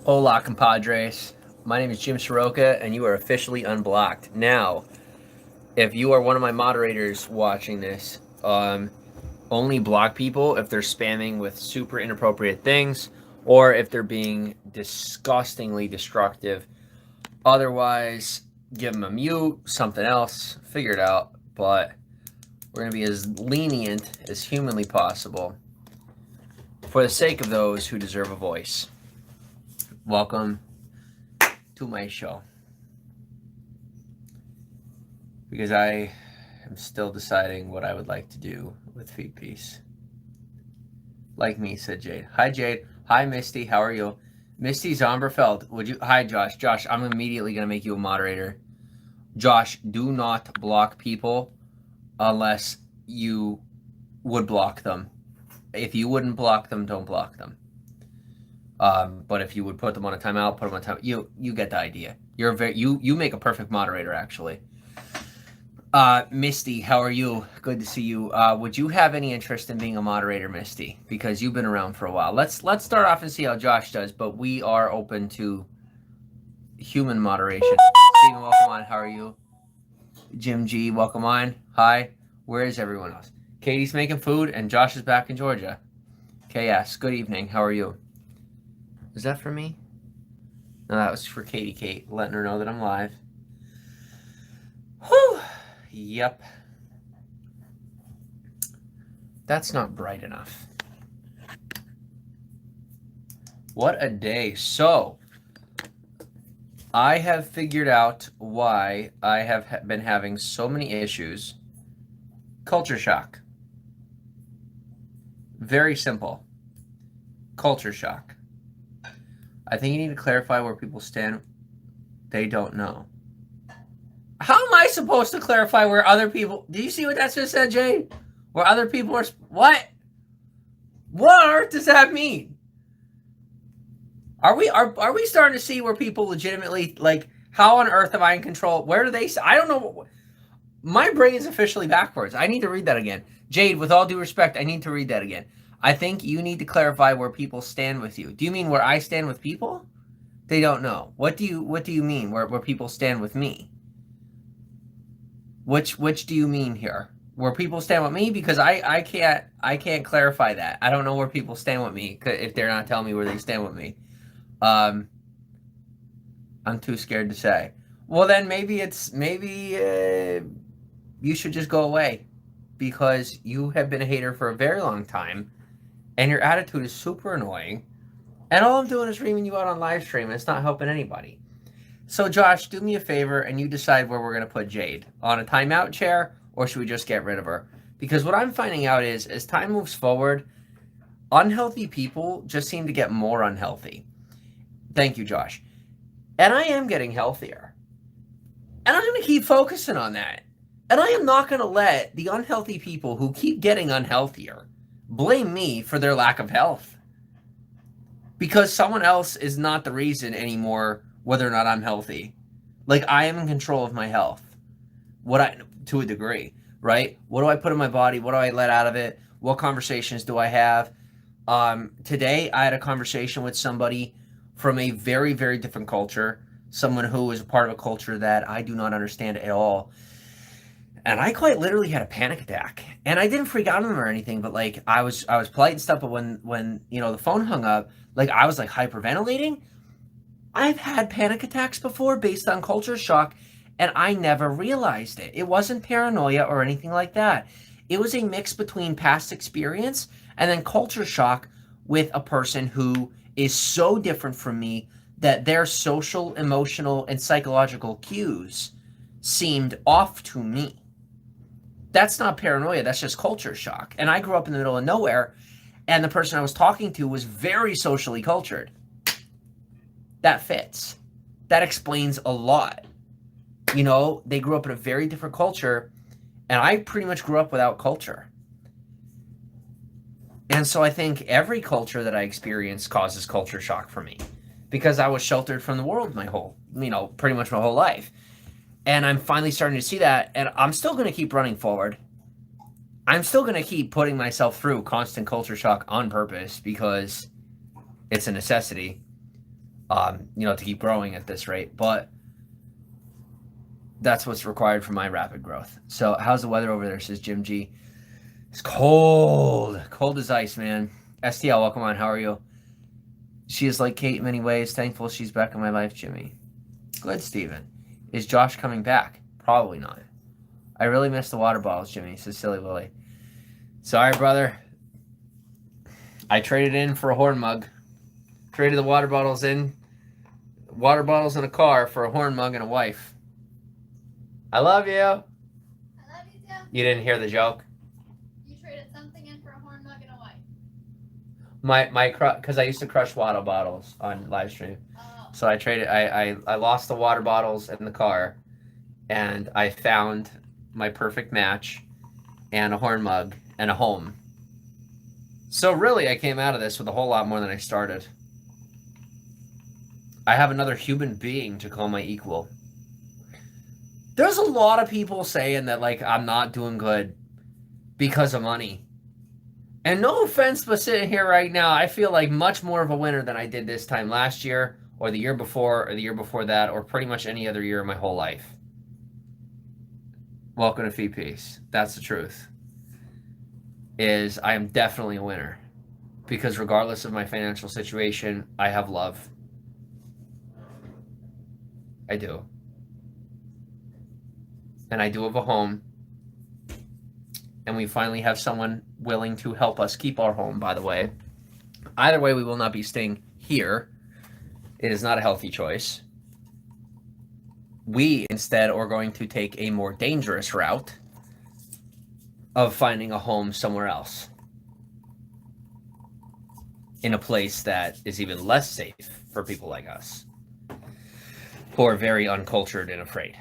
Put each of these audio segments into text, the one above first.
Hola, compadres. My name is Jim Saroka, and you are officially unblocked. Now, if you are one of my moderators watching this, only block people if they're spamming with super inappropriate things or if they're being disgustingly destructive. Otherwise, give them a mute, something else, figure it out. But we're going to be as lenient as humanly possible for the sake of those who deserve a voice. Welcome to my show. Because I am still deciding what I would like to do with Feed Piece. Like me, said Jade. Hi, Jade. Hi, Misty. How are you? Misty Zomberfeld, would you? Hi, Josh. Josh, I'm immediately going to make you a moderator. Josh, do not block people unless you would block them. If you wouldn't block them, don't block them. But if you would put them on a timeout, put them on timeout. You get the idea. You make a perfect moderator, actually. Misty, how are you? Good to see you. Would you have any interest in being a moderator, Misty? Because you've been around for a while. Let's start off and see how Josh does, but we are open to human moderation. Steven, welcome on. How are you? Jim G, welcome on. Hi. Where is everyone else? Katie's making food, and Josh is back in Georgia. KS, good evening. How are you? Is that for me? No, that was for Katie Kate, letting her know that I'm live. Whew. Yep. That's not bright enough. What a day. So, I have figured out why I have been having so many issues. Culture shock. Very simple. Culture shock. I think you need to clarify where people stand. They don't know. How am I supposed to clarify where other people... Do you see what that just said, Jade? Where other people are... What? What on earth does that mean? Are we starting to see where people legitimately... Like, how on earth am I in control? Where do they... I don't know. My brain is officially backwards. I need to read that again. Jade, with all due respect, I need to read that again. I think you need to clarify where people stand with you. Do you mean where I stand with people? They don't know. What do you mean where people stand with me? Which do you mean here? Where people stand with me? Because I can't clarify that. I don't know where people stand with me if they're not telling me where they stand with me. I'm too scared to say. Well, then maybe you should just go away because you have been a hater for a very long time, and your attitude is super annoying. And all I'm doing is reaming you out on live stream, and it's not helping anybody. So, Josh, do me a favor, and you decide where we're going to put Jade. On a timeout chair, or should we just get rid of her? Because what I'm finding out is, as time moves forward, unhealthy people just seem to get more unhealthy. Thank you, Josh. And I am getting healthier. And I'm going to keep focusing on that. And I am not going to let the unhealthy people who keep getting unhealthier blame me for their lack of health. Because someone else is not the reason anymore whether or not I'm healthy. Like, I am in control of my health. To a degree, right? What do I put in my body? What do I let out of it? What conversations do I have? Today, I had a conversation with somebody from a very, very different culture. Someone who is a part of a culture that I do not understand at all. And I quite literally had a panic attack. And I didn't freak out on them or anything, but like I was polite and stuff, but when the phone hung up, like I was like hyperventilating. I've had panic attacks before based on culture shock, and I never realized it. It wasn't paranoia or anything like that. It was a mix between past experience and then culture shock with a person who is so different from me that their social, emotional, and psychological cues seemed off to me. That's not paranoia, that's just culture shock. And I grew up in the middle of nowhere, and the person I was talking to was very socially cultured. That fits. That explains a lot. They grew up in a very different culture, and I pretty much grew up without culture. And so I think every culture that I experience causes culture shock for me because I was sheltered from the world pretty much my whole life. And I'm finally starting to see that, and I'm still going to keep running forward. I'm still going to keep putting myself through constant culture shock on purpose because it's a necessity. to keep growing at this rate. But that's what's required for my rapid growth. So how's the weather over there, says Jim G. It's cold. Cold as ice, man. STL, welcome on. How are you? She is like Kate in many ways. Thankful she's back in my life, Jimmy. Good, Steven. Is Josh coming back? Probably not. I really miss the water bottles, Jimmy, says Silly Willy. Sorry, brother. I traded in for a horn mug. Traded the water bottles in a car for a horn mug and a wife. I love you. I love you too. You didn't hear the joke? You traded something in for a horn mug and a wife. Because I used to crush water bottles on live stream. Oh. So I traded. I lost the water bottles in the car, and I found my perfect match, and a horn mug and a home. So really, I came out of this with a whole lot more than I started. I have another human being to call my equal. There's a lot of people saying that, like, I'm not doing good because of money. And no offense, but sitting here right now, I feel like much more of a winner than I did this time last year, or the year before, or the year before that, or pretty much any other year in my whole life. Welcome to Fee Peace. That's the truth. Is I am definitely a winner. Because regardless of my financial situation, I have love. I do. And I do have a home. And we finally have someone willing to help us keep our home, by the way. Either way, we will not be staying here. It is not a healthy choice. We, instead, are going to take a more dangerous route of finding a home somewhere else. In a place that is even less safe for people like us, who are very uncultured and afraid.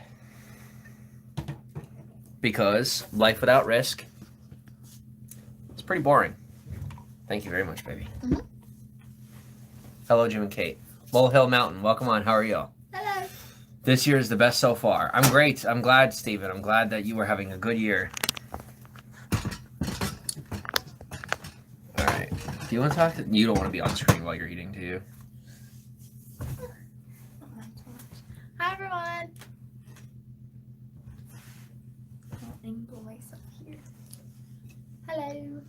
Because life without risk is pretty boring. Thank you very much, baby. Mm-hmm. Hello, Jim and Kate. Bull Hill Mountain, welcome on. How are you? Hello. This year is the best so far. I'm great. I'm glad, Steven. I'm glad that you were having a good year. All right. Do you want to talk to... You don't want to be on screen while you're eating, do you? Hi, everyone. I'll angle myself here. Hello.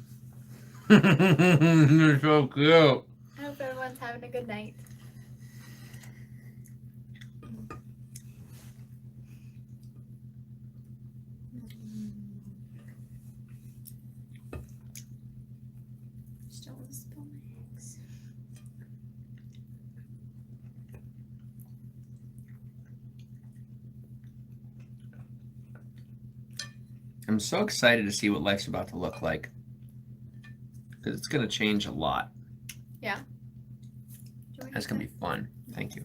You're so cute. I hope everyone's having a good night. Just don't want to spill my eggs. I'm so excited to see what life's about to look like. Because it's going to change a lot. Yeah. That's going to be fun. Thank you.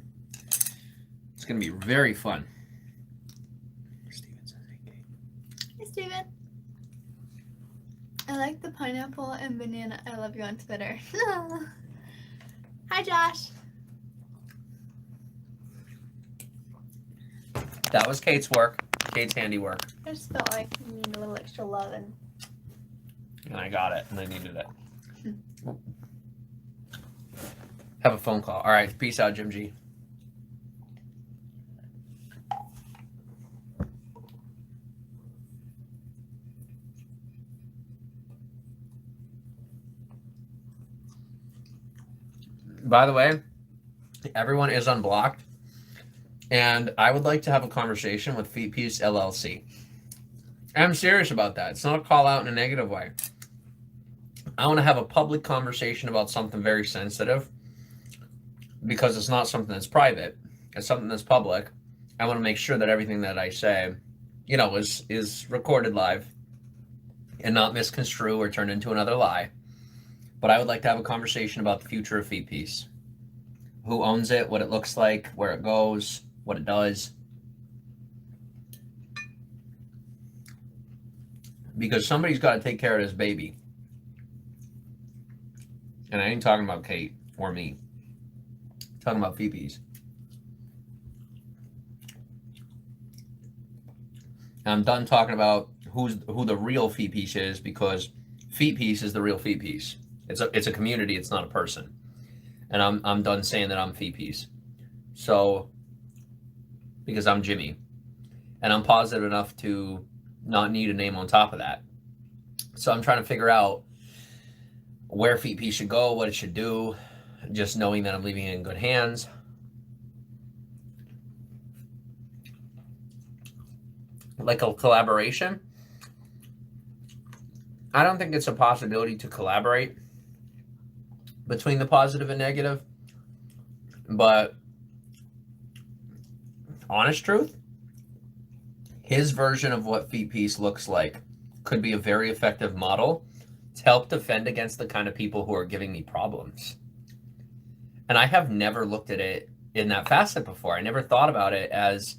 It's going to be very fun. Steven says, hey, Hey, Steven. I like the pineapple and banana. I love you on Twitter. Hi, Josh. That was Kate's work. Kate's handiwork. I just felt like you need a little extra love and I got it, and I needed it. Have a phone call. All right, peace out, Jim G. By the way, everyone is unblocked, and I would like to have a conversation with Feet Peace LLC. I'm serious about that. It's not a call out in a negative way. I want to have a public conversation about something very sensitive because it's not something that's private. It's something that's public. I want to make sure that everything that I say, is recorded live and not misconstrued or turned into another lie. But I would like to have a conversation about the future of Feet Peace. Who owns it, what it looks like, where it goes, what it does. Because somebody's got to take care of this baby. And I ain't talking about Kate or me. I'm talking about Feet Peace. And I'm done talking about who the real Feet Peace is, because Feet Peace is the real Feet Peace. It's a community, it's not a person. And I'm done saying that I'm Feet Peace. So, because I'm Jimmy. And I'm positive enough to not need a name on top of that. So I'm trying to figure out where FeetP should go, what it should do, just knowing that I'm leaving it in good hands. Like a collaboration, I don't think it's a possibility to collaborate between the positive and negative. But honest truth, his version of what FeetP looks like could be a very effective model to help defend against the kind of people who are giving me problems. And I have never looked at it in that facet before. I never thought about it as,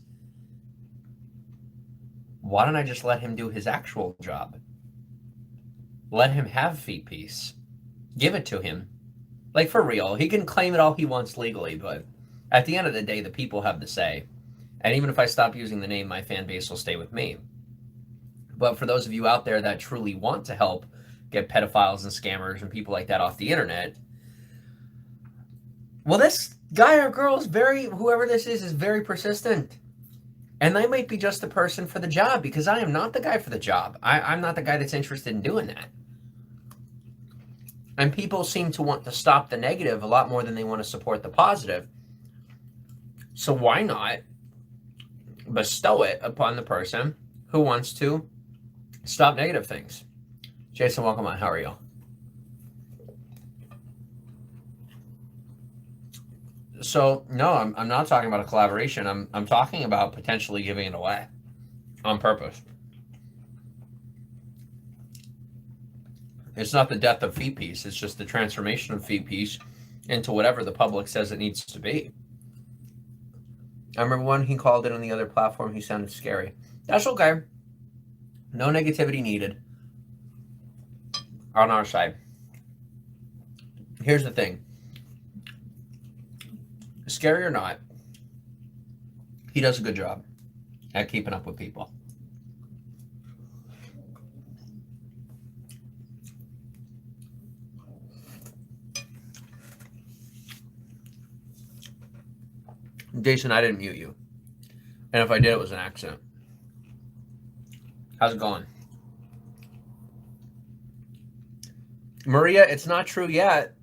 why don't I just let him do his actual job? Let him have FeetP. Give it to him. Like, for real, he can claim it all he wants legally, but at the end of the day, the people have the say. And even if I stop using the name, my fan base will stay with me. But for those of you out there that truly want to help get pedophiles and scammers and people like that off the internet, well, this guy or girl is whoever this is very persistent. And they might be just the person for the job, because I am not the guy for the job. I'm not the guy that's interested in doing that. And people seem to want to stop the negative a lot more than they want to support the positive. So why not bestow it upon the person who wants to stop negative things? Jason, welcome on. How are you? So no, I'm not talking about a collaboration. I'm talking about potentially giving it away on purpose. It's not the death of FeetP. It's just the transformation of FeetP into whatever the public says it needs to be. I remember when he called it on the other platform, he sounded scary. That's okay. No negativity needed on our side. Here's the thing. Scary or not, he does a good job at keeping up with people. Jason, I didn't mute you. And if I did, it was an accident. How's it going? Maria, it's not true yet.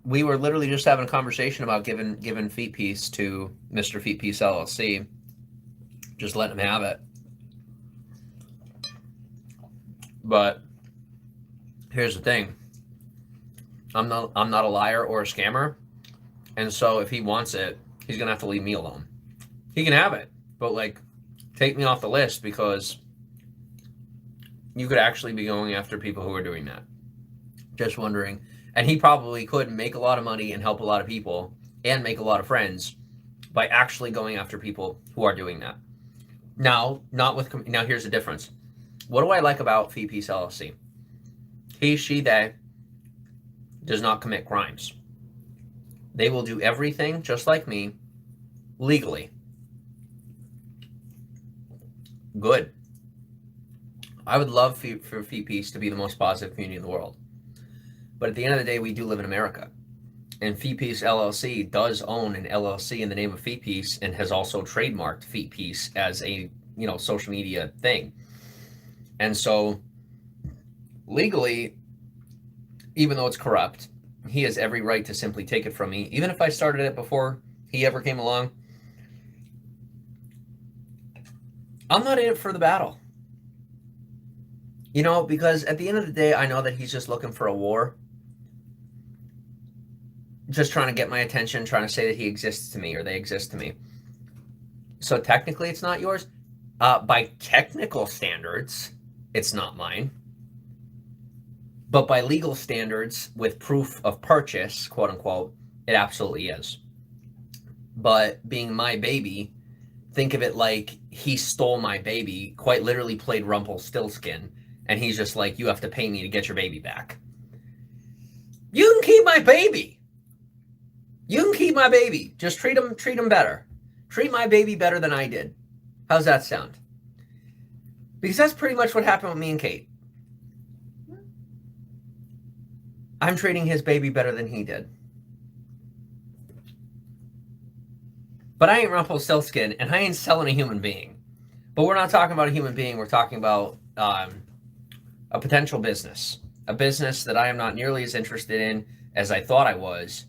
We were literally just having a conversation about giving FeetP to Mr. FeetP LLC. Just letting him have it. But here's the thing. I'm not a liar or a scammer. And so if he wants it, he's going to have to leave me alone. He can have it, but like, take me off the list, because you could actually be going after people who are doing that. Just wondering. And he probably could make a lot of money and help a lot of people and make a lot of friends by actually going after people who are doing that. Now, now here's the difference. What do I like about FeetP LLC? He, she, they does not commit crimes. They will do everything, just like me, legally. Good. I would love for FeetP to be the most positive community in the world. But at the end of the day, we do live in America. And FeetP LLC does own an LLC in the name of FeetP and has also trademarked FeetP as a, social media thing. And so legally, even though it's corrupt, he has every right to simply take it from me. Even if I started it before he ever came along, I'm not in it for the battle. Because at the end of the day, I know that he's just looking for a war. Just trying to get my attention, trying to say that he exists to me or they exist to me. So technically it's not yours. By technical standards, it's not mine. But by legal standards, with proof of purchase, quote unquote, it absolutely is. But being my baby, think of it like he stole my baby, quite literally played Rumpelstiltskin, and he's just like, you have to pay me to get your baby back. You can keep my baby. You can keep my baby. Just treat him better. Treat my baby better than I did. How's that sound? Because that's pretty much what happened with me and Kate. I'm treating his baby better than he did. But I ain't Rumpelstiltskin, and I ain't selling a human being. But we're not talking about a human being. We're talking about a potential business. A business that I am not nearly as interested in as I thought I was.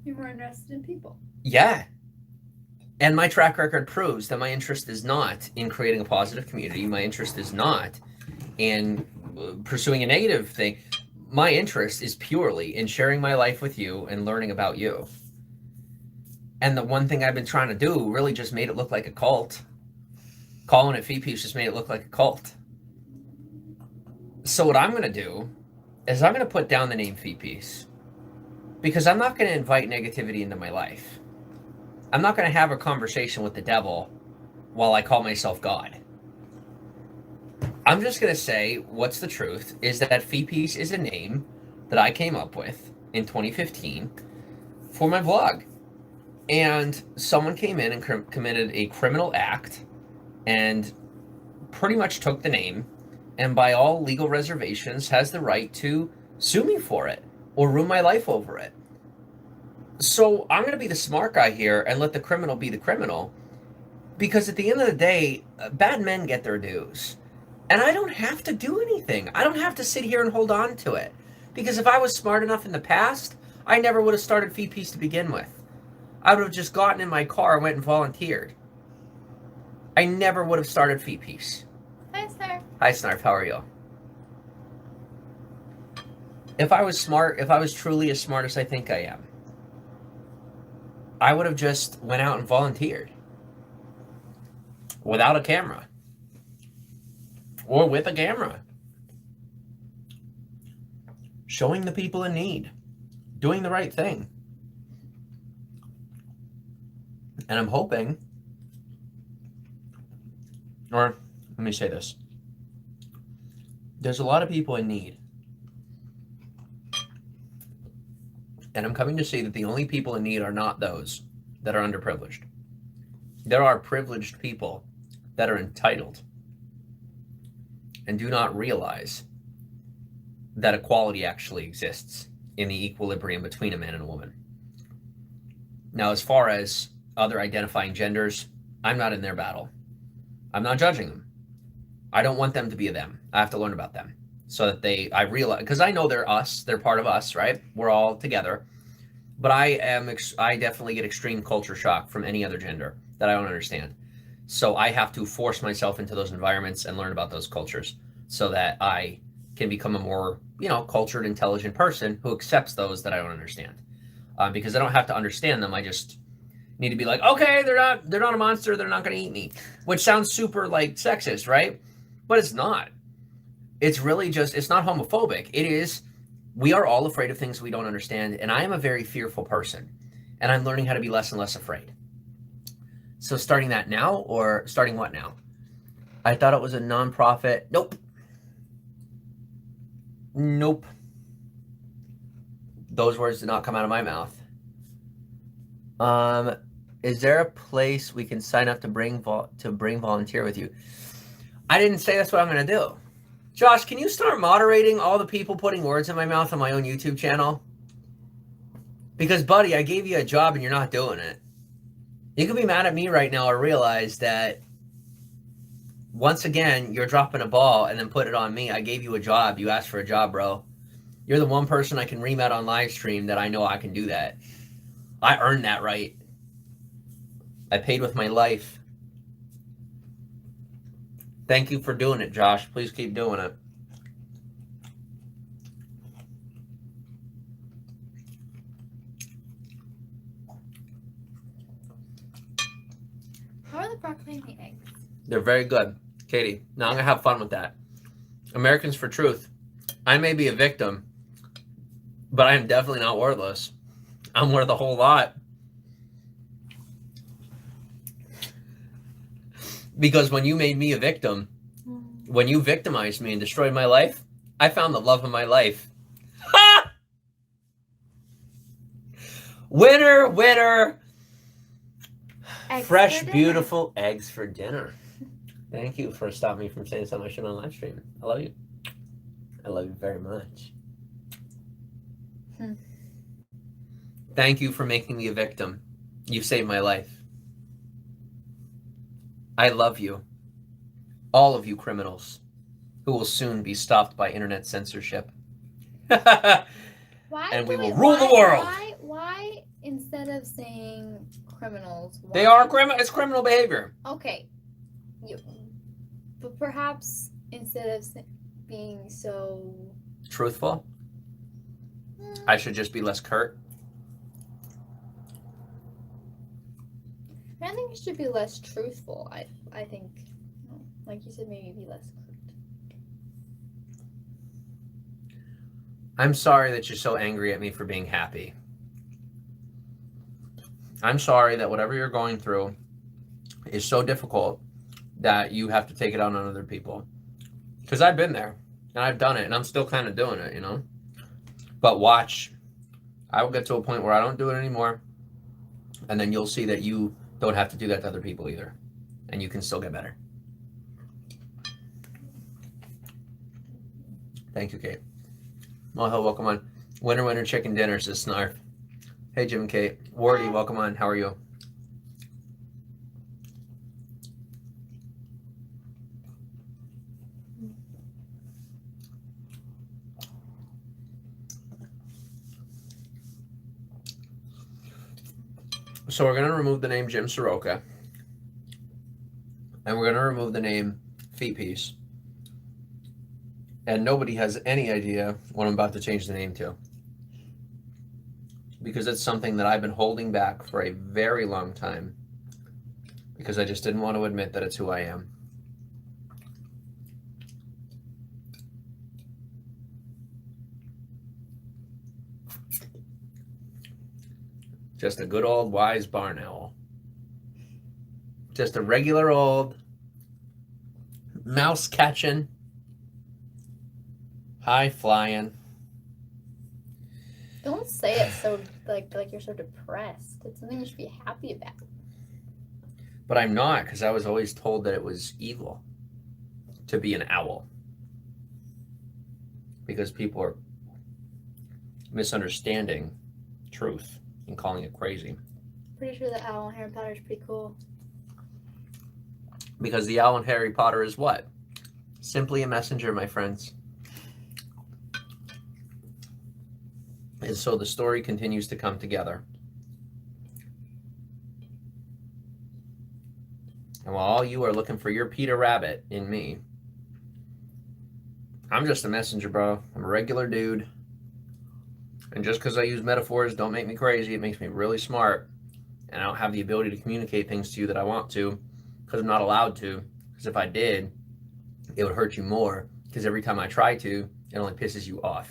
You're more interested in people. Yeah. And my track record proves that my interest is not in creating a positive community. My interest is not in pursuing a negative thing. My interest is purely in sharing my life with you and learning about you. And the one thing I've been trying to do really just made it look like a cult. Calling it Feet just made it look like a cult. So what I'm going to do is I'm going to put down the name Feet because I'm not going to invite negativity into my life. I'm not going to have a conversation with the devil while I call myself God. I'm just going to say what's the truth is that Feet is a name that I came up with in 2015 for my vlog. And someone came in and committed a criminal act and pretty much took the name and by all legal reservations has the right to sue me for it or ruin my life over it. So I'm going to be the smart guy here and let the criminal be the criminal, because at the end of the day, bad men get their dues. And I don't have to do anything. I don't have to sit here and hold on to it. Because if I was smart enough in the past, I never would have started Feet to begin with. I would have just gotten in my car and went and volunteered. I never would have started Feet. Hi, Snarf. Hi, Snarf. How are you? If I was smart, if I was truly as smart as I think I am, I would have just went out and volunteered. Without a camera. Or with a camera. Showing the people in need. Doing the right thing. And I'm hoping, or let me say this. There's a lot of people in need. And I'm coming to see that the only people in need are not those that are underprivileged. There are privileged people that are entitled and do not realize that equality actually exists in the equilibrium between a man and a woman. Now, as far as other identifying genders, I'm not in their battle. I'm not judging them. I don't want them to be a them. I have to learn about them so that I realize, because I know they're us, they're part of us, right? We're all together. But I definitely get extreme culture shock from any other gender that I don't understand. So I have to force myself into those environments and learn about those cultures so that I can become a more, cultured, intelligent person who accepts those that I don't understand. Because I don't have to understand them. I just need to be like, okay, they're not a monster. They're not going to eat me, which sounds super like sexist, right? But it's not. It's really just, it's not homophobic. It is, we are all afraid of things we don't understand. And I am a very fearful person and I'm learning how to be less and less afraid. So starting that now, or starting what now? I thought it was a nonprofit. Nope. Those words did not come out of my mouth. Is there a place we can sign up to bring volunteer with you? I didn't say that's what I'm going to do. Josh, can you start moderating all the people putting words in my mouth on my own YouTube channel? Because, buddy, I gave you a job and you're not doing it. You can be mad at me right now or realize that once again, you're dropping a ball and then put it on me. I gave you a job. You asked for a job, bro. You're the one person I can ream out on live stream that I know I can do that. I earned that right. I paid with my life. Thank you for doing it, Josh. Please keep doing it. How are the broccoli eggs? They're very good. Katie, now I'm going to have fun with that. Americans for Truth. I may be a victim, but I am definitely not worthless. I'm worth a whole lot. Because when you made me a victim, when you victimized me and destroyed my life, I found the love of my life. Ha! Winner, winner. Eggs Fresh, for dinner. beautiful eggs for dinner. Thank you for stopping me from saying something I shouldn't on live stream. I love you. I love you very much. Thank you for making me a victim. You've saved my life. I love you. All of you criminals who will soon be stopped by internet censorship. And we will rule the world. Why instead of saying criminals? They are criminal. It's criminal behavior. Okay. But perhaps instead of being so truthful, I should just be less curt. I think it should be less truthful. I think, like you said, maybe be less curt. I'm sorry that you're so angry at me for being happy. I'm sorry that whatever you're going through is so difficult that you have to take it out on other people. Because I've been there, and I've done it, and I'm still kind of doing it, you know? But watch. I will get to a point where I don't do it anymore, and then you'll see that you don't have to do that to other people either, and you can still get better. Thank you, Kate. Mohel, welcome on. Winner chicken dinner, says Snarf. Hey, Jim and Kate. Wardy, welcome on. How are you? So we're going to remove the name Jim Saroka, and we're going to remove the name Feet Piece. And nobody has any idea what I'm about to change the name to, because it's something that I've been holding back for a very long time, because I just didn't want to admit that it's who I am. Just a good old wise barn owl. Just a regular old mouse catching, high flying. Don't say it so like you're so depressed. It's something you should be happy about. But I'm not, because I was always told that it was evil to be an owl, because people are misunderstanding truth and calling it crazy. Pretty sure the owl in Harry Potter is pretty cool. Because the owl in Harry Potter is what? Simply a messenger, my friends. And so the story continues to come together. And while all you are looking for your Peter Rabbit in me, I'm just a messenger, bro. I'm a regular dude. And just because I use metaphors don't make me crazy. It makes me really smart. And I don't have the ability to communicate things to you that I want to, because I'm not allowed to. Because if I did, it would hurt you more. Because every time I try to, it only pisses you off.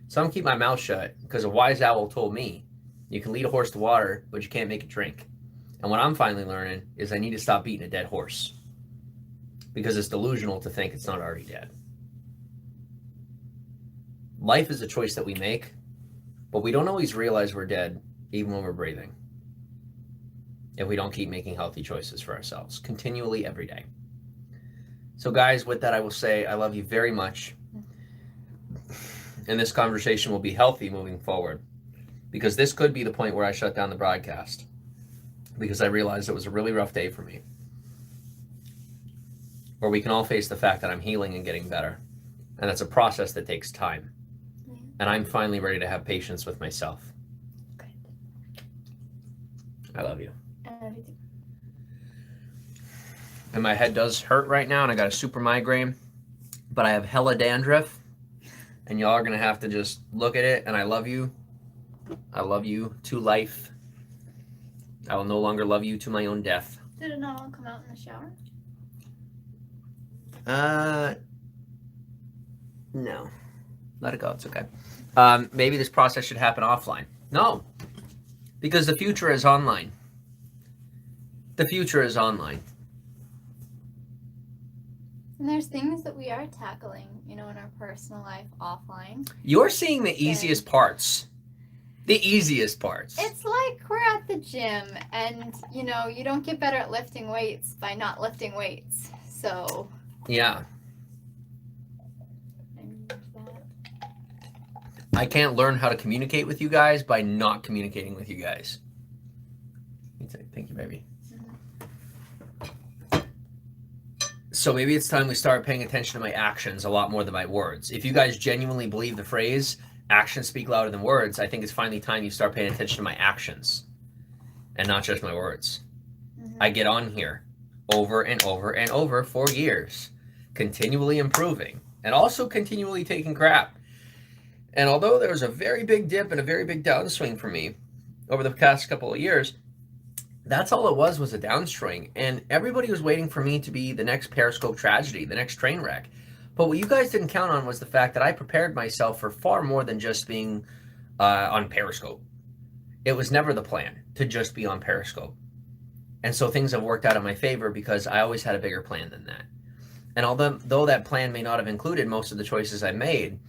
So I'm keep my mouth shut, because a wise owl told me, you can lead a horse to water, but you can't make it drink. And what I'm finally learning is I need to stop beating a dead horse, because it's delusional to think it's not already dead. Life is a choice that we make, but we don't always realize we're dead, even when we're breathing, if we don't keep making healthy choices for ourselves continually every day. So guys, with that, I will say I love you very much. And this conversation will be healthy moving forward, because this could be the point where I shut down the broadcast, because I realized it was a really rough day for me, where we can all face the fact that I'm healing and getting better. And that's a process that takes time. And I'm finally ready to have patience with myself. Good. I love you. I love you too. And my head does hurt right now, and I got a super migraine, but I have hella dandruff, and y'all are going to have to just look at it, and I love you. I love you to life. I will no longer love you to my own death. Did it not all come out in the shower? No. Let it go. It's okay. Maybe this process should happen offline. No. Because the future is online. The future is online. And there's things that we are tackling, in our personal life offline. You're seeing the easiest parts. The easiest parts. It's like we're at the gym, and, you don't get better at lifting weights by not lifting weights. So. Yeah. I can't learn how to communicate with you guys by not communicating with you guys. Thank you, baby. So maybe it's time we start paying attention to my actions a lot more than my words. If you guys genuinely believe the phrase, actions speak louder than words, I think it's finally time you start paying attention to my actions and not just my words. I get on here over and over and over for years, continually improving and also continually taking crap. And although there was a very big dip and a very big downswing for me over the past couple of years, that's all it was a downswing. And everybody was waiting for me to be the next Periscope tragedy, the next train wreck. But what you guys didn't count on was the fact that I prepared myself for far more than just being on Periscope. It was never the plan to just be on Periscope. And so things have worked out in my favor because I always had a bigger plan than that. And although that plan may not have included most of the choices I made,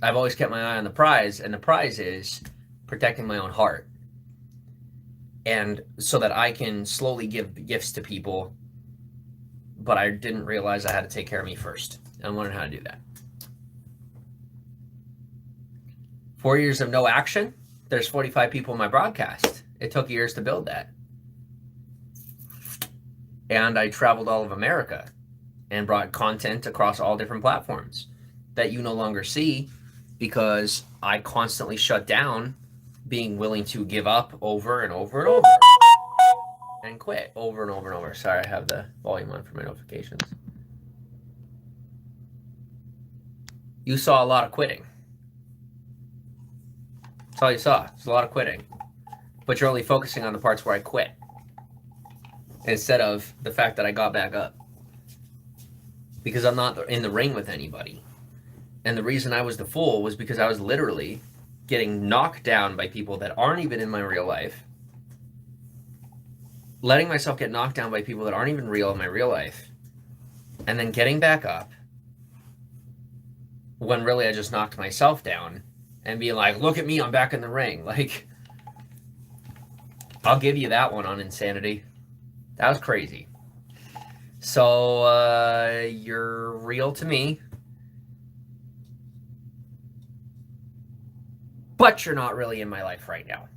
I've always kept my eye on the prize, and the prize is protecting my own heart. And so that I can slowly give gifts to people, but I didn't realize I had to take care of me first. And I'm learning how to do that. 4 years of no action. There's 45 people in my broadcast. It took years to build that. And I traveled all of America and brought content across all different platforms that you no longer see because I constantly shut down being willing to give up over and over and over and quit over and over and over. Sorry, I have the volume on for my notifications. You saw a lot of quitting. That's all you saw. It's a lot of quitting. But you're only focusing on the parts where I quit instead of the fact that I got back up. Because I'm not in the ring with anybody. And the reason I was the fool was because I was literally getting knocked down by people that aren't even in my real life, letting myself get knocked down by people that aren't even real in my real life, and then getting back up when really I just knocked myself down and being like, look at me, I'm back in the ring. Like, I'll give you that one on insanity. That was crazy. So, you're real to me, but you're not really in my life right now.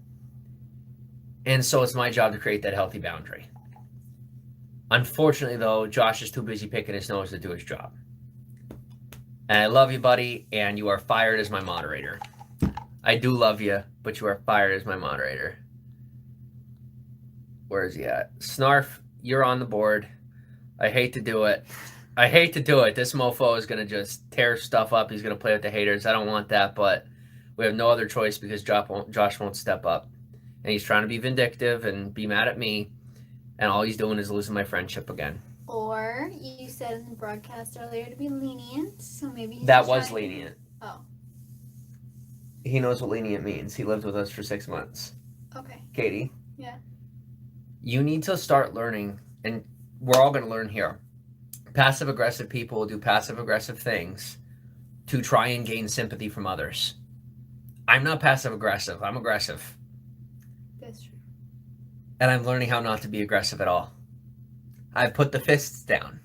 And so it's my job to create that healthy boundary. Unfortunately, though, Josh is too busy picking his nose to do his job. And I love you, buddy, and you are fired as my moderator. I do love you, but you are fired as my moderator. Where is he at? Snarf, you're on the board. I hate to do it. This mofo is going to just tear stuff up. He's going to play with the haters. I don't want that, but we have no other choice because Josh won't step up. And he's trying to be vindictive and be mad at me. And all he's doing is losing my friendship again. Or you said in the broadcast earlier to be lenient, so maybe he's that was lenient. Oh. He knows what lenient means. He lived with us for 6 months. Okay. Katie? Yeah. You need to start learning, and we're all going to learn here. Passive-aggressive people will do passive-aggressive things to try and gain sympathy from others. I'm not passive-aggressive. I'm aggressive. That's true. And I'm learning how not to be aggressive at all. I've put the fists down.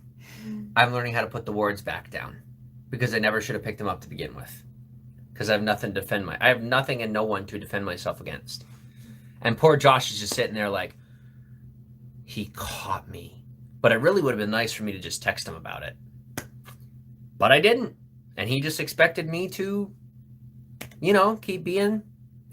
I'm learning how to put the words back down because I never should have picked them up to begin with. Because I have nothing to defend I have nothing and no one to defend myself against. And poor Josh is just sitting there like, he caught me. But it really would have been nice for me to just text him about it. But I didn't. And he just expected me to, keep being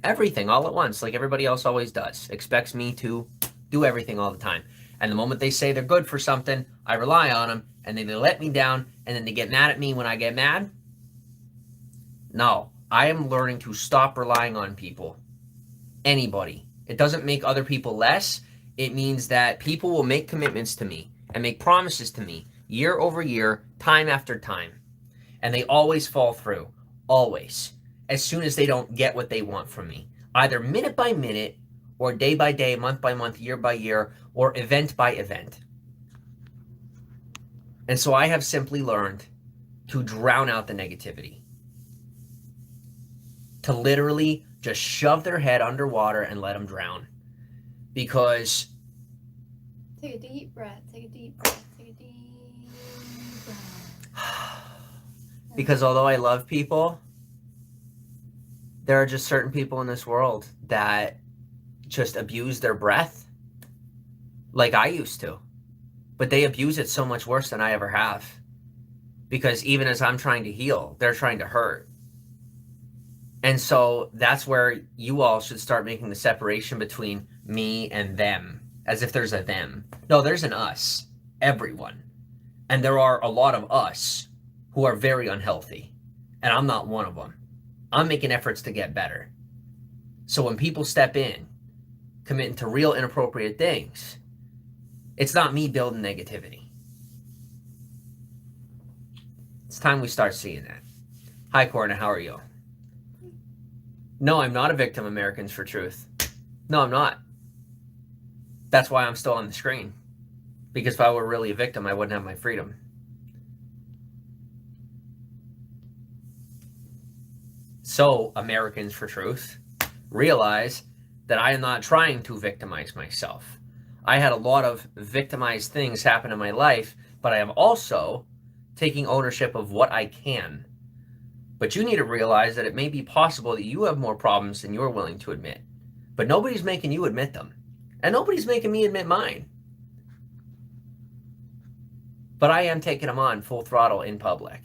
everything all at once, like everybody else always does. Expects me to do everything all the time. And the moment they say they're good for something, I rely on them, and then they let me down, and then they get mad at me when I get mad. No, I am learning to stop relying on people. Anybody. It doesn't make other people less. It means that people will make commitments to me and make promises to me year over year, time after time. And they always fall through. Always. As soon as they don't get what they want from me. Either minute by minute, or day by day, month by month, year by year, or event by event. And so I have simply learned to drown out the negativity. To literally just shove their head underwater and let them drown. Because... Take a deep breath. Take a deep breath. Take a deep breath. Because although I love people, There are just certain people in this world that just abuse their breath like I used to. But they abuse it so much worse than I ever have. Because even as I'm trying to heal, they're trying to hurt. And so that's where you all should start making the separation between me and them, as if there's a them. No, there's an us, everyone. And there are a lot of us who are very unhealthy. And I'm not one of them. I'm making efforts to get better. So when people step in, committing to real inappropriate things, it's not me building negativity. It's time we start seeing that. Hi, Corna, how are you? No, I'm not a victim, Americans for Truth. No, I'm not. That's why I'm still on the screen. Because if I were really a victim, I wouldn't have my freedom. So, Americans for Truth, realize that I am not trying to victimize myself. I had a lot of victimized things happen in my life, but I am also taking ownership of what I can. But you need to realize that it may be possible that you have more problems than you're willing to admit. But nobody's making you admit them. And nobody's making me admit mine. But I am taking them on full throttle in public.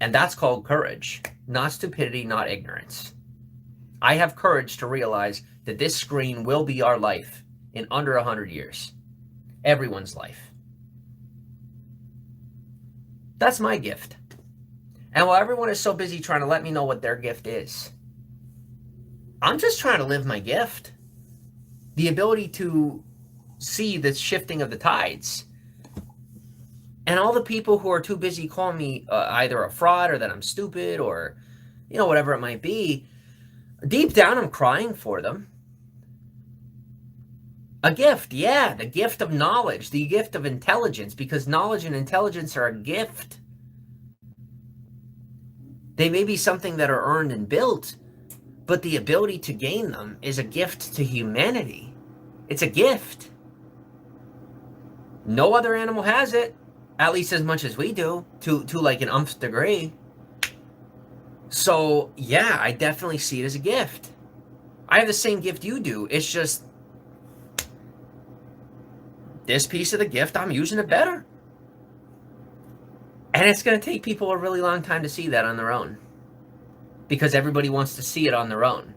And that's called courage. Not stupidity, not ignorance. I have courage to realize that this screen will be our life in under 100 years. Everyone's life. That's my gift. And while everyone is so busy trying to let me know what their gift is, I'm just trying to live my gift. The ability to see the shifting of the tides. And all the people who are too busy calling me either a fraud or that I'm stupid or, whatever it might be, deep down I'm crying for them. A gift, yeah, the gift of knowledge, the gift of intelligence, because knowledge and intelligence are a gift. They may be something that are earned and built, but the ability to gain them is a gift to humanity. It's a gift. No other animal has it, at least as much as we do, to like an umph degree. So, yeah, I definitely see it as a gift. I have the same gift you do. It's just this piece of the gift, I'm using it better. And it's going to take people a really long time to see that on their own. Because everybody wants to see it on their own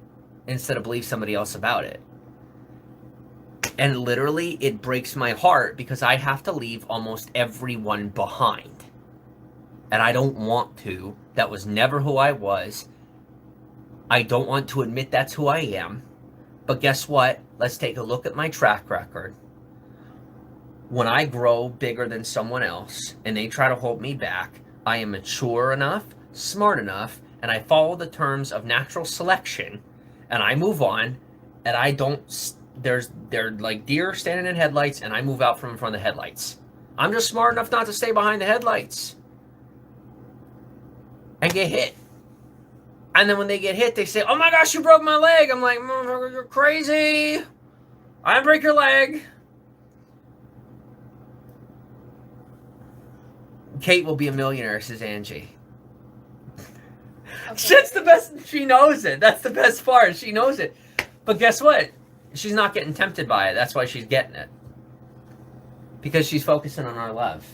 instead of believe somebody else about it. And literally, it breaks my heart because I have to leave almost everyone behind. And I don't want to. That was never who I was. I don't want to admit that's who I am. But guess what? Let's take a look at my track record. When I grow bigger than someone else and they try to hold me back, I am mature enough, smart enough, and I follow the terms of natural selection, and I move on, and I don't, they're like deer standing in headlights, and I move out from in front of the headlights. I'm just smart enough not to stay behind the headlights and get hit. And then when they get hit, they say, "Oh my gosh, you broke my leg." I'm like, "Motherfucker, you're crazy. I didn't break your leg." Kate will be a millionaire, says Angie. Okay. That's the best. She knows it. That's the best part. She knows it. But guess what? She's not getting tempted by it. That's why she's getting it. Because she's focusing on our love.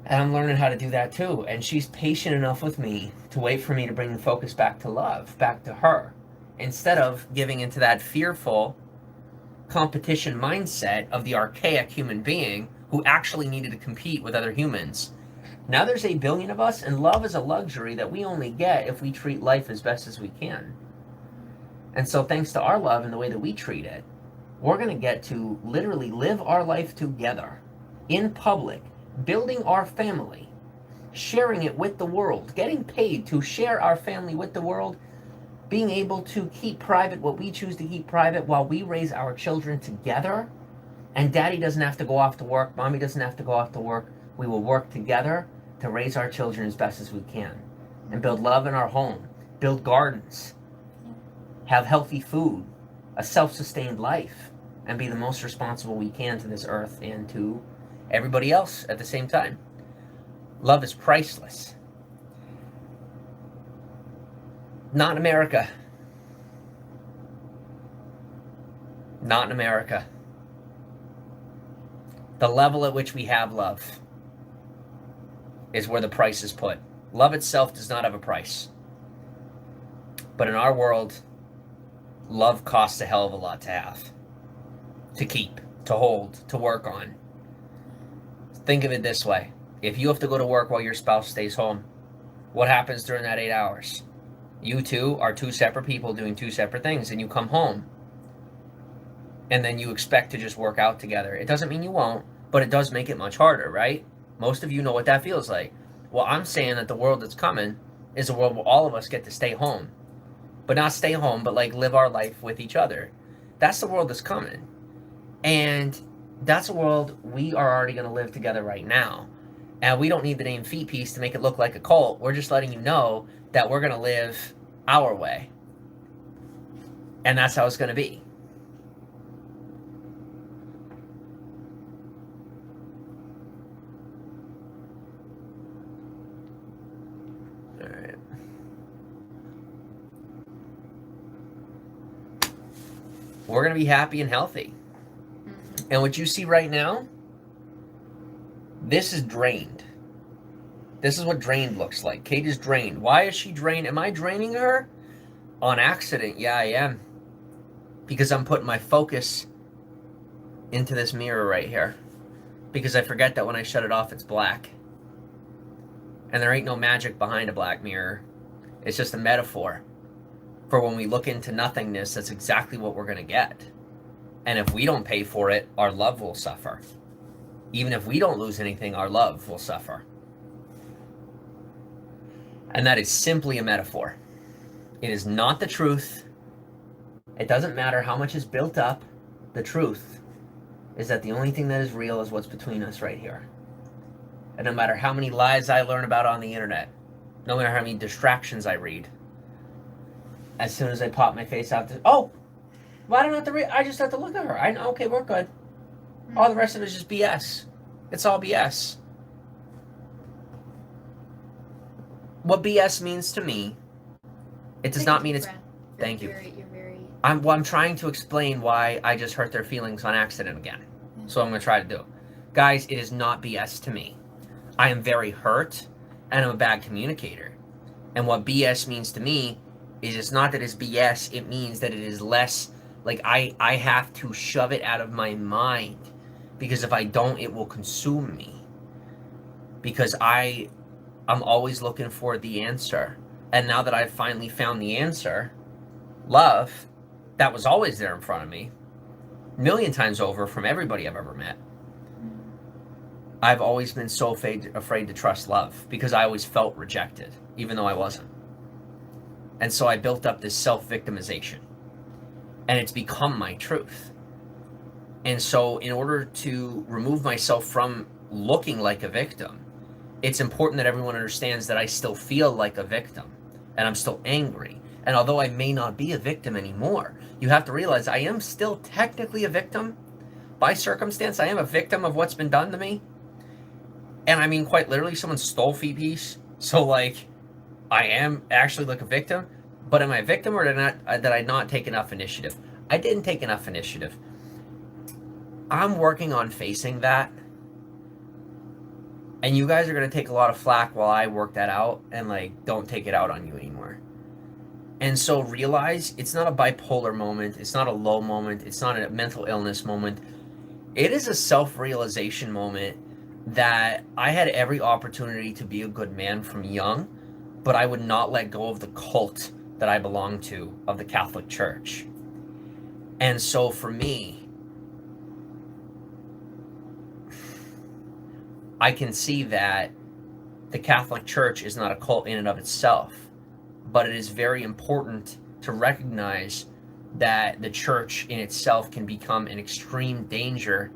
And I'm learning how to do that too. And she's patient enough with me to wait for me to bring the focus back to love, back to her. Instead of giving into that fearful competition mindset of the archaic human being who actually needed to compete with other humans. Now there's 8 billion of us, and love is a luxury that we only get if we treat life as best as we can. And so thanks to our love and the way that we treat it, we're going to get to literally live our life together in public, building our family, sharing it with the world, getting paid to share our family with the world, being able to keep private what we choose to keep private while we raise our children together. And daddy doesn't have to go off to work. Mommy doesn't have to go off to work. We will work together to raise our children as best as we can. And build love in our home. Build gardens. Have healthy food. A self-sustained life. And be the most responsible we can to this earth and to everybody else at the same time. Love is priceless. Not in America. Not in America. The level at which we have love is where the price is put. Love itself does not have a price. But in our world, love costs a hell of a lot to have, to keep, to hold, to work on. Think of it this way. If you have to go to work while your spouse stays home, what happens during that 8 hours? You two are two separate people doing two separate things, and you come home, and then you expect to just work out together. It doesn't mean you won't, but it does make it much harder, right? Most of you know what that feels like. Well, I'm saying that the world that's coming is a world where all of us get to stay home. But not stay home, but like live our life with each other. That's the world that's coming. And that's a world we are already going to live together right now. And we don't need the name Feet Piece to make it look like a cult. We're just letting you know that we're going to live our way. And that's how it's going to be. All right. We're going to be happy and healthy. And what you see right now, this is drained. This is what drained looks like. Kate is drained. Why is she drained? Am I draining her? On accident. Yeah, I am. Because I'm putting my focus into this mirror right here. Because I forget that when I shut it off, it's black. And there ain't no magic behind a black mirror. It's just a metaphor for when we look into nothingness. That's exactly what we're going to get. And if we don't pay for it, our love will suffer. Even if we don't lose anything, our love will suffer. And that is simply a metaphor. It is not the truth. It doesn't matter how much is built up. The truth is that the only thing that is real is what's between us right here. And no matter how many lies I learn about on the internet, no matter how many distractions I read, as soon as I pop my face out, oh, well, I don't have to read. I just have to look at her. I know. Okay, we're good. All the rest of it is just BS. It's all BS. What BS means to me, it does not mean it's. Thank you. I'm trying to explain why I just hurt their feelings on accident again. So I'm going to try to do. Guys, it is not BS to me. I am very hurt, and I'm a bad communicator. And what BS means to me is it's not that it's BS. It means that it is less. Like, I have to shove it out of my mind, because if I don't, it will consume me. Because I'm always looking for the answer. And now that I've finally found the answer, love, that was always there in front of me, a million times over from everybody I've ever met, I've always been so afraid to trust love, because I always felt rejected, even though I wasn't. And so I built up this self-victimization. And it's become my truth. And so in order to remove myself from looking like a victim, it's important that everyone understands that I still feel like a victim. And I'm still angry. And although I may not be a victim anymore, you have to realize I am still technically a victim. By circumstance, I am a victim of what's been done to me. And I mean, quite literally, someone stole Feet Piece. So, like, I am actually like a victim. But am I a victim, or did I not take enough initiative? I didn't take enough initiative. I'm working on facing that. And you guys are going to take a lot of flack while I work that out and, like, don't take it out on you anymore. And so realize it's not a bipolar moment. It's not a low moment. It's not a mental illness moment. It is a self-realization moment that I had every opportunity to be a good man from young, but I would not let go of the cult that I belong to, of the Catholic Church. And so for me, I can see that the Catholic Church is not a cult in and of itself, but it is very important to recognize that the church in itself can become an extreme danger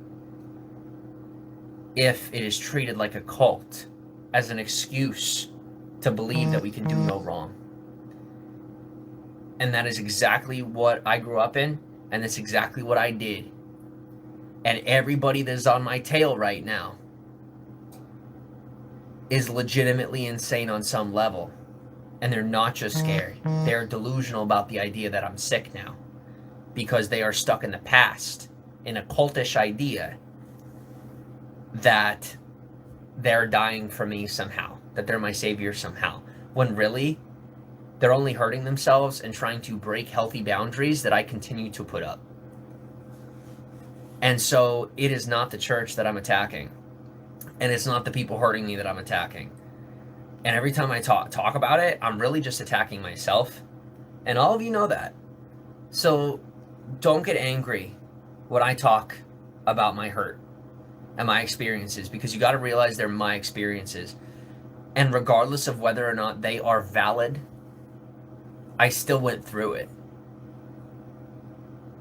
if it is treated like a cult, as an excuse to believe that we can do no wrong. And that is exactly what I grew up in, and that's exactly what I did. And everybody that is on my tail right now is legitimately insane on some level. And they're not just scared. They're delusional about the idea that I'm sick now. Because they are stuck in the past, in a cultish idea that they're dying for me somehow, that they're my savior somehow. When really, they're only hurting themselves and trying to break healthy boundaries that I continue to put up. And so it is not the church that I'm attacking. And it's not the people hurting me that I'm attacking. And every time I talk about it, I'm really just attacking myself. And all of you know that. So don't get angry when I talk about my hurt and my experiences, because you got to realize they're my experiences. And regardless of whether or not they are valid, I still went through it.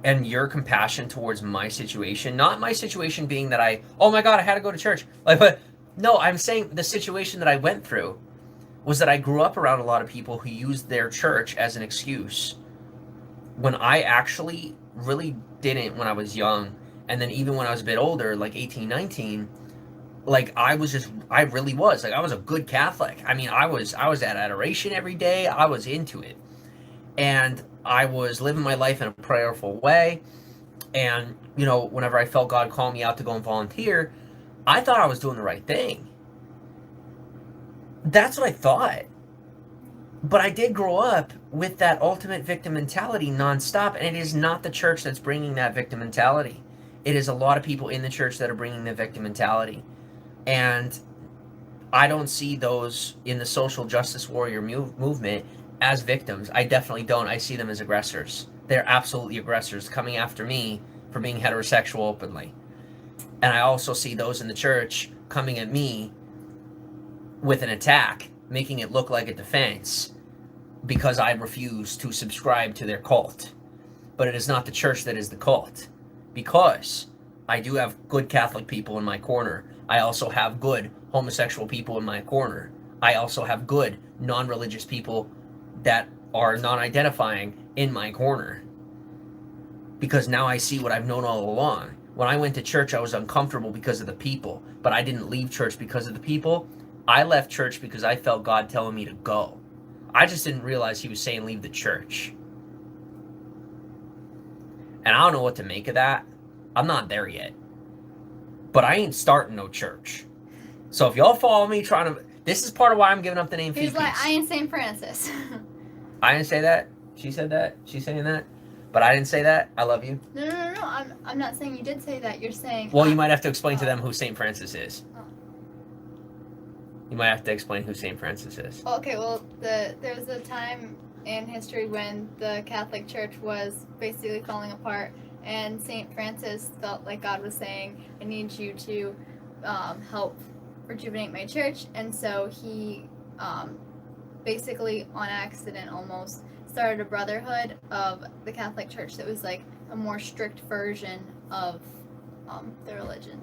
And your compassion towards my situation, not my situation being that oh my God, I had to go to church. But no, I'm saying the situation that I went through was that I grew up around a lot of people who used their church as an excuse when I actually really didn't when I was young. And then even when I was a bit older, like 18, 19, like I really was. Like I was a good Catholic. I mean, I was at adoration every day. I was into it. And I was living my life in a prayerful way. And, whenever I felt God call me out to go and volunteer, I thought I was doing the right thing. That's what I thought. But I did grow up with that ultimate victim mentality nonstop, and it is not the church that's bringing that victim mentality. It is a lot of people in the church that are bringing the victim mentality. And I don't see those in the social justice warrior movement as victims. I definitely don't. I see them as aggressors. They're absolutely aggressors coming after me for being heterosexual openly. And I also see those in the church coming at me with an attack, making it look like a defense because I refuse to subscribe to their cult. But it is not the church that is the cult, because I do have good Catholic people in my corner. I also have good homosexual people in my corner. I also have good non-religious people that are non-identifying in my corner. Because now I see what I've known all along. When I went to church, I was uncomfortable because of the people, but I didn't leave church because of the people. I left church because I felt God telling me to go. I just didn't realize he was saying leave the church. And I don't know what to make of that. I'm not there yet. But I ain't starting no church. So if y'all follow me this is part of why I'm giving up the name He's Fifi's. like, I ain't St. Francis. I didn't say that. She said that. She's saying that. But I didn't say that. I love you. No. I'm not saying you did say that. You're saying. Well, you might have to explain to them who St. Francis is. Oh. You might have to explain who St. Francis is. Okay, well, there was a time in history when the Catholic Church was basically falling apart, and St. Francis felt like God was saying, I need you to help rejuvenate my church. And so he basically, on accident almost, started a brotherhood of the Catholic Church that was like a more strict version of the religion.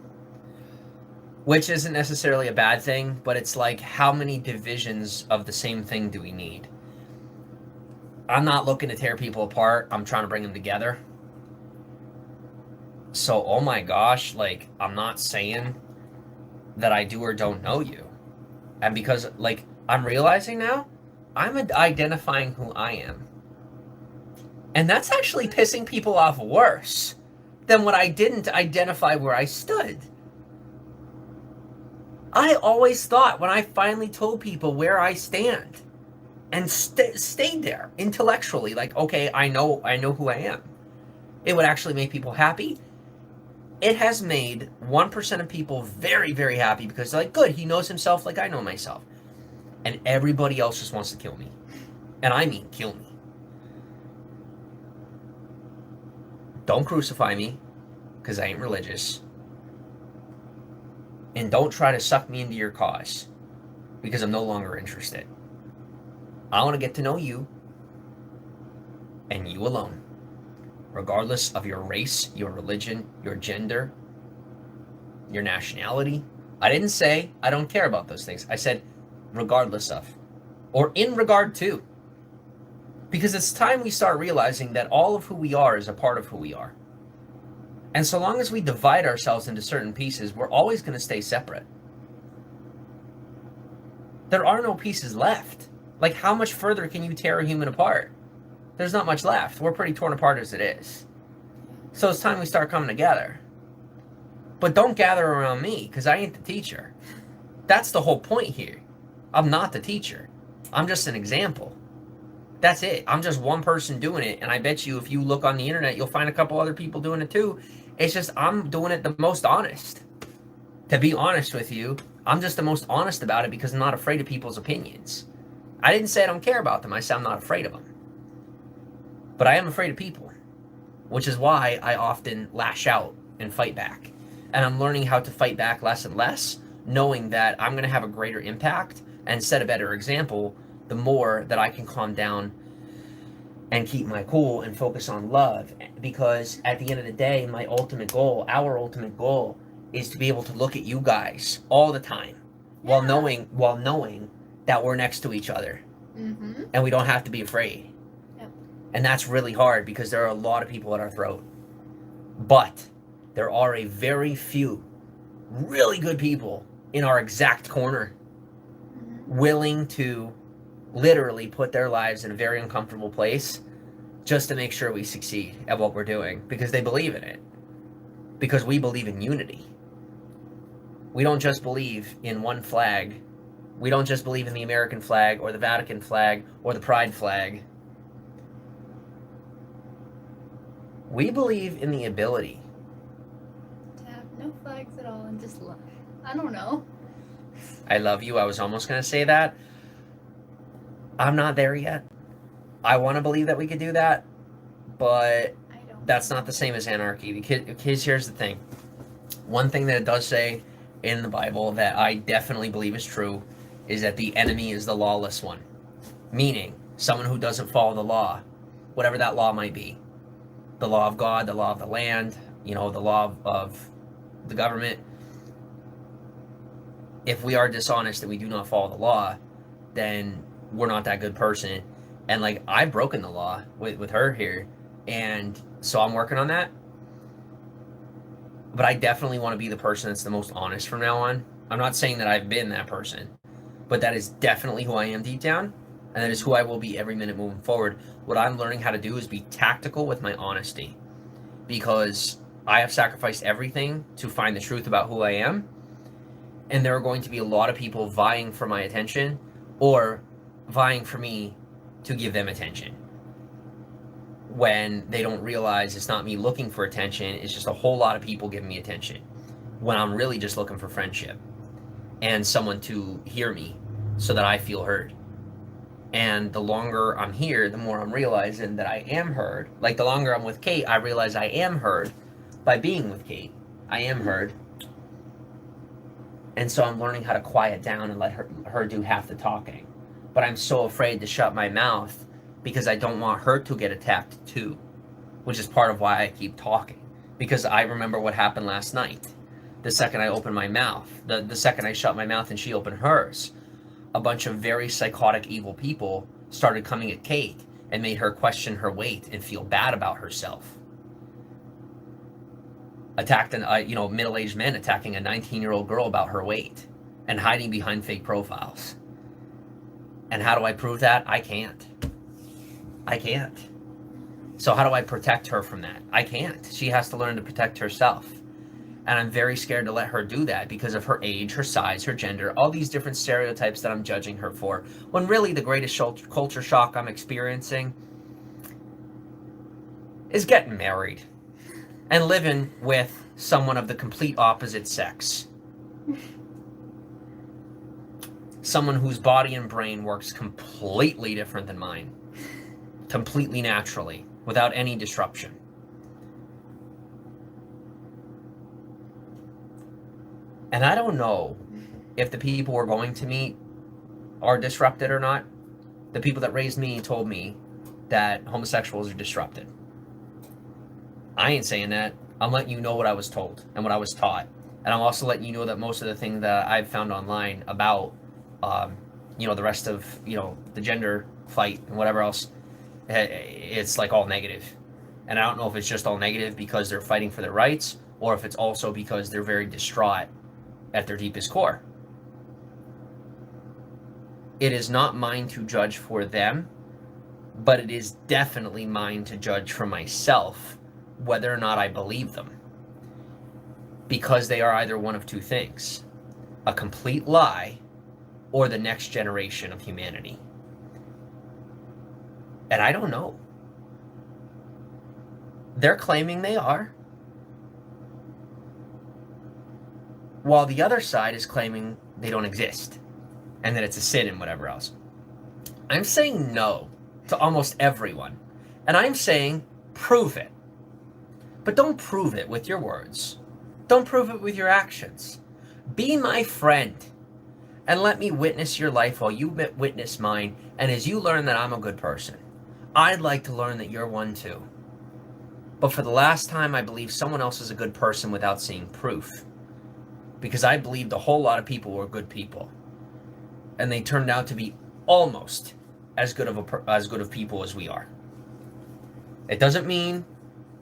Which isn't necessarily a bad thing, but it's like, how many divisions of the same thing do we need? I'm not looking to tear people apart. I'm trying to bring them together. So, oh my gosh, like, I'm not saying that I do or don't know you. And because, like, I'm realizing now, I'm identifying who I am. And that's actually pissing people off worse than when I didn't identify where I stood. I always thought when I finally told people where I stand and stayed there intellectually, like, okay, I know who I am, it would actually make people happy. It has made 1% of people very, very happy because they're like, good, he knows himself like I know myself. And everybody else just wants to kill me. And I mean kill me. Don't crucify me, because I ain't religious. And don't try to suck me into your cause, because I'm no longer interested. I want to get to know you, and you alone. Regardless of your race, your religion, your gender, your nationality. I didn't say I don't care about those things. I said regardless of, or in regard to. Because it's time we start realizing that all of who we are is a part of who we are. And so long as we divide ourselves into certain pieces, we're always going to stay separate. There are no pieces left. Like, how much further can you tear a human apart? There's not much left. We're pretty torn apart as it is. So it's time we start coming together. But don't gather around me, because I ain't the teacher. That's the whole point here. I'm not the teacher. I'm just an example. That's it. I'm just one person doing it, and I bet you if you look on the internet, you'll find a couple other people doing it too. It's just I'm doing it the most honest. To be honest with you, I'm just the most honest about it because I'm not afraid of people's opinions. I didn't say I don't care about them. I said I'm not afraid of them. But I am afraid of people, which is why I often lash out and fight back. And I'm learning how to fight back less and less, knowing that I'm going to have a greater impact and set a better example the more that I can calm down and keep my cool and focus on love. Because at the end of the day, my ultimate goal, our ultimate goal, is to be able to look at you guys all the time while knowing that we're next to each other. Mm-hmm. And we don't have to be afraid. Yep. And that's really hard because there are a lot of people at our throat. But there are a very few really good people in our exact corner, willing to literally put their lives in a very uncomfortable place just to make sure we succeed at what we're doing, because they believe in it. Because we believe in unity. We don't just believe in one flag. We don't just believe in the American flag or the Vatican flag or the Pride flag. We believe in the ability To have no flags at all and just love. I don't know. I love you. I was almost going to say that. I'm not there yet. I want to believe that we could do that, but that's not the same as anarchy. Because here's the thing. One thing that it does say in the Bible that I definitely believe is true is that the enemy is the lawless one. Meaning, someone who doesn't follow the law, whatever that law might be. The law of God, the law of the land, the law of the government. If we are dishonest and we do not follow the law, then we're not that good person. And like, I've broken the law with her here, and so I'm working on that. But I definitely want to be the person that's the most honest from now on. I'm not saying that I've been that person, but that is definitely who I am deep down, and that is who I will be every minute moving forward. What I'm learning how to do is be tactical with my honesty, because I have sacrificed everything to find the truth about who I am, and there are going to be a lot of people vying for my attention or vying for me to give them attention, when they don't realize it's not me looking for attention, it's just a whole lot of people giving me attention, when I'm really just looking for friendship and someone to hear me so that I feel heard. And the longer I'm here, the more I'm realizing that I am heard. Like, the longer I'm with Kate, I realize I am heard by being with Kate. I am heard. And so I'm learning how to quiet down and let her do half the talking. But I'm so afraid to shut my mouth because I don't want her to get attacked too, which is part of why I keep talking. Because I remember what happened last night. The second I opened my mouth, the second I shut my mouth and she opened hers, a bunch of very psychotic, evil people started coming at Kate and made her question her weight and feel bad about herself. Attacked middle-aged men attacking a 19-year-old girl about her weight and hiding behind fake profiles. And how do I prove that? I can't. So how do I protect her from that? I can't. She has to learn to protect herself. And I'm very scared to let her do that because of her age, her size, her gender, all these different stereotypes that I'm judging her for. When really the greatest culture shock I'm experiencing is getting married and living with someone of the complete opposite sex. Someone whose body and brain works completely different than mine. Completely naturally, without any disruption. And I don't know if the people we're going to meet are disrupted or not. The people that raised me told me that homosexuals are disrupted. I ain't saying that. I'm letting you know what I was told and what I was taught. And I'm also letting you know that most of the things that I've found online about, the rest of, the gender fight and whatever else, it's like all negative. And I don't know if it's just all negative because they're fighting for their rights, or if it's also because they're very distraught at their deepest core. It is not mine to judge for them, but it is definitely mine to judge for myself whether or not I believe them. Because they are either one of two things: a complete lie or the next generation of humanity. And I don't know. They're claiming they are, while the other side is claiming they don't exist and that it's a sin and whatever else. I'm saying no to almost everyone. And I'm saying prove it. But don't prove it with your words. Don't prove it with your actions. Be my friend and let me witness your life while you witness mine. And as you learn that I'm a good person, I'd like to learn that you're one too. But for the last time, I believe someone else is a good person without seeing proof. Because I believed a whole lot of people were good people. And they turned out to be almost as good of people as we are. It doesn't mean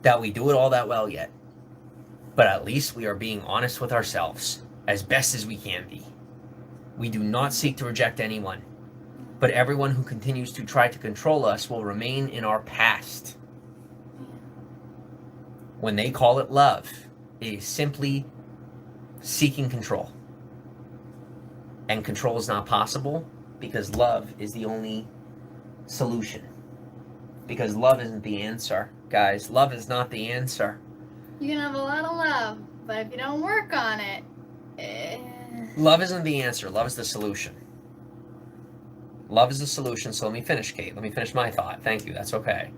that we do it all that well yet. But at least we are being honest with ourselves as best as we can be. We do not seek to reject anyone. But everyone who continues to try to control us will remain in our past. When they call it love, it is simply seeking control. And control is not possible because love is the only solution. Because love isn't the answer, guys. Love is not the answer. You can have a lot of love, but if you don't work on it, Love isn't the answer. Love is the solution. Love is the solution. So let me finish, Kate. Let me finish my thought. Thank you. That's okay.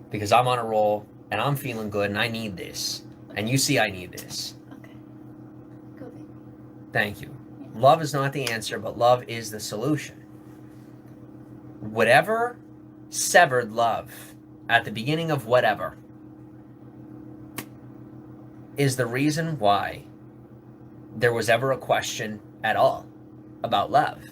Because I'm on a roll and I'm feeling good and I need this. And you see I need this. Okay. Go ahead. Thank you. Love is not the answer, but love is the solution. Whatever severed love at the beginning of whatever is the reason why there was ever a question at all about love.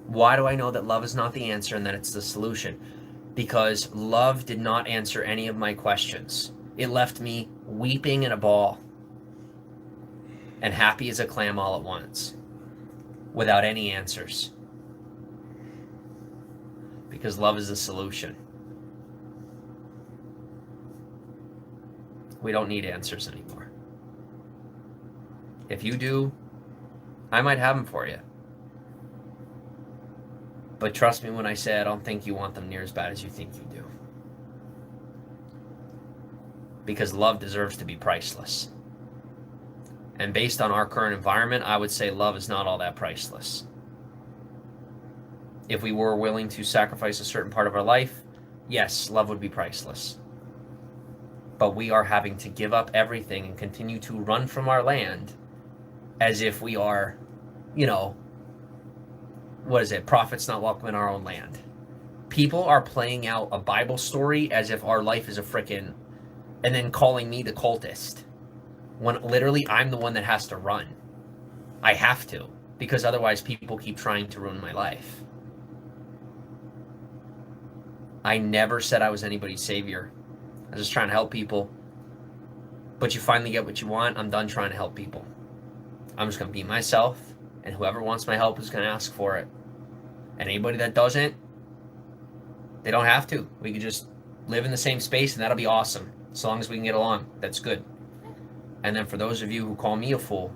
Why do I know that love is not the answer and that it's the solution? Because love did not answer any of my questions. It left me weeping in a ball and happy as a clam all at once, without any answers. Because love is the solution. We don't need answers anymore. If you do, I might have them for you. But trust me when I say I don't think you want them near as bad as you think you do. Because love deserves to be priceless. And based on our current environment, I would say love is not all that priceless. If we were willing to sacrifice a certain part of our life, yes, love would be priceless. But we are having to give up everything and continue to run from our land as if we are, prophets not welcome in our own land. People are playing out a Bible story as if our life is a frickin', and then calling me the cultist. When literally I'm the one that has to run. I have to, because otherwise people keep trying to ruin my life. I never said I was anybody's savior. I was just trying to help people. But you finally get what you want. I'm done trying to help people. I'm just going to be myself, and whoever wants my help is going to ask for it. And anybody that doesn't, they don't have to. We could just live in the same space, and that'll be awesome. As long as we can get along, that's good. And then for those of you who call me a fool,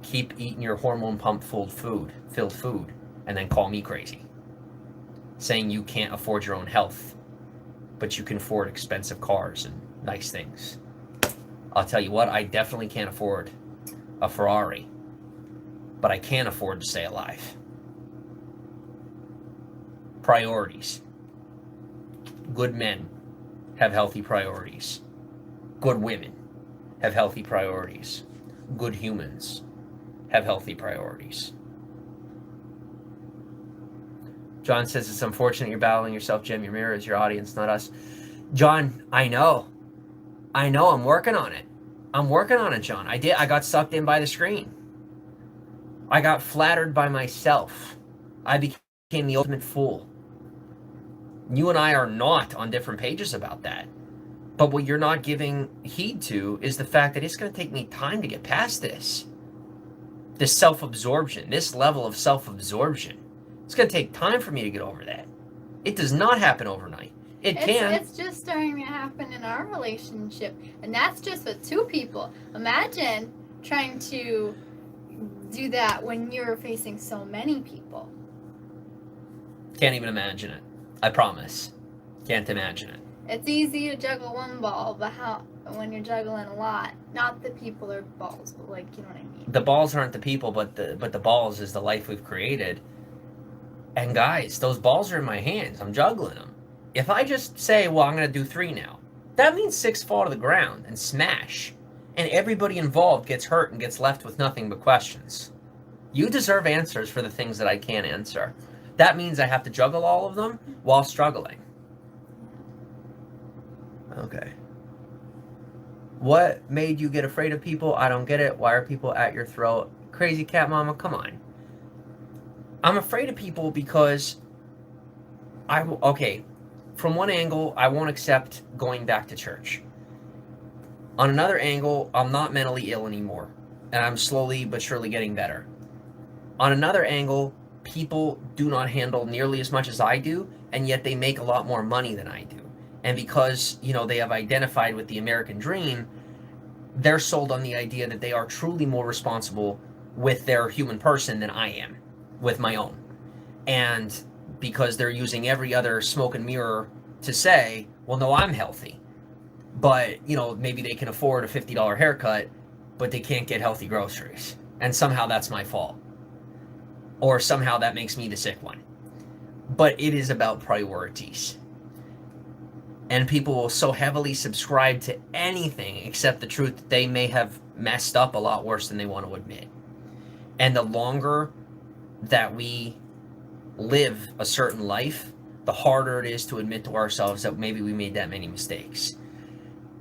keep eating your hormone pump filled food, and then call me crazy. Saying you can't afford your own health, but you can afford expensive cars and nice things. I'll tell you what, I definitely can't afford a Ferrari, but I can afford to stay alive. Priorities. Good men have healthy priorities. Good women have healthy priorities. Good humans have healthy priorities. John says it's unfortunate you're battling yourself, Jim. Your mirror is your audience, not us. John, I know. I'm working on it. John. I got sucked in by the screen. I got flattered by myself. I became the ultimate fool. You and I are not on different pages about that. But what you're not giving heed to is the fact that it's going to take me time to get past this. This self-absorption, this level of self-absorption. It's going to take time for me to get over that. It does not happen overnight. It's just starting to happen in our relationship, and that's just with two people. Imagine trying to do that when you're facing so many people. Can't even imagine it. I promise. Can't imagine it. It's easy to juggle one ball, but when you're juggling a lot, not the people or balls, but like, you know what I mean. The balls aren't the people, but the balls is the life we've created. And guys, those balls are in my hands. I'm juggling them. If I just say, well, I'm going to do 3 now, that means 6 fall to the ground and smash. And everybody involved gets hurt and gets left with nothing but questions. You deserve answers for the things that I can't answer. That means I have to juggle all of them while struggling. Okay. What made you get afraid of people? I don't get it. Why are people at your throat? Crazy cat mama, come on. I'm afraid of people because from one angle, I won't accept going back to church. On another angle, I'm not mentally ill anymore, and I'm slowly but surely getting better. On another angle, people do not handle nearly as much as I do, and yet they make a lot more money than I do. And because, they have identified with the American dream, they're sold on the idea that they are truly more responsible with their human person than I am with my own. And because they're using every other smoke and mirror to say, well, no, I'm healthy. But, maybe they can afford a $50 haircut, but they can't get healthy groceries. And somehow that's my fault. Or somehow that makes me the sick one. But it is about priorities. And people will so heavily subscribe to anything except the truth that they may have messed up a lot worse than they want to admit. And the longer that we live a certain life, the harder it is to admit to ourselves that maybe we made that many mistakes.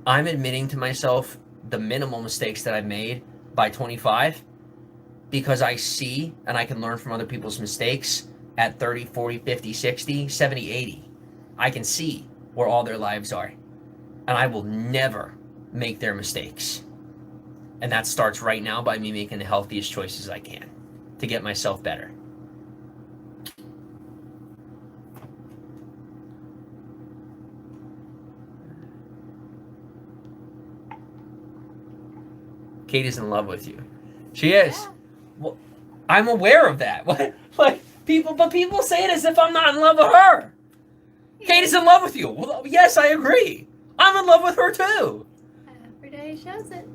I'm admitting to myself the minimal mistakes that I've made by 25 because I see and I can learn from other people's mistakes at 30, 40, 50, 60, 70, 80. I can see where all their lives are. And I will never make their mistakes. And that starts right now by me making the healthiest choices I can to get myself better. Kate is in love with you. She is. Yeah. Well, I'm aware of that. But people say it as if I'm not in love with her. Kate is in love with you. Well, yes, I agree. I'm in love with her too. Every day shows it.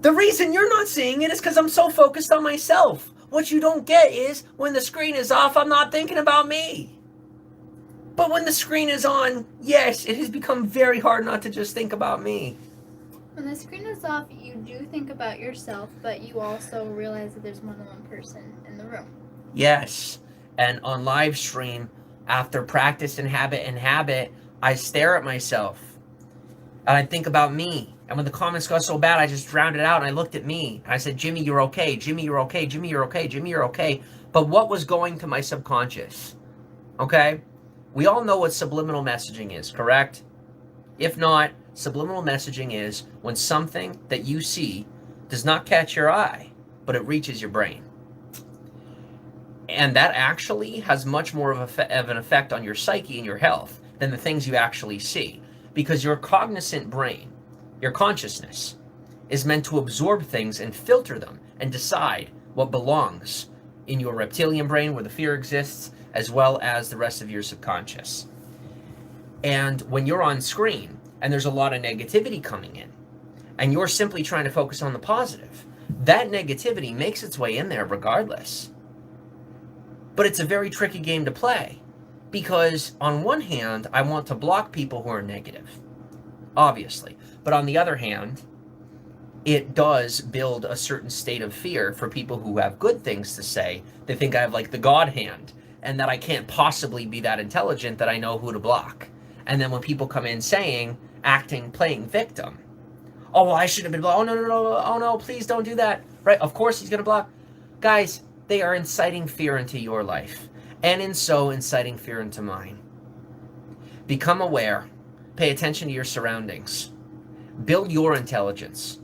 The reason you're not seeing it is because I'm so focused on myself. What you don't get is when the screen is off, I'm not thinking about me. But when the screen is on, yes, it has become very hard not to just think about me. When the screen is off, you do think about yourself, but you also realize that there's more than one person in the room. Yes. And on live stream, after practice and habit, I stare at myself. And I think about me. And when the comments got so bad, I just drowned it out and I looked at me. And I said, Jimmy, you're okay. Jimmy, you're okay. Jimmy, you're okay. Jimmy, you're okay. But what was going to my subconscious? Okay? We all know what subliminal messaging is, correct? If not, subliminal messaging is when something that you see does not catch your eye, but it reaches your brain. And that actually has much more of an effect on your psyche and your health than the things you actually see. Because your cognizant brain, your consciousness, is meant to absorb things and filter them and decide what belongs in your reptilian brain where the fear exists, as well as the rest of your subconscious. And when you're on screen and there's a lot of negativity coming in, and you're simply trying to focus on the positive, that negativity makes its way in there regardless. But it's a very tricky game to play because on one hand, I want to block people who are negative, obviously. But on the other hand, it does build a certain state of fear for people who have good things to say. They think I have like the God hand and that I can't possibly be that intelligent that I know who to block. And then when people come in saying, playing victim, oh, well, I should have been blocked. Oh, no, please don't do that. Right? Of course he's going to block. Guys, they are inciting fear into your life, and in so inciting fear into mine. Become aware Pay attention to your surroundings. Build your intelligence,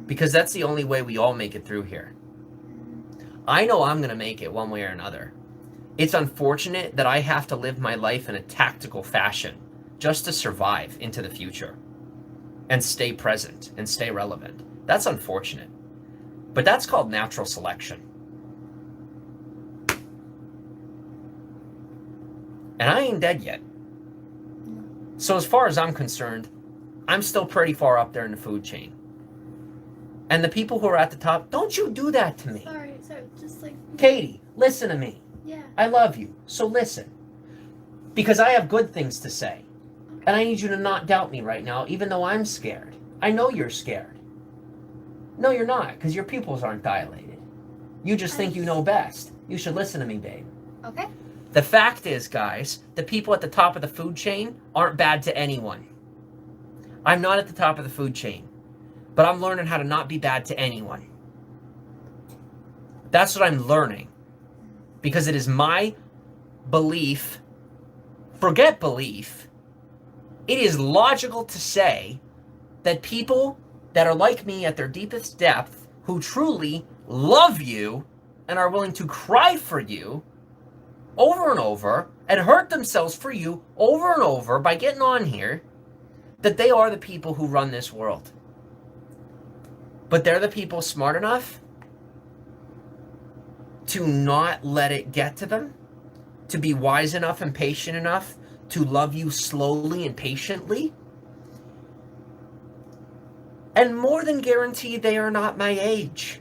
because that's the only way we all make it through here. I know I'm going to make it one way or another. It's unfortunate that I have to live my life in a tactical fashion just to survive into the future and stay present and stay relevant. That's unfortunate. But that's called natural selection. And I ain't dead yet. So as far as I'm concerned, I'm still pretty far up there in the food chain. And the people who are at the top, don't you do that to me. Sorry, just like... Katie, listen to me. Yeah. I love you, so listen. Because I have good things to say. Okay. And I need you to not doubt me right now, even though I'm scared. I know you're scared. No, you're not, because your pupils aren't dilated. You just think you know best. You should listen to me, babe. Okay. The fact is, guys, the people at the top of the food chain aren't bad to anyone. I'm not at the top of the food chain, but I'm learning how to not be bad to anyone. That's what I'm learning, because it is my belief, forget belief, it is logical to say that people that are like me at their deepest depth, who truly love you and are willing to cry for you over and over and hurt themselves for you over and over by getting on here, that they are the people who run this world. But they're the people smart enough to not let it get to them, to be wise enough and patient enough to love you slowly and patiently. And more than guaranteed, they are not my age.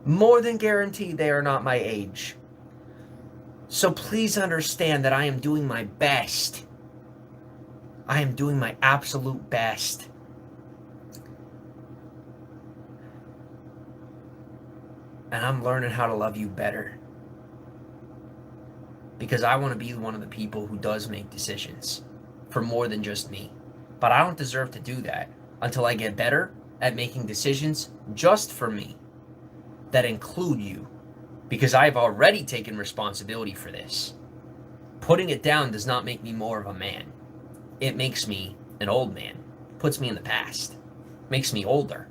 More than guaranteed, they are not my age. So please understand that I am doing my best. I am doing my absolute best. And I'm learning how to love you better. Because I want to be one of the people who does make decisions for more than just me. But I don't deserve to do that until I get better at making decisions just for me that include you. Because I've already taken responsibility for this. Putting it down does not make me more of a man. It makes me an old man. Puts me in the past. Makes me older.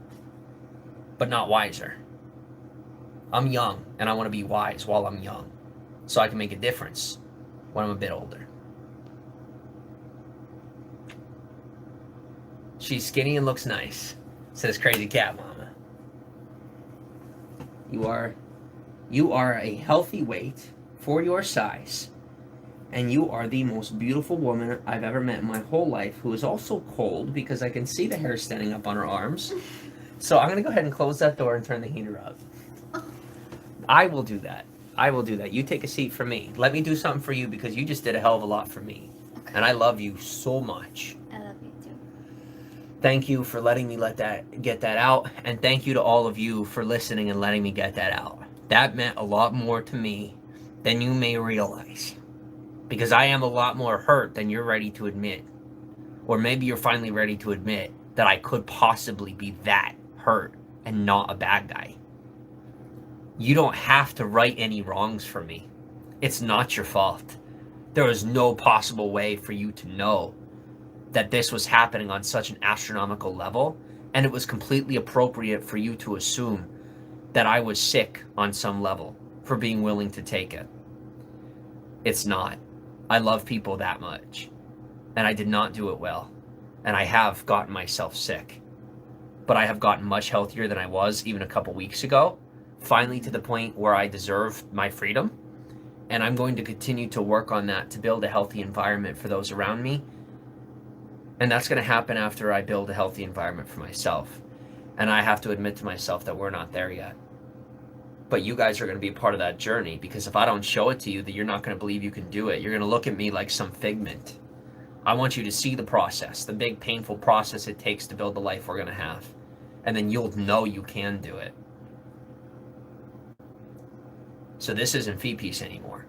But not wiser. I'm young, and I want to be wise while I'm young. So I can make a difference when I'm a bit older. She's skinny and looks nice, says Crazy Cat Mama. You are a healthy weight for your size, and you are the most beautiful woman I've ever met in my whole life, who is also cold because I can see the hair standing up on her arms. So I'm going to go ahead and close that door and turn the heater up. I will do that. I will do that. You take a seat for me. Let me do something for you, because you just did a hell of a lot for me. Okay. And I love you so much. I love you too. Thank you for letting me get that out. And thank you to all of you for listening and letting me get that out. That meant a lot more to me than you may realize. Because I am a lot more hurt than you're ready to admit. Or maybe you're finally ready to admit that I could possibly be that hurt and not a bad guy. You don't have to right any wrongs for me. It's not your fault. There was no possible way for you to know that this was happening on such an astronomical level, and it was completely appropriate for you to assume that I was sick on some level for being willing to take it. It's not. I love people that much, and I did not do it well, and I have gotten myself sick, but I have gotten much healthier than I was even a couple weeks ago, finally to the point where I deserve my freedom, and I'm going to continue to work on that to build a healthy environment for those around me. And that's going to happen after I build a healthy environment for myself. And I have to admit to myself that we're not there yet. But you guys are going to be a part of that journey, because if I don't show it to you, that you're not going to believe you can do it. You're going to look at me like some figment. I want you to see the process, the big painful process it takes to build the life we're going to have. And then you'll know you can do it. So this isn't Feed Piece anymore.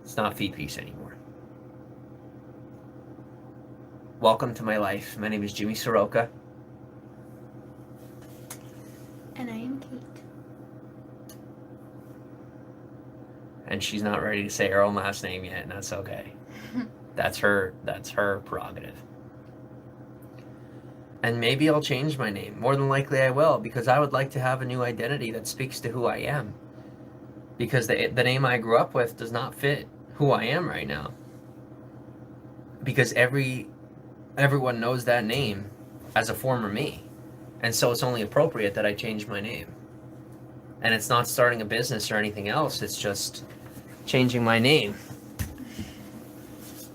It's not Feed Piece anymore. Welcome to my life. My name is Jimmy Saroka. And I am Kate. and she's not ready to say her own last name yet, and that's okay. That's her prerogative. And maybe I'll change my name. More than likely I will, because I would like to have a new identity that speaks to who I am. Because the name I grew up with does not fit who I am right now. Because everyone knows that name as a former me. And so it's only appropriate that I change my name. And it's not starting a business or anything else, it's just changing my name.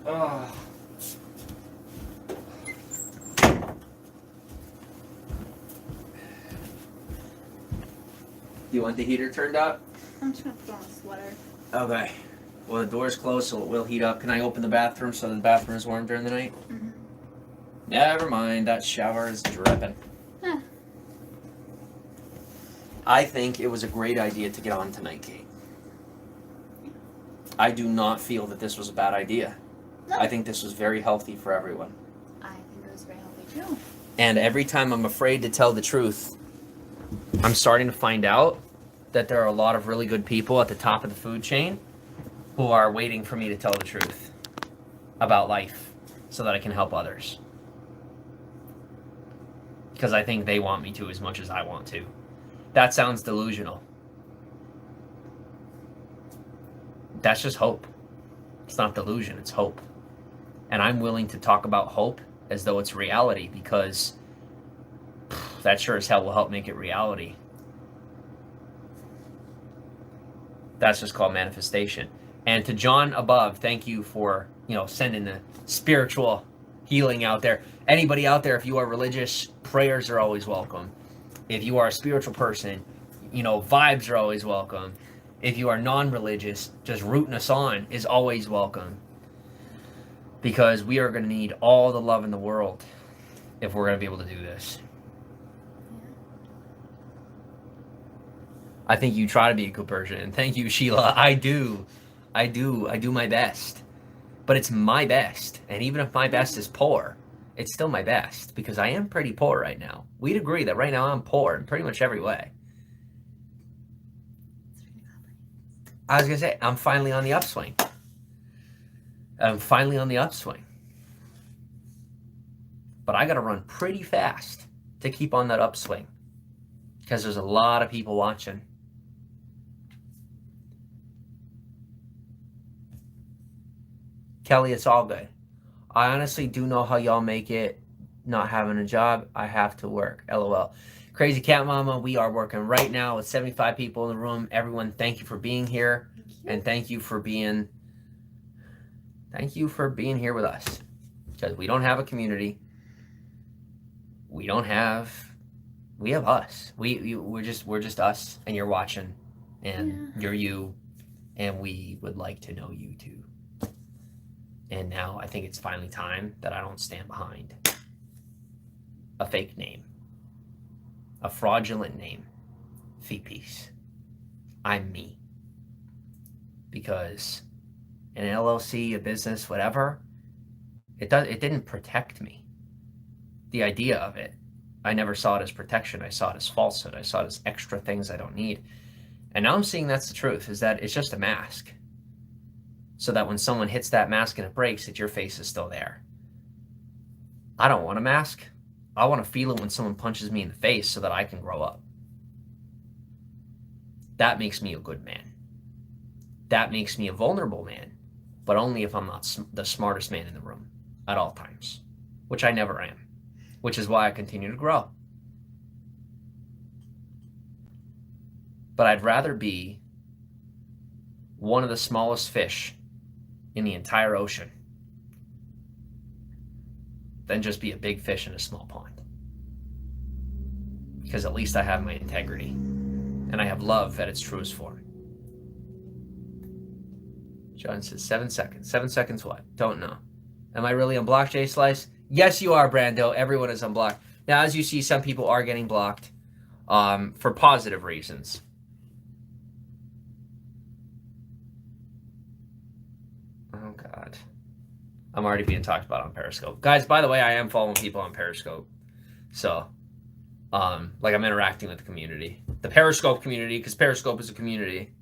Oh. Do you want the heater turned up? I'm just gonna put on a sweater. Okay. Well, the door's closed, so it will heat up. Can I open the bathroom so the bathroom is warm during the night? Mm-hmm. Never mind, that shower is dripping. Huh. I think it was a great idea to get on tonight, Kate. I do not feel that this was a bad idea. No. I think this was very healthy for everyone. I think it was very healthy too. And every time I'm afraid to tell the truth, I'm starting to find out that there are a lot of really good people at the top of the food chain who are waiting for me to tell the truth about life so that I can help others. Because I think they want me to as much as I want to. That sounds delusional. That's just hope. It's not delusion, it's hope. And I'm willing to talk about hope as though it's reality, because that sure as hell will help make it reality. That's just called manifestation. And to John above, thank you for, sending the spiritual healing out there. Anybody out there, if you are religious, prayers are always welcome. If you are a spiritual person, vibes are always welcome. If you are non-religious, just rooting us on is always welcome. Because we are going to need all the love in the world if we're going to be able to do this. I think you try to be a good person. And thank you, Sheila. I do my best. But it's my best. And even if my best is poor, it's still my best. Because I am pretty poor right now. We'd agree that right now I'm poor in pretty much every way. I was going to say, I'm finally on the upswing. But I got to run pretty fast to keep on that upswing. Because there's a lot of people watching. Kelly, it's all good. I honestly do know how y'all make it not having a job. I have to work. LOL. Crazy Cat Mama, we are working right now with 75 people in the room. Everyone, thank you for being here. And thank you for being here with us. Because we don't have a community. We have us. We're just us, and you're watching, and you're you, and we would like to know you too. And now I think it's finally time that I don't stand behind a fake name, a fraudulent name, fee piece. I'm me. Because an LLC, a business, whatever, it didn't protect me. The idea of it, I never saw it as protection. I saw it as falsehood. I saw it as extra things I don't need. And now I'm seeing that's the truth, is that it's just a mask. So that when someone hits that mask and it breaks, that your face is still there. I don't want a mask. I want to feel it when someone punches me in the face so that I can grow up. That makes me a good man. That makes me a vulnerable man, but only if I'm not the smartest man in the room at all times, which I never am, which is why I continue to grow. But I'd rather be one of the smallest fish in the entire ocean than just be a big fish in a small pond. Because at least I have my integrity, and I have love at its truest form. John says 7 seconds. 7 seconds what? Don't know. Am I really unblocked, J Slice? Yes, you are, Brando. Everyone is unblocked. Now, as you see, some people are getting blocked for positive reasons. Oh, God. I'm already being talked about on Periscope. Guys, by the way, I am following people on Periscope. So, I'm interacting with the community. The Periscope community, because Periscope is a community.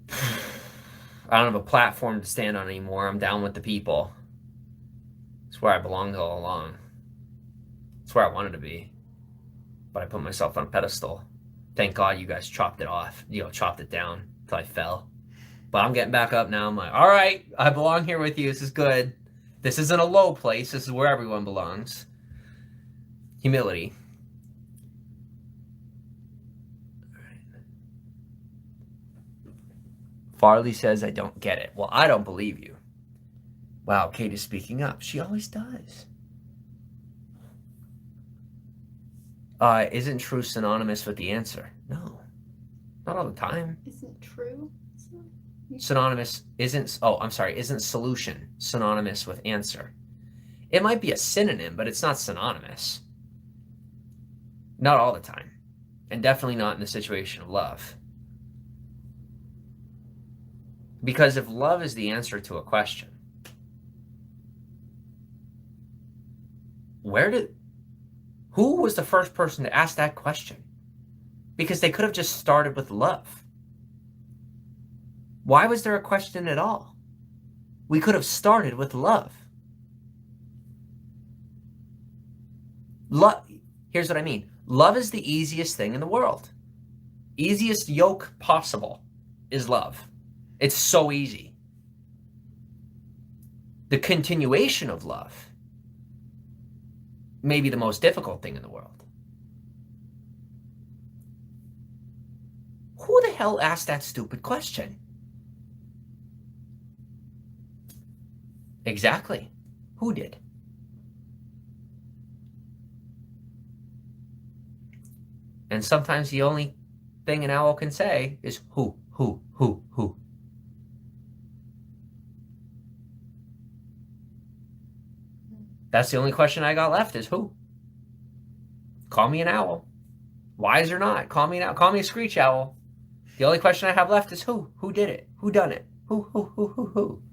I don't have a platform to stand on anymore. I'm down with the people. It's where I belonged all along. It's where I wanted to be. But I put myself on a pedestal. Thank God you guys chopped it off. Chopped it down until I fell. But I'm getting back up now. I'm like, all right, I belong here with you. This is good. This isn't a low place. This is where everyone belongs. Humility. Farley says, I don't get it. Well, I don't believe you. Wow, Kate is speaking up. She always does. Isn't true synonymous with the answer? No. Not all the time. Isn't true? Synonymous isn't solution synonymous with answer. It might be a synonym, but it's not synonymous. Not all the time. And definitely not in the situation of love. Because if love is the answer to a question, who was the first person to ask that question? Because they could have just started with love. Why was there a question at all? We could have started with love. Here's what I mean. Love is the easiest thing in the world. Easiest yoke possible is love. It's so easy. The continuation of love may be the most difficult thing in the world. Who the hell asked that stupid question? Exactly. Who did? And sometimes the only thing an owl can say is who. That's the only question I got left is who. Call me an owl. Wise or not, call me an owl. Call me a screech owl. The only question I have left is who. Who did it? Who done it? Who?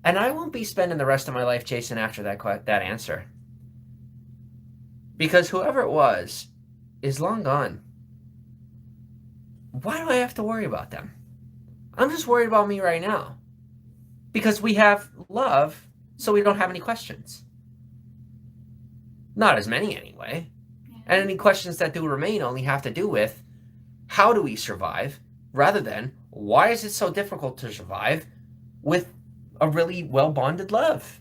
And I won't be spending the rest of my life chasing after that answer. Because whoever it was is long gone. Why do I have to worry about them? I'm just worried about me right now. Because we have love, so we don't have any questions. Not as many anyway. And any questions that do remain only have to do with how do we survive, rather than why is it so difficult to survive with a really well-bonded love?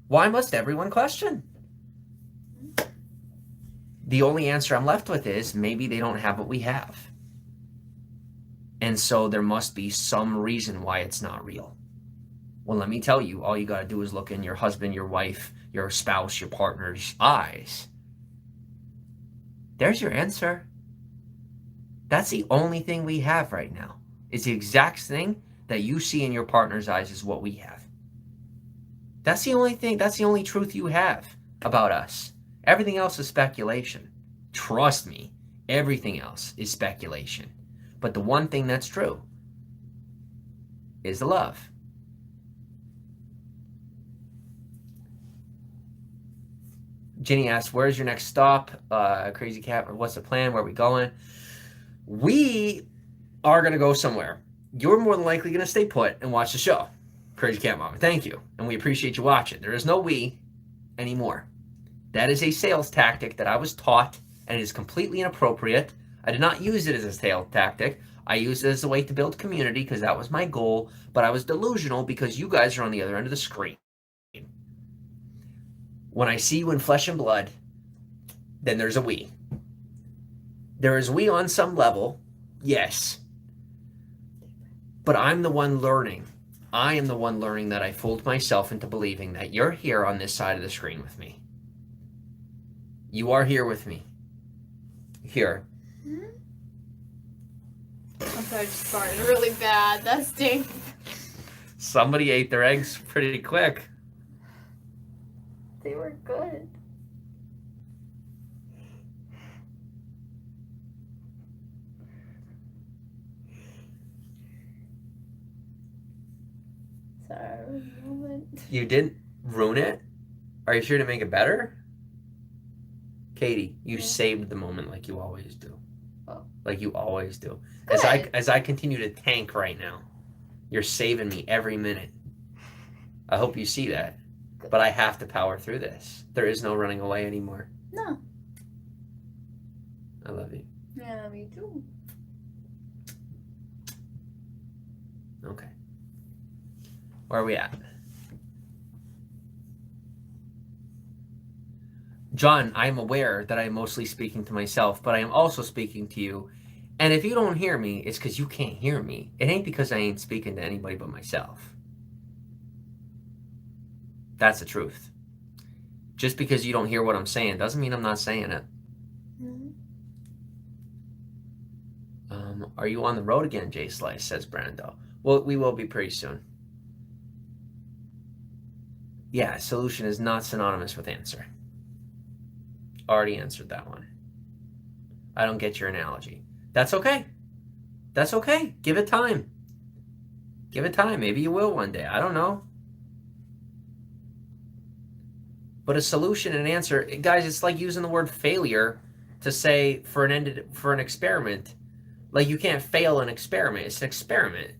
Why must everyone question? The only answer I'm left with is maybe they don't have what we have. And so there must be some reason why it's not real. Well, let me tell you, all you got to do is look in your husband, your wife, your spouse, your partner's eyes. There's your answer. That's the only thing we have right now. It's the exact thing that you see in your partner's eyes is what we have. That's the only thing, that's the only truth you have about us. Everything else is speculation. Trust me, everything else is speculation. But the one thing that's true is the love. Jenny asks, where's your next stop? Crazy Cat, what's the plan? Where are we going? We are going to go somewhere. You're more than likely going to stay put and watch the show. Crazy Cat Mama, thank you. And we appreciate you watching. There is no we anymore. That is a sales tactic that I was taught, and it is completely inappropriate. I did not use it as a sales tactic. I used it as a way to build community because that was my goal, but I was delusional because you guys are on the other end of the screen. When I see you in flesh and blood, then there's a we. There is we on some level, yes. But I'm the one learning. I am the one learning that I fooled myself into believing that you're here on this side of the screen with me. You are here with me. Here. I'm sorry, I just farted really bad. That stinks. Somebody ate their eggs pretty quick. They were good. Sorry, moment. You didn't ruin it? Are you sure to make it better? Katie, you saved the moment like you always do. Oh. Like you always do. Good. As I continue to tank right now, you're saving me every minute. I hope you see that. Good. But I have to power through this. There is no running away anymore. No. I love you. Yeah, me too. Okay. Where are we at? John, I am aware that I am mostly speaking to myself, but I am also speaking to you. And if you don't hear me, it's because you can't hear me. It ain't because I ain't speaking to anybody but myself. That's the truth. Just because you don't hear what I'm saying doesn't mean I'm not saying it. Mm-hmm. Are you on the road again, Jay Slice, says Brando. Well, we will be pretty soon. Yeah, solution is not synonymous with answer. Already answered that one. I don't get your analogy. That's okay. That's okay. Give it time. Give it time. Maybe you will one day. I don't know. But a solution and an answer, guys, it's like using the word failure to say for an experiment. Like you can't fail an experiment. It's an experiment.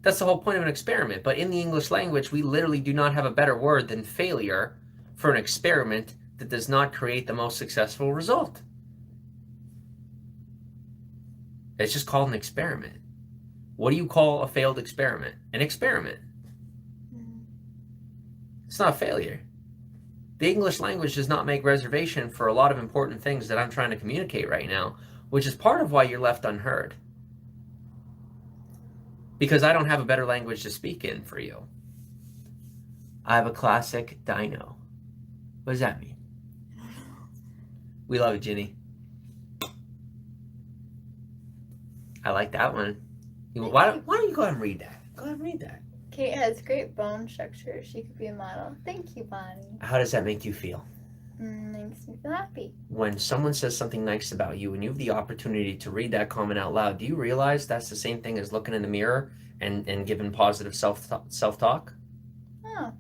That's the whole point of an experiment. But in the English language, we literally do not have a better word than failure for an experiment that does not create the most successful result. It's just called an experiment. What do you call a failed experiment? An experiment. It's not a failure. The English language does not make reservation for a lot of important things that I'm trying to communicate right now, which is part of why you're left unheard. Because I don't have a better language to speak in for you. I have a classic dino. What does that mean? We love it, Ginny. I like that one. Why don't you go ahead and read that? Go ahead and read that. Kate has great bone structure. She could be a model. Thank you, Bonnie. How does that make you feel? Makes me feel happy. When someone says something nice about you and you have the opportunity to read that comment out loud, do you realize that's the same thing as looking in the mirror and giving positive self-talk? Oh.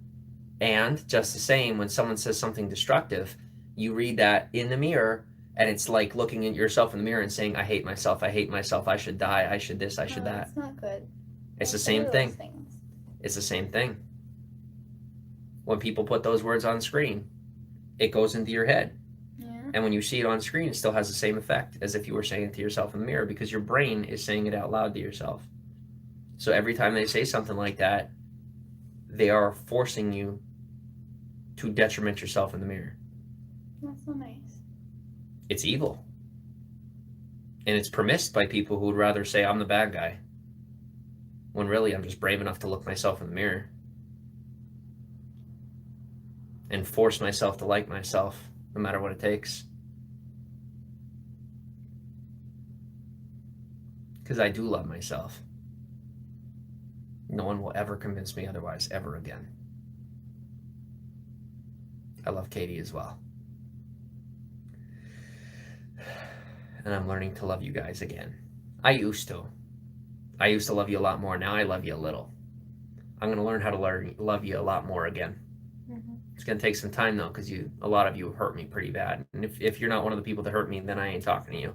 And just the same, when someone says something destructive, you read that in the mirror, and it's like looking at yourself in the mirror and saying, I hate myself, I should die, I should this, I should that. That's not good. It's the same thing. It's the same thing. When people put those words on screen, it goes into your head. Yeah. And when you see it on screen, it still has the same effect as if you were saying it to yourself in the mirror, because your brain is saying it out loud to yourself. So every time they say something like that, they are forcing you to detriment yourself in the mirror. That's so nice. It's evil. And it's permissed by people who would rather say I'm the bad guy, when really I'm just brave enough to look myself in the mirror and force myself to like myself, no matter what it takes. Because I do love myself. No one will ever convince me otherwise, ever again. I love Katie as well. And I'm learning to love you guys again. I used to love you a lot more. Now I love you a little. I'm going to learn how to love you a lot more again. Mm-hmm. It's going to take some time, though, because a lot of you have hurt me pretty bad. And if you're not one of the people that hurt me, then I ain't talking to you.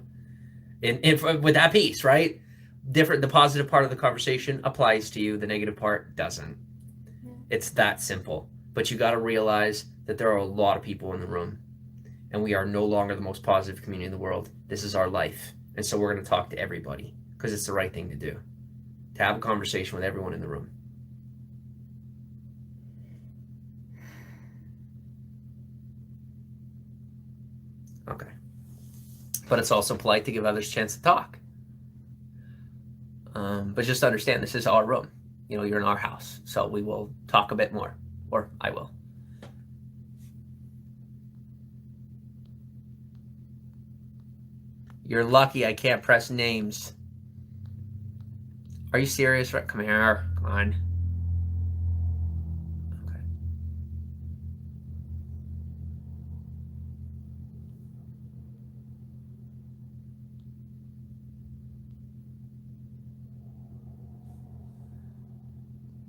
And with that piece, right? The positive part of the conversation applies to you. The negative part doesn't. Yeah. It's that simple. But you got to realize that there are a lot of people in the room. And we are no longer the most positive community in the world. This is our life. And so we're going to talk to everybody because it's the right thing to do. To have a conversation with everyone in the room. Okay. But it's also polite to give others a chance to talk. But just understand, this is our room. You're in our house. So we will talk a bit more. Or I will. You're lucky I can't press names. Are you serious? Right, come here. Come on. Okay.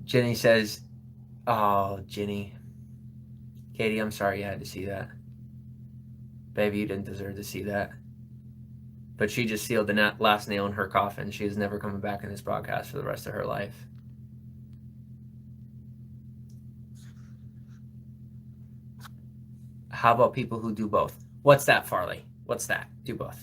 Jenny says, oh, Jenny. Katie, I'm sorry you had to see that. Baby, you didn't deserve to see that. But she just sealed the last nail in her coffin. She is never coming back in this broadcast for the rest of her life. How about people who do both? What's that, Farley? What's that? Do both.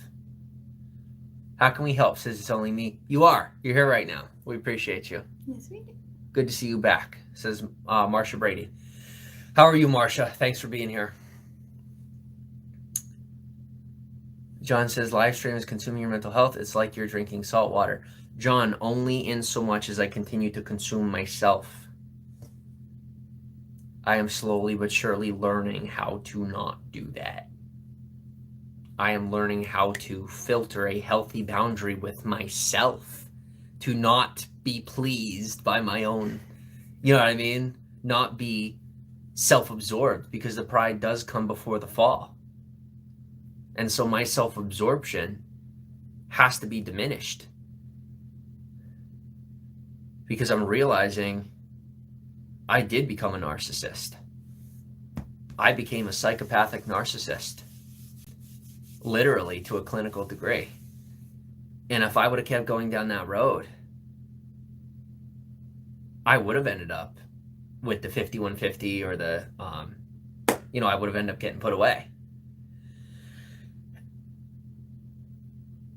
How can we help? Says it's only me. You are. You're here right now. We appreciate you. Yes, we do. Good to see you back, says Marsha Brady. How are you, Marsha? Thanks for being here. John says, live stream is consuming your mental health. It's like you're drinking salt water. John, only in so much as I continue to consume myself. I am slowly but surely learning how to not do that. I am learning how to filter a healthy boundary with myself, to not be pleased by my own, you know what I mean? Not be self-absorbed, because the pride does come before the fall. And so my self-absorption has to be diminished, because I'm realizing I did become a narcissist. I became a psychopathic narcissist, literally to a clinical degree. And if I would have kept going down that road, I would have ended up with the 5150 or the, I would have ended up getting put away.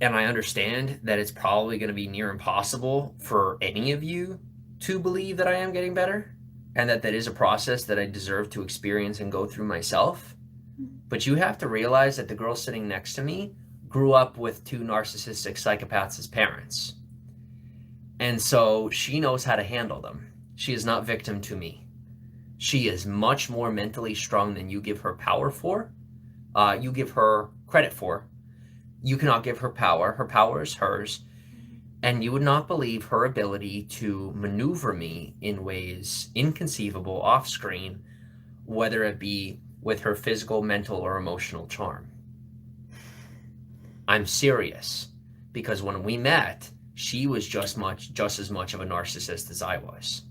And I understand that it's probably going to be near impossible for any of you to believe that I am getting better, and that is a process that I deserve to experience and go through myself. But you have to realize that the girl sitting next to me grew up with two narcissistic psychopaths as parents. And so she knows how to handle them. She is not victim to me. She is much more mentally strong than you give her power for. You give her credit for. You cannot give her power. Her power is hers. And you would not believe her ability to maneuver me in ways inconceivable off screen, whether it be with her physical, mental, or emotional charm. I'm serious, because when we met, she was just as much of a narcissist as I was.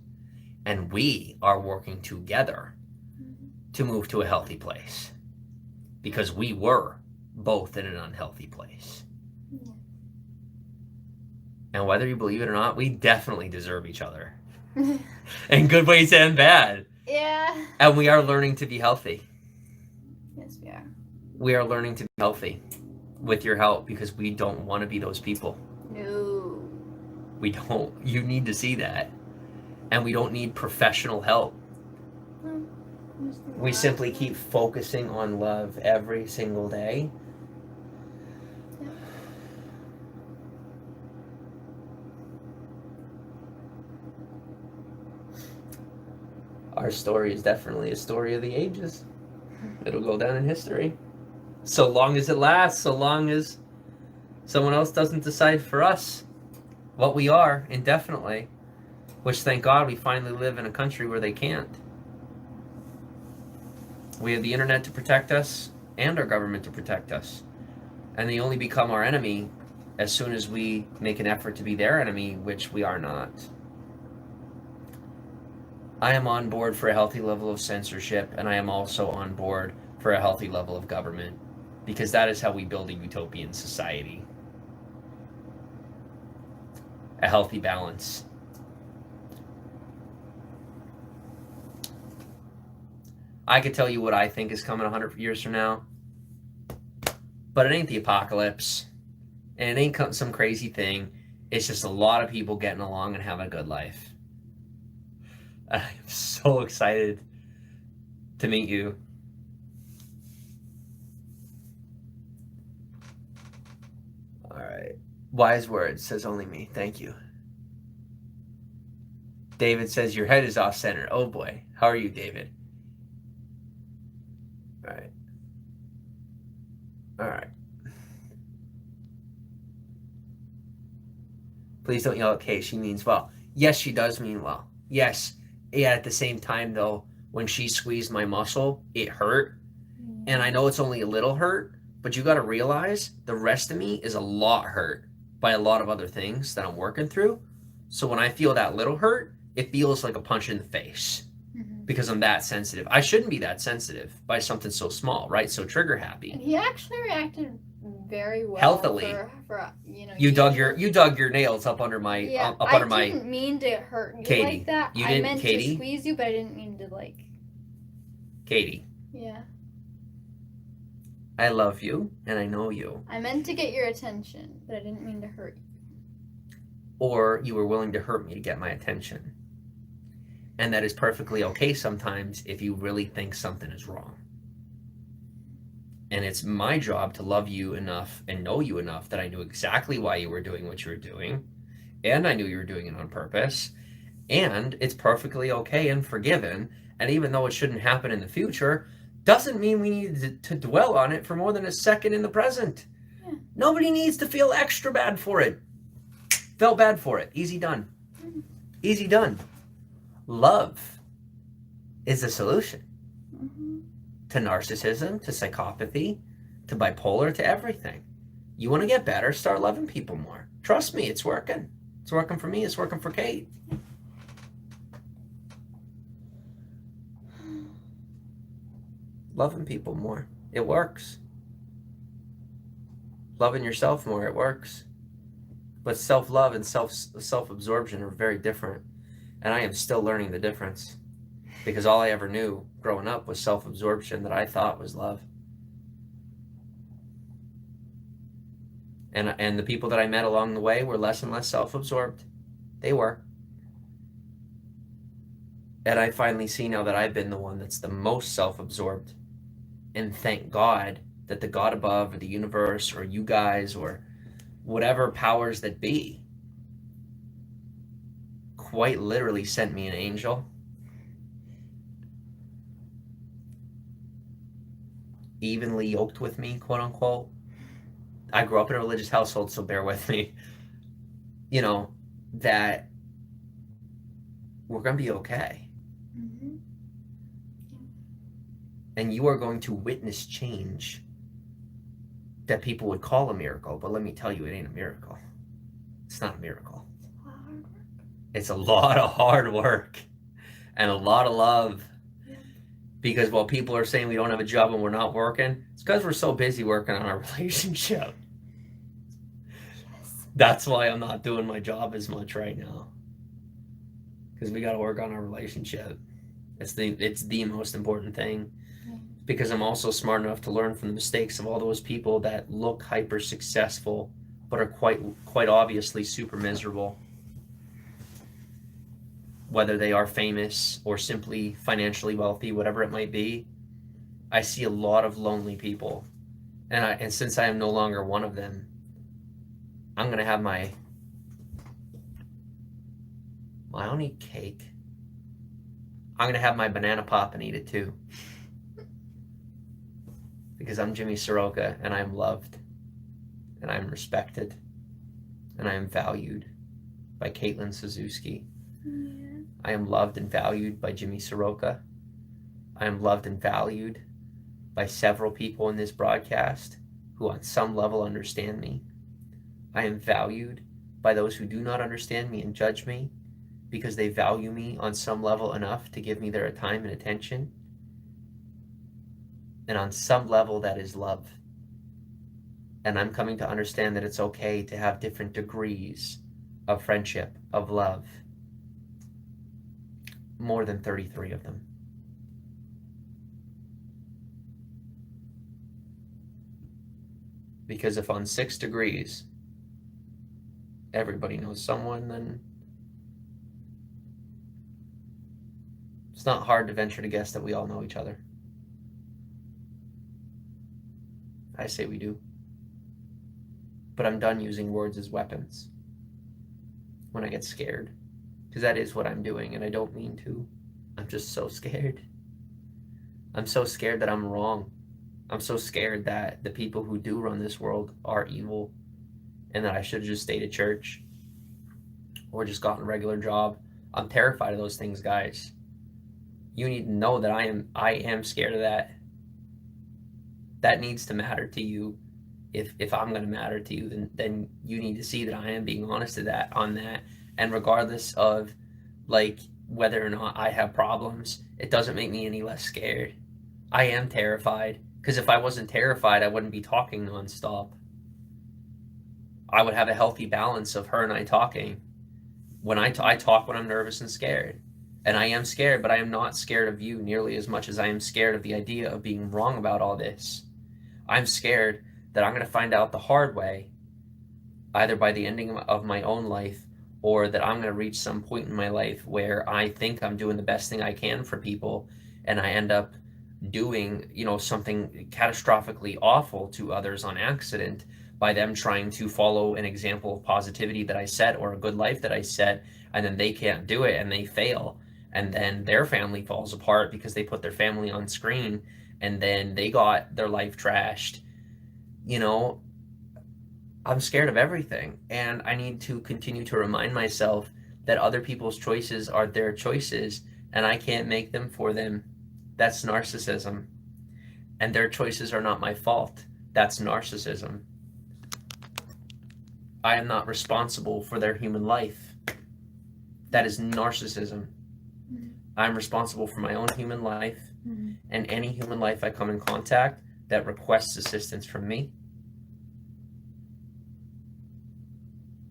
And we are working together to move to a healthy place, because we were both in an unhealthy place. Yeah. And whether you believe it or not, we definitely deserve each other. In good ways and bad. Yeah. And we are learning to be healthy. Yes, we are. We are learning to be healthy with your help, because we don't want to be those people. No. We don't. You need to see that. And we don't need professional help. We simply keep focusing on love every single day. Yep. Our story is definitely a story of the ages. It'll go down in history. So long as it lasts, so long as someone else doesn't decide for us what we are indefinitely, which, thank God, we finally live in a country where they can't. We have the internet to protect us and our government to protect us. And they only become our enemy as soon as we make an effort to be their enemy, which we are not. I am on board for a healthy level of censorship, and I am also on board for a healthy level of government, because that is how we build a utopian society. A healthy balance. I could tell you what I think is coming 100 years from now, but it ain't the apocalypse, and it ain't some crazy thing. It's just a lot of people getting along and having a good life. I'm so excited to meet you. All right. Wise words, says only me. Thank you. David says your head is off center. Oh boy. How are you, David? All right. All right. Please don't yell at Kate. She means well. Yes, she does mean well. Yes. Yeah, at the same time, though, when she squeezed my muscle, it hurt. And I know it's only a little hurt, but you got to realize the rest of me is a lot hurt by a lot of other things that I'm working through. So when I feel that little hurt, it feels like a punch in the face, because I'm that sensitive. I shouldn't be that sensitive by something so small, right? So trigger happy. And he actually reacted very well healthily. for you know. You dug your nails up under my I didn't mean to hurt you Katie, like that. you I didn't, meant Katie? to squeeze you, but I didn't mean to like. Katie, Yeah. I love you and I know you. I meant to get your attention, but I didn't mean to hurt you. Or you were willing to hurt me to get my attention. And that is perfectly okay sometimes if you really think something is wrong. And it's my job to love you enough and know you enough that I knew exactly why you were doing what you were doing. And I knew you were doing it on purpose. And it's perfectly okay and forgiven. And even though it shouldn't happen in the future, doesn't mean we need to dwell on it for more than a second in the present. Yeah. Nobody needs to feel extra bad for it. Felt bad for it. Easy done. Easy done. Love is the solution to narcissism, to psychopathy, to bipolar, to everything. You want to get better, start loving people more. Trust me, it's working. It's working for me, it's working for Kate. Loving people more, it works. Loving yourself more, it works. But self-love and self-absorption are very different. And I am still learning the difference. Because all I ever knew growing up was self-absorption that I thought was love. And the people that I met along the way were less and less self-absorbed. They were. And I finally see now that I've been the one that's the most self-absorbed. And thank God that the God above or the universe or you guys or whatever powers that be quite literally sent me an angel. Evenly yoked with me, quote unquote. I grew up in a religious household, so bear with me. You know, that we're going to be okay. And you are going to witness change that people would call a miracle. But let me tell you, it ain't a miracle. It's not a miracle. It's a lot of hard work and a lot of love. Because while people are saying we don't have a job and we're not working, it's because we're so busy working on our relationship. Yes. That's why I'm not doing my job as much right now. Because we got to work on our relationship. It's the most important thing. Because I'm also smart enough to learn from the mistakes of all those people that look hyper successful but are quite obviously super miserable. Whether they are famous or simply financially wealthy, whatever it might be, I see a lot of lonely people. And since I am no longer one of them, I'm going to have my I don't eat cake. I'm going to have my banana pop and eat it too. Because I'm Jimmy Saroka and I'm loved and I'm respected and I am valued by Caitlin Suzuki. Yeah. I am loved and valued by Jimmy Saroka. I am loved and valued by several people in this broadcast who on some level understand me. I am valued by those who do not understand me and judge me because they value me on some level enough to give me their time and attention. And on some level, that is love. And I'm coming to understand that it's okay to have different degrees of friendship, of love. More than 33 of them. Because if on 6 degrees, everybody knows someone, then it's not hard to venture to guess that we all know each other. I say we do. But I'm done using words as weapons when I get scared. Because that is what I'm doing, and I don't mean to. I'm just so scared. I'm so scared that I'm wrong. I'm so scared that the people who do run this world are evil, and that I should have just stayed at church or just gotten a regular job. I'm terrified of those things, guys. You need to know that I am scared of that. That needs to matter to you. If I'm going to matter to you, then you need to see that I am being honest on that. And regardless of like whether or not I have problems, it doesn't make me any less scared. I am terrified Because if I wasn't terrified, I wouldn't be talking nonstop. I would have a healthy balance of her and I talking. When I talk when I'm nervous and scared. And I am scared, but I am not scared of you nearly as much as I am scared of the idea of being wrong about all this. I'm scared that I'm going to find out the hard way, either by the ending of my own life, or that I'm going to reach some point in my life where I think I'm doing the best thing I can for people, and I end up doing, something catastrophically awful to others on accident by them trying to follow an example of positivity that I set or a good life that I set, and then they can't do it and they fail. And then their family falls apart because they put their family on screen, and then they got their life trashed. I'm scared of everything, and I need to continue to remind myself that other people's choices are their choices, and I can't make them for them. That's narcissism. And their choices are not my fault. That's narcissism. I am not responsible for their human life. That is narcissism. I'm responsible for my own human life, and any human life I come in contact that requests assistance from me,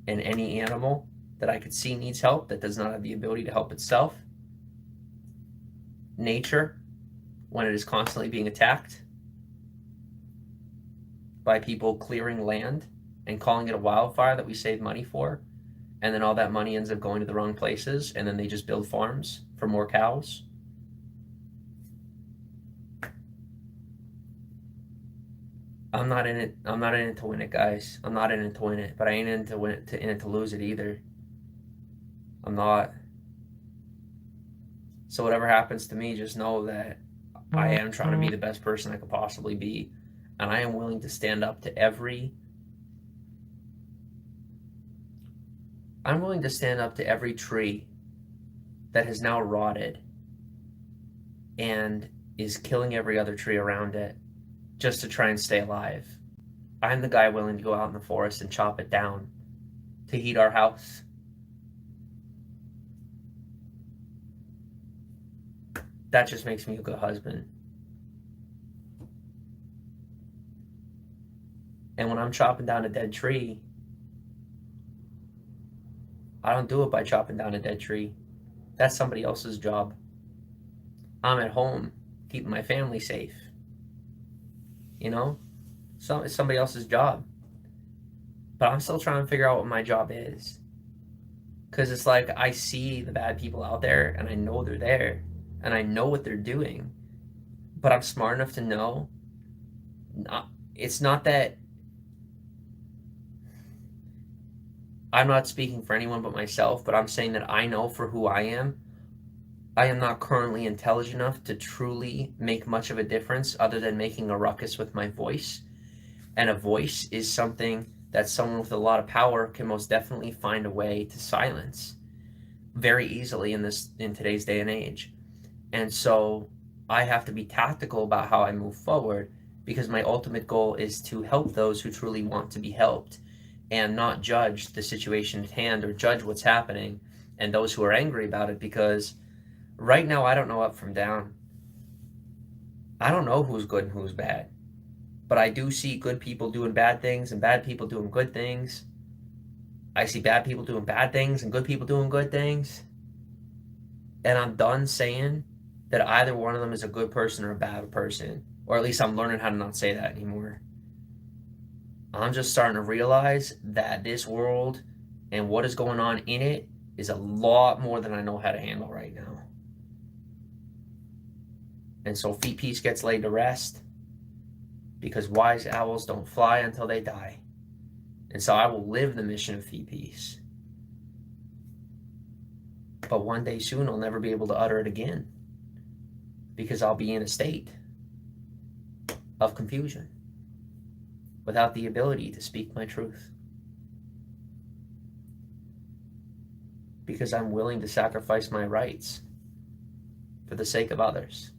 and any animal that I could see needs help that does not have the ability to help itself, nature, when it is constantly being attacked by people clearing land and calling it a wildfire that we save money for, and then all that money ends up going to the wrong places, and then they just build farms for more cows. I'm not in it to win it, guys. I'm not in it to win it, but I ain't in it to win it, in it to lose it either. I'm not. So whatever happens to me, just know that I am trying to be the best person I could possibly be, and I am willing to stand up to every tree that has now rotted and is killing every other tree around it just to try and stay alive. I'm the guy willing to go out in the forest and chop it down to heat our house. That just makes me a good husband. And when I'm chopping down a dead tree, I don't do it by chopping down a dead tree. That's somebody else's job. I'm at home keeping my family safe. So it's somebody else's job. But I'm still trying to figure out what my job is. Because it's like I see the bad people out there, and I know they're there, and I know what they're doing. But I'm smart enough to know it's not that I'm not speaking for anyone but myself, but I'm saying that I know for who I am not currently intelligent enough to truly make much of a difference other than making a ruckus with my voice. And a voice is something that someone with a lot of power can most definitely find a way to silence very easily in today's day and age. And so I have to be tactical about how I move forward, because my ultimate goal is to help those who truly want to be helped, and not judge the situation at hand or judge what's happening and those who are angry about it, because right now I don't know up from down. I don't know who's good and who's bad. But I do see good people doing bad things and bad people doing good things. I see bad people doing bad things and good people doing good things. And I'm done saying that either one of them is a good person or a bad person. Or at least I'm learning how to not say that anymore. I'm just starting to realize that this world and what is going on in it is a lot more than I know how to handle right now. And so Feet Peace gets laid to rest, because wise owls don't fly until they die. And so I will live the mission of Feet Peace. But one day soon I'll never be able to utter it again, because I'll be in a state of confusion without the ability to speak my truth. Because I'm willing to sacrifice my rights for the sake of others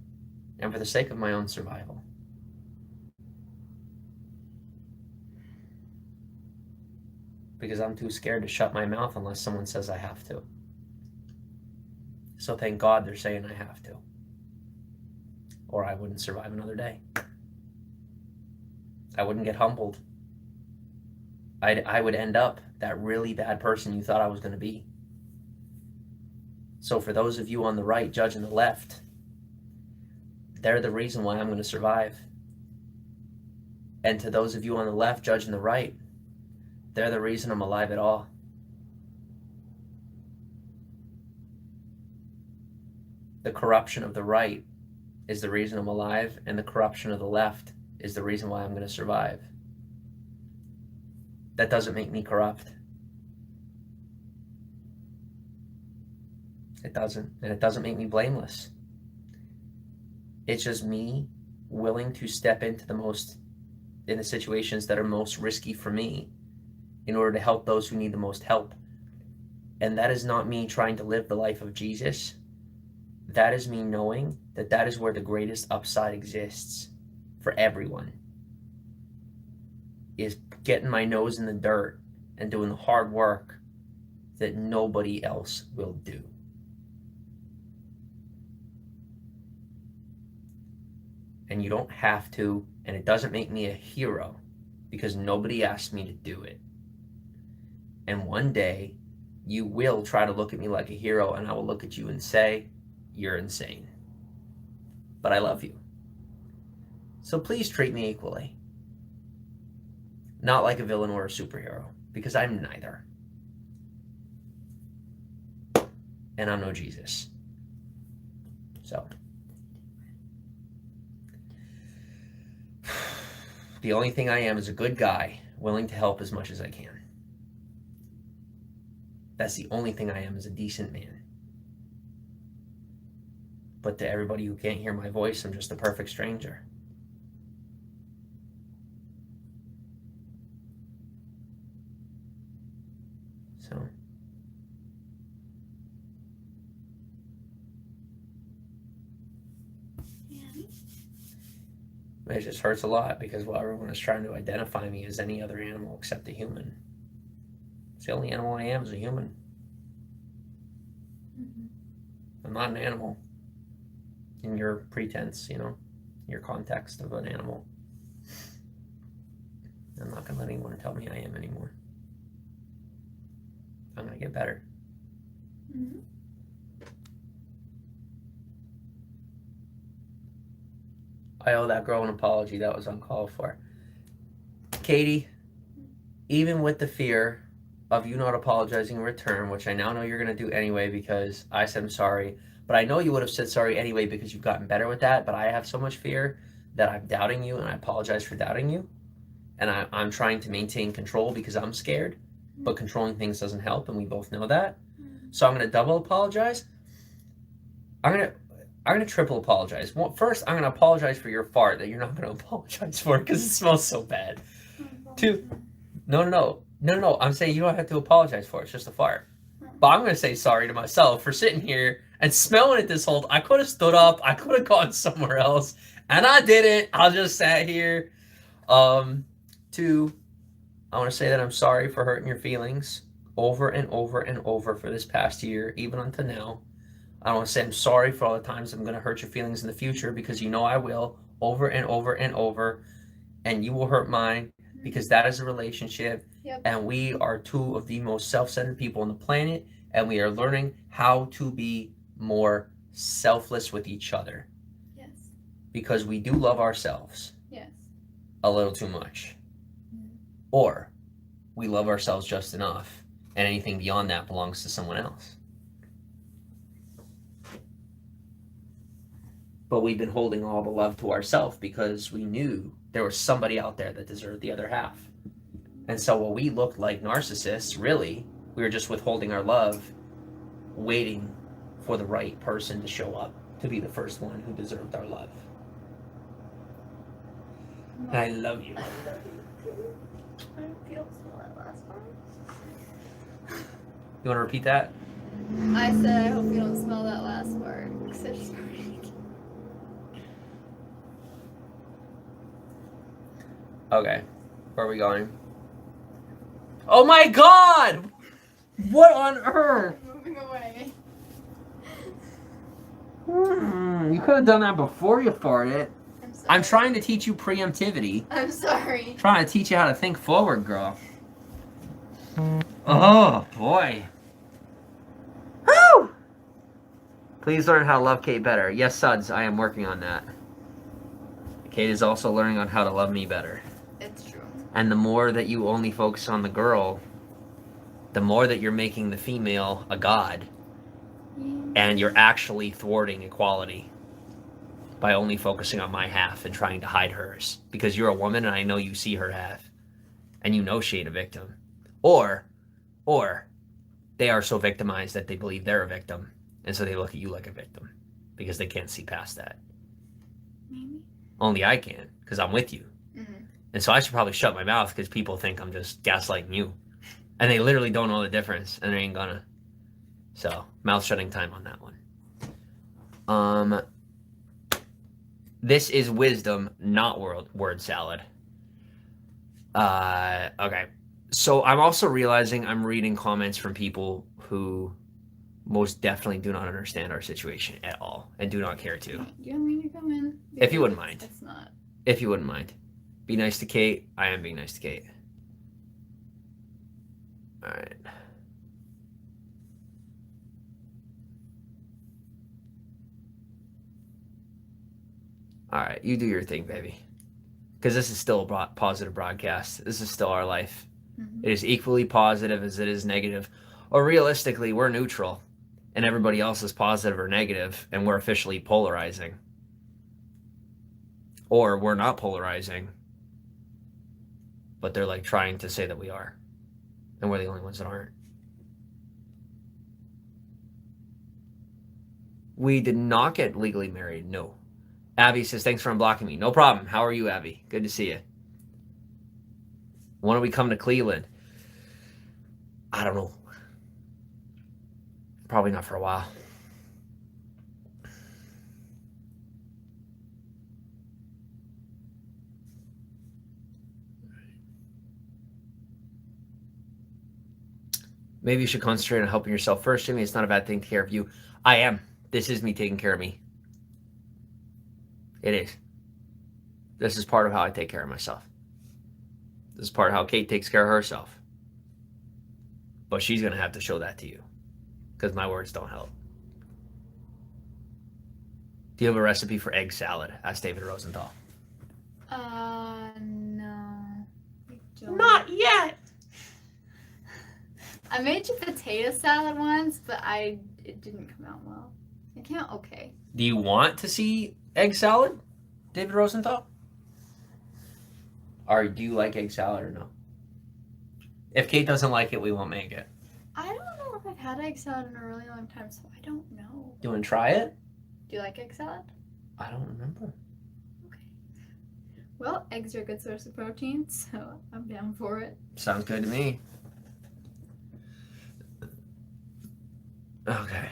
and for the sake of my own survival. Because I'm too scared to shut my mouth unless someone says I have to. So thank God they're saying I have to, or I wouldn't survive another day. I wouldn't get humbled. I would end up that really bad person you thought I was going to be. So for those of you on the right judging the left, they're the reason why I'm going to survive. And to those of you on the left judging the right, they're the reason I'm alive at all. The corruption of the right is the reason I'm alive, and the corruption of the left is the reason why I'm going to survive. That doesn't make me corrupt. It doesn't. And it doesn't make me blameless. It's just me willing to step into in the situations that are most risky for me in order to help those who need the most help. And that is not me trying to live the life of Jesus. That is me knowing that that is where the greatest upside exists for everyone, is getting my nose in the dirt and doing the hard work that nobody else will do. And you don't have to, and it doesn't make me a hero because nobody asked me to do it. And one day you will try to look at me like a hero, and I will look at you and say, you're insane. But I love you. So please treat me equally. Not like a villain or a superhero, because I'm neither. And I'm no Jesus. So. The only thing I am is a good guy, willing to help as much as I can. That's the only thing I am, is a decent man. But to everybody who can't hear my voice, I'm just a perfect stranger. So. It just hurts a lot because everyone is trying to identify me as any other animal except a human. It's the only animal I am is a human. I'm not an animal in your pretense, your context of an animal. I'm not going to let anyone tell me I am anymore. I'm going to get better. Mm-hmm. I owe that girl an apology. That was uncalled for. Katie, even with the fear of you not apologizing in return, which I now know you're going to do anyway because I said I'm sorry, but I know you would have said sorry anyway because you've gotten better with that, but I have so much fear that I'm doubting you, and I apologize for doubting you. And I'm trying to maintain control because I'm scared, but controlling things doesn't help, and we both know that. So I'm going to double apologize. I'm going to triple apologize. Well, first, I'm going to apologize for your fart that you're not going to apologize for because it smells so bad. Two, no. I'm saying you don't have to apologize for it. It's just a fart. But I'm going to say sorry to myself for sitting here and smelling it this whole time. I could have stood up. I could have gone somewhere else. And I didn't. I just sat here. Two, I want to say that I'm sorry for hurting your feelings over and over and over for this past year, even until now. I want to say I'm sorry for all the times I'm going to hurt your feelings in the future because you know I will, over and over and over, and you will hurt mine because that is a relationship. Yep. And we are two of the most self-centered people on the planet, and we are learning how to be more selfless with each other. Yes. Because we do love ourselves. Yes. A little too much. Or we love ourselves just enough, and anything beyond that belongs to someone else. But we've been holding all the love to ourselves because we knew there was somebody out there that deserved the other half. And so while we looked like narcissists, really, we were just withholding our love, waiting for the right person to show up to be the first one who deserved our love. And I love you. I hope you don't smell that last part. You want to repeat that? I said I hope you don't smell that last part. Okay, where are we going? Oh my God! What on earth? Moving away. You could have done that before you farted. I'm sorry. I'm trying to teach you preemptivity. I'm sorry. Trying to teach you how to think forward, girl. Oh, boy. Woo! Please learn how to love Kate better. Yes, Suds, I am working on that. Kate is also learning on how to love me better. It's true. And the more that you only focus on the girl, the more that you're making the female a god. And you're actually thwarting equality by only focusing on my half and trying to hide hers. Because you're a woman and I know you see her half. And you know she ain't a victim. Or they are so victimized that they believe they're a victim. And so they look at you like a victim. Because they can't see past that. Maybe. Only I can, because I'm with you. Mm-hmm. And so I should probably shut my mouth because people think I'm just gaslighting you. And they literally don't know the difference, and they ain't gonna. So, mouth shutting time on that one. This is wisdom, not word salad. Okay. So I'm also realizing I'm reading comments from people who most definitely do not understand our situation at all and do not care to. You want me to come in? If you wouldn't mind. It's not. If you wouldn't mind. Be nice to Kate. I am being nice to Kate. All right. All right, you do your thing, baby. Because this is still a positive broadcast. This is still our life. Mm-hmm. It is equally positive as it is negative. Or realistically, we're neutral. And everybody else is positive or negative. And we're officially polarizing. Or we're not polarizing. But they're like trying to say that we are. And we're the only ones that aren't. We did not get legally married, no. Abby says, thanks for unblocking me. No problem. How are you, Abby? Good to see you. When do we come to Cleveland? I don't know. Probably not for a while. Maybe you should concentrate on helping yourself first, Jimmy. It's not a bad thing to take care of you. I am. This is me taking care of me. It is. This is part of how I take care of myself. This is part of how Kate takes care of herself. But she's going to have to show that to you. Because my words don't help. Do you have a recipe for egg salad? Asked David Rosenthal. No. Not yet! I made you potato salad once, but it didn't come out well. It came out okay. Do you want to see egg salad, David Rosenthal? Or do you like egg salad or no? If Kate doesn't like it, we won't make it. I don't know if I've had egg salad in a really long time, so I don't know. You want to try it? Do you like egg salad? I don't remember. Okay. Well, eggs are a good source of protein, so I'm down for it. Sounds good to me. Okay.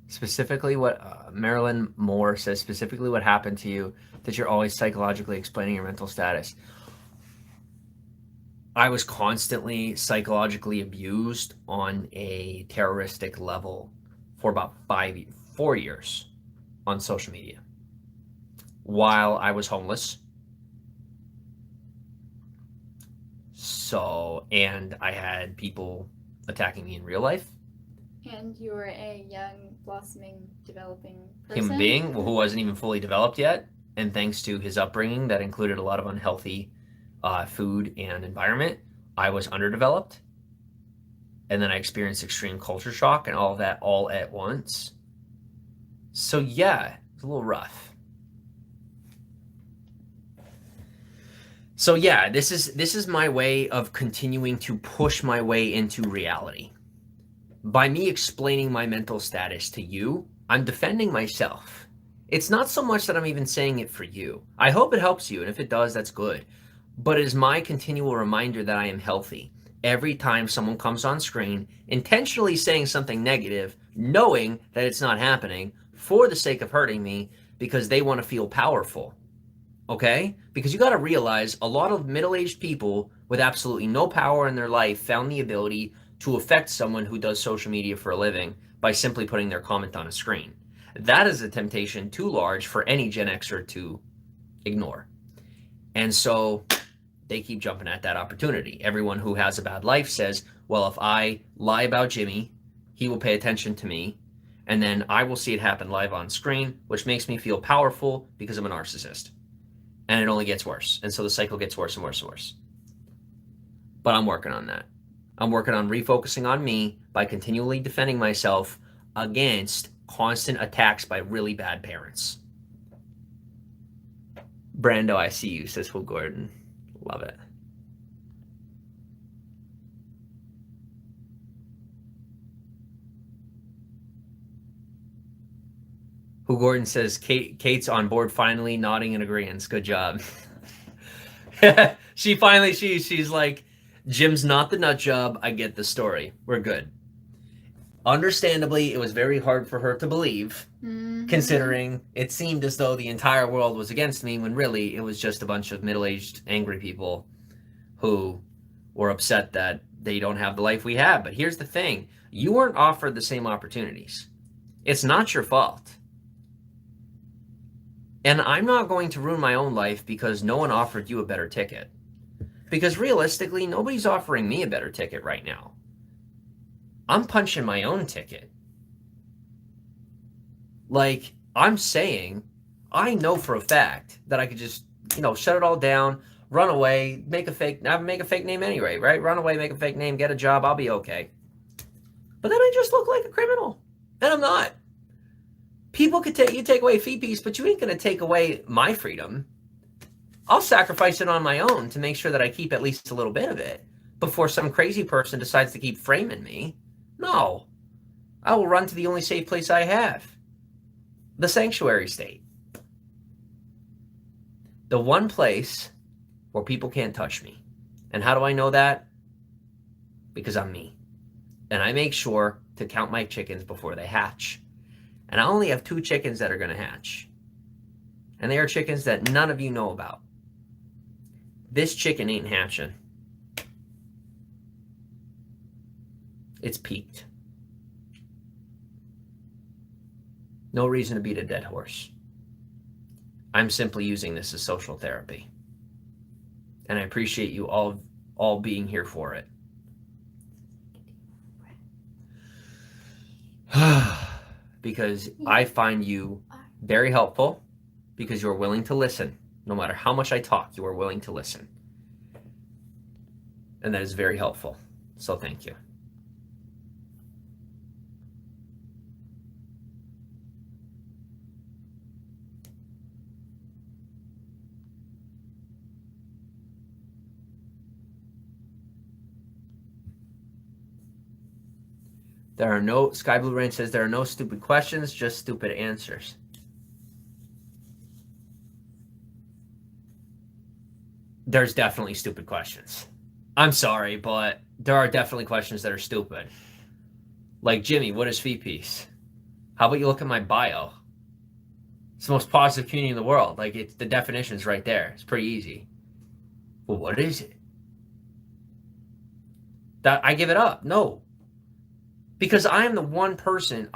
Specifically what Marilyn Moore says, specifically what happened to you that you're always psychologically explaining your mental status. I was constantly psychologically abused on a terroristic level for about 4 years on social media while I was homeless. So, and I had people attacking me in real life. And you were a young, blossoming, developing person? Human being who wasn't even fully developed yet. And thanks to his upbringing that included a lot of unhealthy food and environment, I was underdeveloped. And then I experienced extreme culture shock and all of that all at once. So yeah, it's a little rough. So yeah, this is my way of continuing to push my way into reality. By me explaining my mental status to you, I'm defending myself. It's not so much that I'm even saying it for you. I hope it helps you, and if it does, that's good. But it is my continual reminder that I am healthy. Every time someone comes on screen, intentionally saying something negative, knowing that it's not happening, for the sake of hurting me, because they want to feel powerful. Okay? Because you got to realize a lot of middle-aged people with absolutely no power in their life found the ability to affect someone who does social media for a living by simply putting their comment on a screen. That is a temptation too large for any Gen Xer to ignore. And so they keep jumping at that opportunity. Everyone who has a bad life says, well, if I lie about Jimmy, he will pay attention to me, and then I will see it happen live on screen, which makes me feel powerful because I'm a narcissist. And it only gets worse. And so the cycle gets worse and worse and worse. But I'm working on that. I'm working on refocusing on me by continually defending myself against constant attacks by really bad parents. Brando, I see you, says Will Gordon. Love it. Who Gordon says Kate's on board finally, nodding in agreement. Good job. she's like, Jim's not the nut job. I get the story. We're good. Understandably, it was very hard for her to believe, considering it seemed as though the entire world was against me, when really it was just a bunch of middle-aged, angry people who were upset that they don't have the life we have. But here's the thing. You weren't offered the same opportunities. It's not your fault. And I'm not going to ruin my own life because no one offered you a better ticket. Because realistically, nobody's offering me a better ticket right now. I'm punching my own ticket. Like, I'm saying, I know for a fact that I could just, shut it all down, run away, make a fake name anyway, right? Run away, make a fake name, get a job, I'll be okay. But then I just look like a criminal. And I'm not. People could take away fee piece, but you ain't going to take away my freedom. I'll sacrifice it on my own to make sure that I keep at least a little bit of it before some crazy person decides to keep framing me. No. I will run to the only safe place I have. The sanctuary state. The one place where people can't touch me. And how do I know that? Because I'm me. And I make sure to count my chickens before they hatch. And I only have 2 chickens that are going to hatch. And they are chickens that none of you know about. This chicken ain't hatching. It's peaked. No reason to beat a dead horse. I'm simply using this as social therapy. And I appreciate you all being here for it. Because I find you very helpful because you're willing to listen. No matter how much I talk, you are willing to listen. And that is very helpful. So thank you. Sky Blue Rain says there are no stupid questions, just stupid answers. There's definitely stupid questions. I'm sorry, but there are definitely questions that are stupid. Like, Jimmy, what is fee piece? How about you look at my bio? It's the most positive community in the world. Like, the definition's right there. It's pretty easy. Well, what is it? That I give it up. No. Because I am the one person,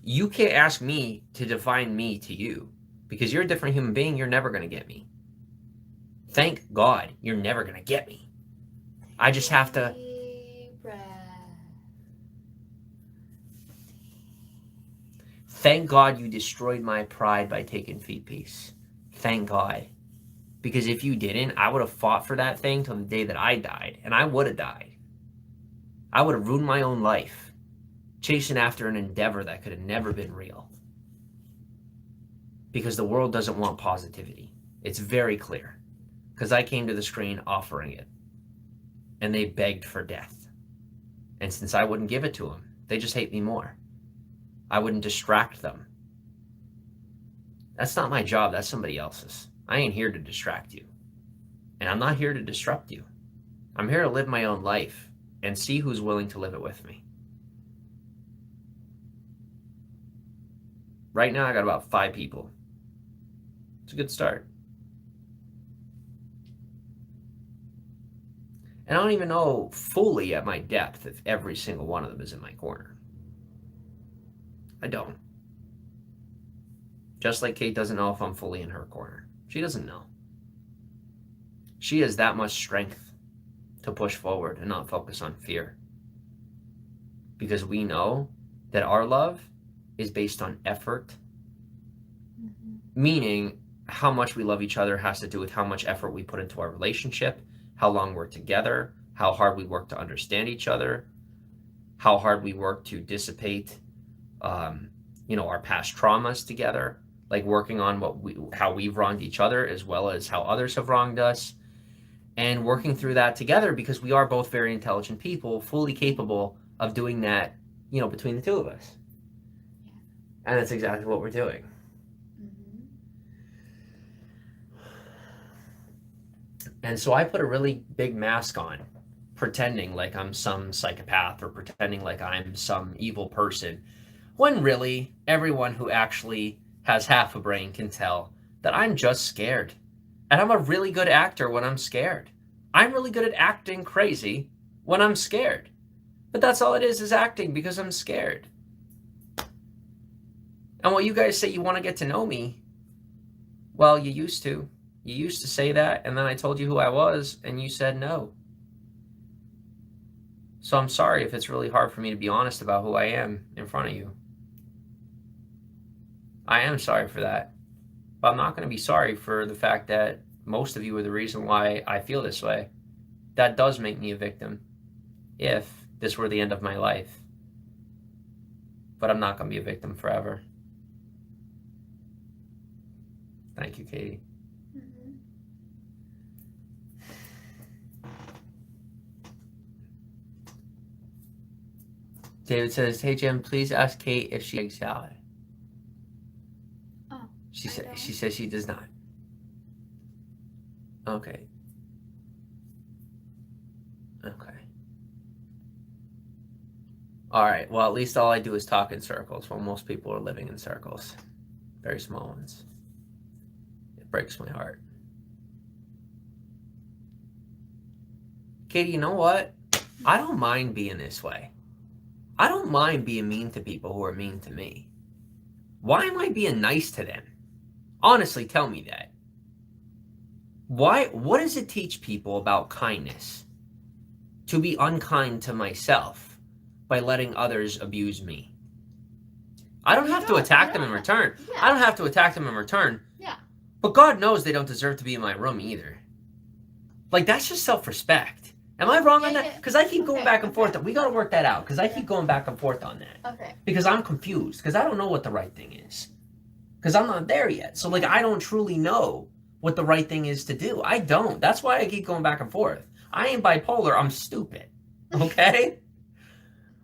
you can't ask me to define me to you. Because you're a different human being, you're never going to get me. Thank God you're never going to get me. I just have to... Thank God you destroyed my pride by taking fee piece. Thank God. Because if you didn't, I would have fought for that thing till the day that I died. And I would have died. I would have ruined my own life. Chasing after an endeavor that could have never been real. Because the world doesn't want positivity. It's very clear. Because I came to the screen offering it. And they begged for death. And since I wouldn't give it to them, they just hate me more. I wouldn't distract them. That's not my job, that's somebody else's. I ain't here to distract you. And I'm not here to disrupt you. I'm here to live my own life and see who's willing to live it with me. Right now, I got about 5 people. It's a good start. And I don't even know fully at my depth if every single one of them is in my corner. I don't. Just like Kate doesn't know if I'm fully in her corner. She doesn't know. She has that much strength to push forward and not focus on fear. Because we know that our love is based on effort. Meaning, how much we love each other has to do with how much effort we put into our relationship, how long we're together, how hard we work to understand each other, how hard we work to dissipate, our past traumas together, like working on how we've wronged each other as well as how others have wronged us, and working through that together because we are both very intelligent people, fully capable of doing that, between the two of us. And that's exactly what we're doing. And so I put a really big mask on, pretending like I'm some psychopath or pretending like I'm some evil person, when really everyone who actually has half a brain can tell that I'm just scared. And I'm a really good actor when I'm scared. I'm really good at acting crazy when I'm scared. But that's all it is acting because I'm scared. And what you guys say you want to get to know me, well, you used to. You used to say that, and then I told you who I was, and you said no. So I'm sorry if it's really hard for me to be honest about who I am in front of you. I am sorry for that. But I'm not going to be sorry for the fact that most of you are the reason why I feel this way. That does make me a victim, if this were the end of my life. But I'm not going to be a victim forever. Thank you, Katie. David says, "Hey Jim, please ask Kate if she egg salad." Oh. She says she does not. Okay. All right. Well, at least all I do is talk in circles, while most people are living in circles, very small ones. It breaks my heart. Katie, you know what? I don't mind being this way. I don't mind being mean to people who are mean to me. Why am I being nice to them? Honestly, tell me that. What does it teach people about kindness? To be unkind to myself by letting others abuse me. I don't have to attack them in return. Yeah. I don't have to attack them in return. Yeah. But God knows they don't deserve to be in my room either. Like, that's just self-respect. Am I wrong on that? Because I keep going back and forth. We got to work that out, because I keep going back and forth on that. Okay. Because I'm confused, because I don't know what the right thing is. Because I'm not there yet. So, I don't truly know what the right thing is to do. I don't. That's why I keep going back and forth. I ain't bipolar. I'm stupid. Okay?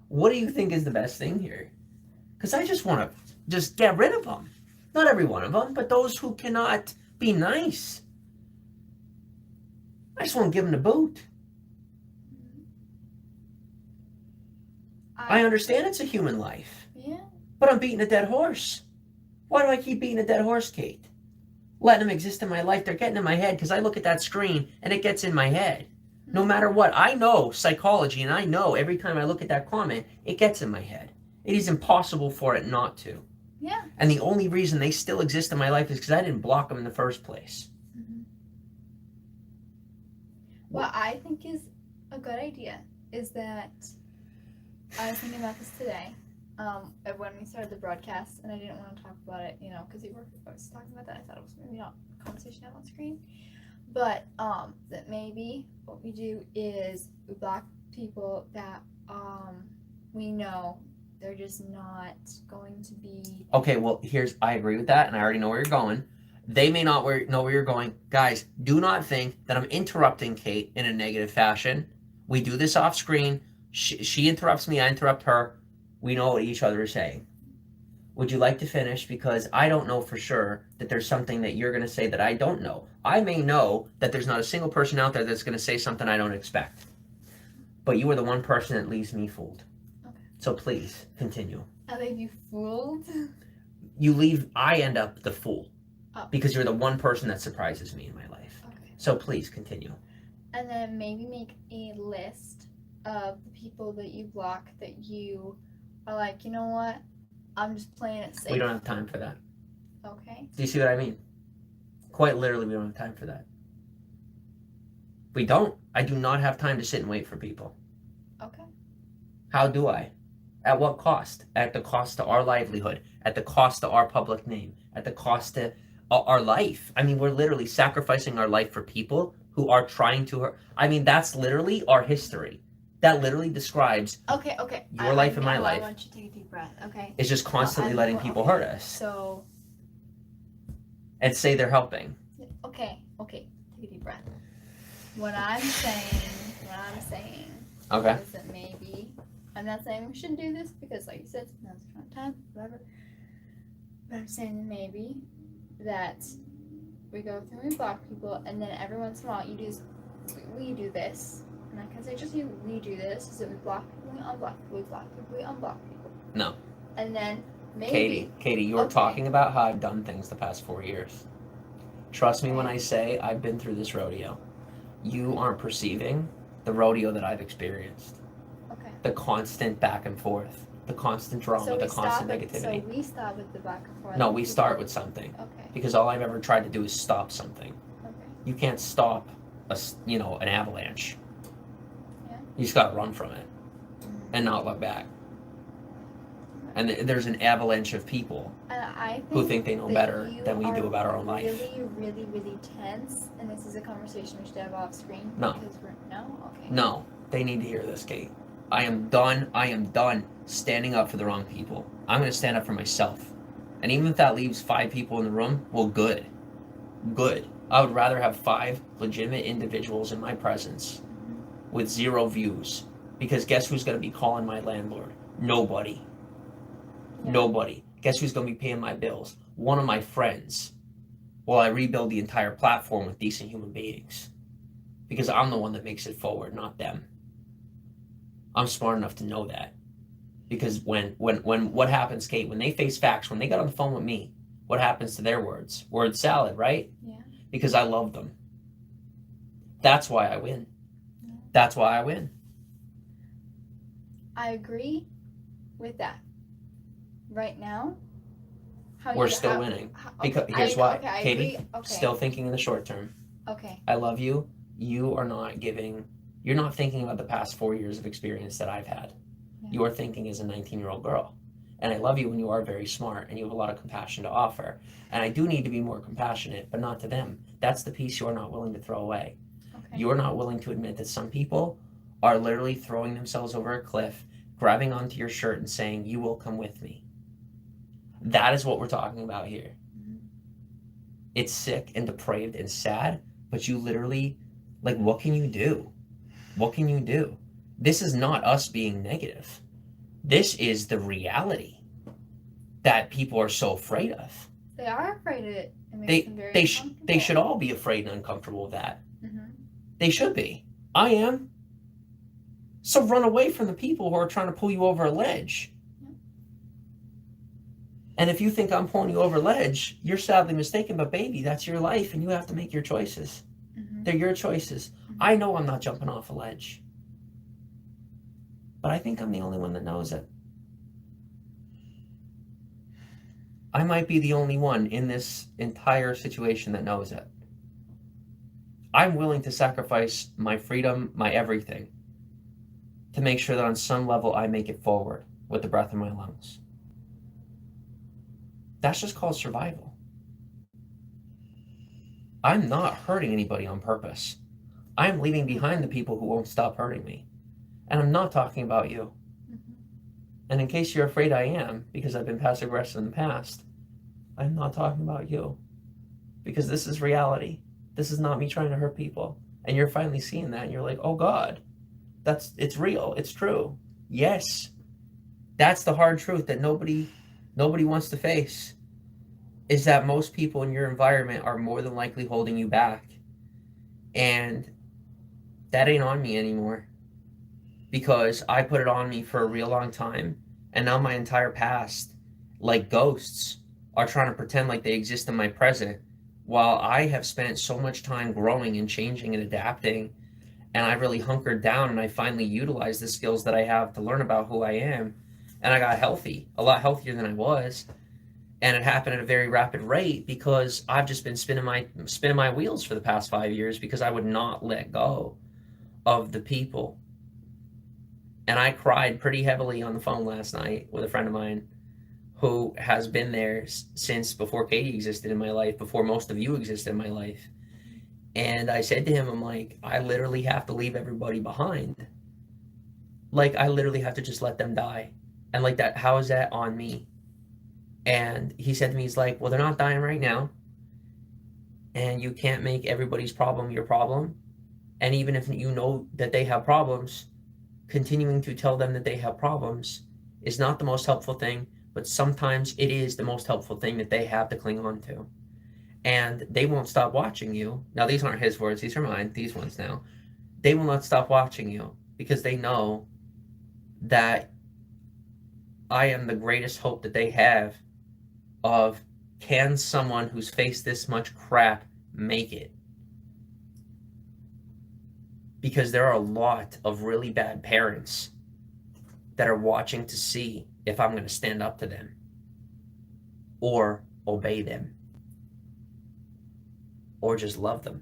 What do you think is the best thing here? Because I just want to just get rid of them. Not every one of them, but those who cannot be nice. I just want to give them the boot. I understand it's a human life. Yeah. But I'm beating a dead horse. Why do I keep beating a dead horse, Kate? Letting them exist in my life. They're getting in my head because I look at that screen and it gets in my head. No matter what. I know psychology, and I know every time I look at that comment, it gets in my head. It is impossible for it not to. Yeah. And the only reason they still exist in my life is because I didn't block them in the first place. Mm-hmm. What I think is a good idea is that I was thinking about this today when we started the broadcast, and I didn't want to talk about it, because I was talking about that. I thought it was maybe not a conversation out on screen. But that maybe what we do is we block people that we know they're just not going to be... Okay, well, I agree with that, and I already know where you're going. They may not know where you're going. Guys, do not think that I'm interrupting Kate in a negative fashion. We do this off screen. She interrupts me, I interrupt her. We know what each other is saying. Would you like to finish? Because I don't know for sure that there's something that you're going to say that I don't know. I may know that there's not a single person out there that's going to say something I don't expect. But you are the one person that leaves me fooled. Okay. So please, continue. I leave you fooled? I end up the fool. Oh. Because you're the one person that surprises me in my life. Okay. So please, continue. And then maybe make a list of the people that you block that you are like, you know what? I'm just playing it safe. We don't have time for that. Okay. Do you see what I mean? Quite literally, we don't have time for that. We don't. I do not have time to sit and wait for people. Okay. How do I? At what cost? At the cost to our livelihood, at the cost to our public name, at the cost to our life. I mean, we're literally sacrificing our life for people who are trying to. I mean, that's literally our history. That literally describes Okay. your life and my life. I want you to take a deep breath. Okay. It's just constantly letting people hurt us. So. And say they're helping. Okay. Take a deep breath. What I'm saying. Okay. Is that maybe. I'm not saying we shouldn't do this because, like you said, now's the wrong time, whatever. But I'm saying maybe that we go through and we block people, and then every once in a while we do this. And I can say just we do this, is that we block people, we unblock people, we block people, we unblock people. No. And then maybe. Katie, you're talking about how I've done things the past 4 years. Trust me when I say I've been through this rodeo. You aren't perceiving the rodeo that I've experienced. Okay. The constant back and forth, the constant drama, the constant negativity. So we stop with the back and forth. No, we start with something. Okay. Because all I've ever tried to do is stop something. Okay. You can't stop an avalanche. Yeah. You just gotta run from it and not look back. And there's an avalanche of people who think they know better than we do about our own life. Really tense, and this is a conversation we should have off screen. No. Okay. No, they need to hear this, Kate. I am done standing up for the wrong people. I'm going to stand up for myself. And even if that leaves 5 people in the room, well, good. I would rather have 5 legitimate individuals in my presence with 0 views. Because guess who's going to be calling my landlord? Nobody. Yeah. Nobody. Guess who's going to be paying my bills? One of my friends. While I rebuild the entire platform with decent human beings. Because I'm the one that makes it forward, not them. I'm smart enough to know that. Because when what happens, Kate, when they face facts, when they got on the phone with me, what happens to their words? Word salad, right? Yeah. Because I love them. That's why I win. Yeah. That's why I win. I agree with that. Right now, we're still winning. Because here's why. Okay, Katie, still thinking in the short term. Okay. I love you. You're not thinking about the past 4 years of experience that I've had. Yeah. You are thinking as a 19-year-old girl. And I love you when you are very smart and you have a lot of compassion to offer. And I do need to be more compassionate, but not to them. That's the piece you're not willing to throw away. Okay. You're not willing to admit that some people are literally throwing themselves over a cliff, grabbing onto your shirt and saying, "You will come with me." That is what we're talking about here. Mm-hmm. It's sick and depraved and sad, but you literally, what can you do? What can you do? This is not us being negative. This is the reality that people are so afraid of. They are afraid of it. It makes them very uncomfortable. They should all be afraid and uncomfortable with that. Mm-hmm. They should be. I am. So run away from the people who are trying to pull you over a ledge. Yeah. And if you think I'm pulling you over a ledge, you're sadly mistaken, but baby, that's your life and you have to make your choices. Mm-hmm. They're your choices. Mm-hmm. I know I'm not jumping off a ledge. But I think I'm the only one that knows it. I might be the only one in this entire situation that knows it. I'm willing to sacrifice my freedom, my everything, to make sure that on some level I make it forward with the breath in my lungs. That's just called survival. I'm not hurting anybody on purpose. I'm leaving behind the people who won't stop hurting me. And I'm not talking about you. Mm-hmm. And in case you're afraid I am, because I've been passive aggressive in the past, I'm not talking about you. Because this is reality. This is not me trying to hurt people. And you're finally seeing that and you're like, oh God, it's real, it's true. Yes. That's the hard truth that nobody wants to face. Is that most people in your environment are more than likely holding you back. And that ain't on me anymore. Because I put it on me for a real long time, and now my entire past, like ghosts, are trying to pretend like they exist in my present, while I have spent so much time growing and changing and adapting And I really hunkered down and I finally utilized the skills that I have to learn about who I am. And I got healthy, a lot healthier than I was. And it happened at a very rapid rate because I've just been spinning my wheels for the past 5 years because I would not let go of the people. And I cried pretty heavily on the phone last night with a friend of mine who has been there since before Katie existed in my life, before most of you existed in my life. And I said to him, I'm like, I literally have to leave everybody behind. Like, I literally have to just let them die. And like that, how is that on me? And he said to me, he's like, well, they're not dying right now. And you can't make everybody's problem your problem. And even if you know that they have problems, continuing to tell them that they have problems is not the most helpful thing, but sometimes it is the most helpful thing that they have to cling on to. And they won't stop watching you. Now, these aren't his words, these are mine, these ones now. They will not stop watching you because they know that I am the greatest hope that they have of, can someone who's faced this much crap make it? Because there are a lot of really bad parents that are watching to see if I'm going to stand up to them or obey them or just love them.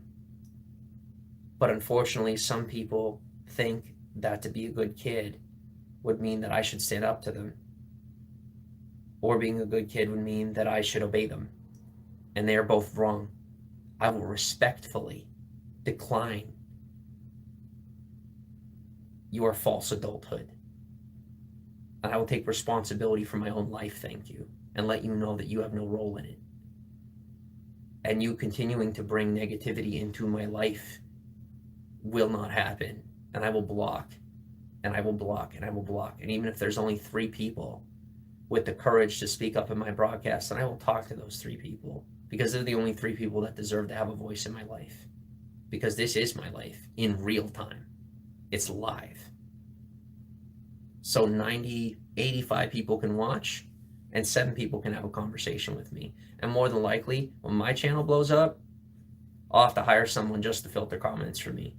But unfortunately, some people think that to be a good kid would mean that I should stand up to them, or being a good kid would mean that I should obey them. And they are both wrong. I will respectfully decline your false adulthood. And I will take responsibility for my own life, thank you, and let you know that you have no role in it. And you continuing to bring negativity into my life will not happen. And I will block, and I will block, and I will block. And even if there's only 3 people with the courage to speak up in my broadcast, then I will talk to those 3 people, because they're the only 3 people that deserve to have a voice in my life. Because this is my life in real time. It's live. So 90, 85 people can watch, and 7 people can have a conversation with me. And more than likely, when my channel blows up, I'll have to hire someone just to filter comments for me.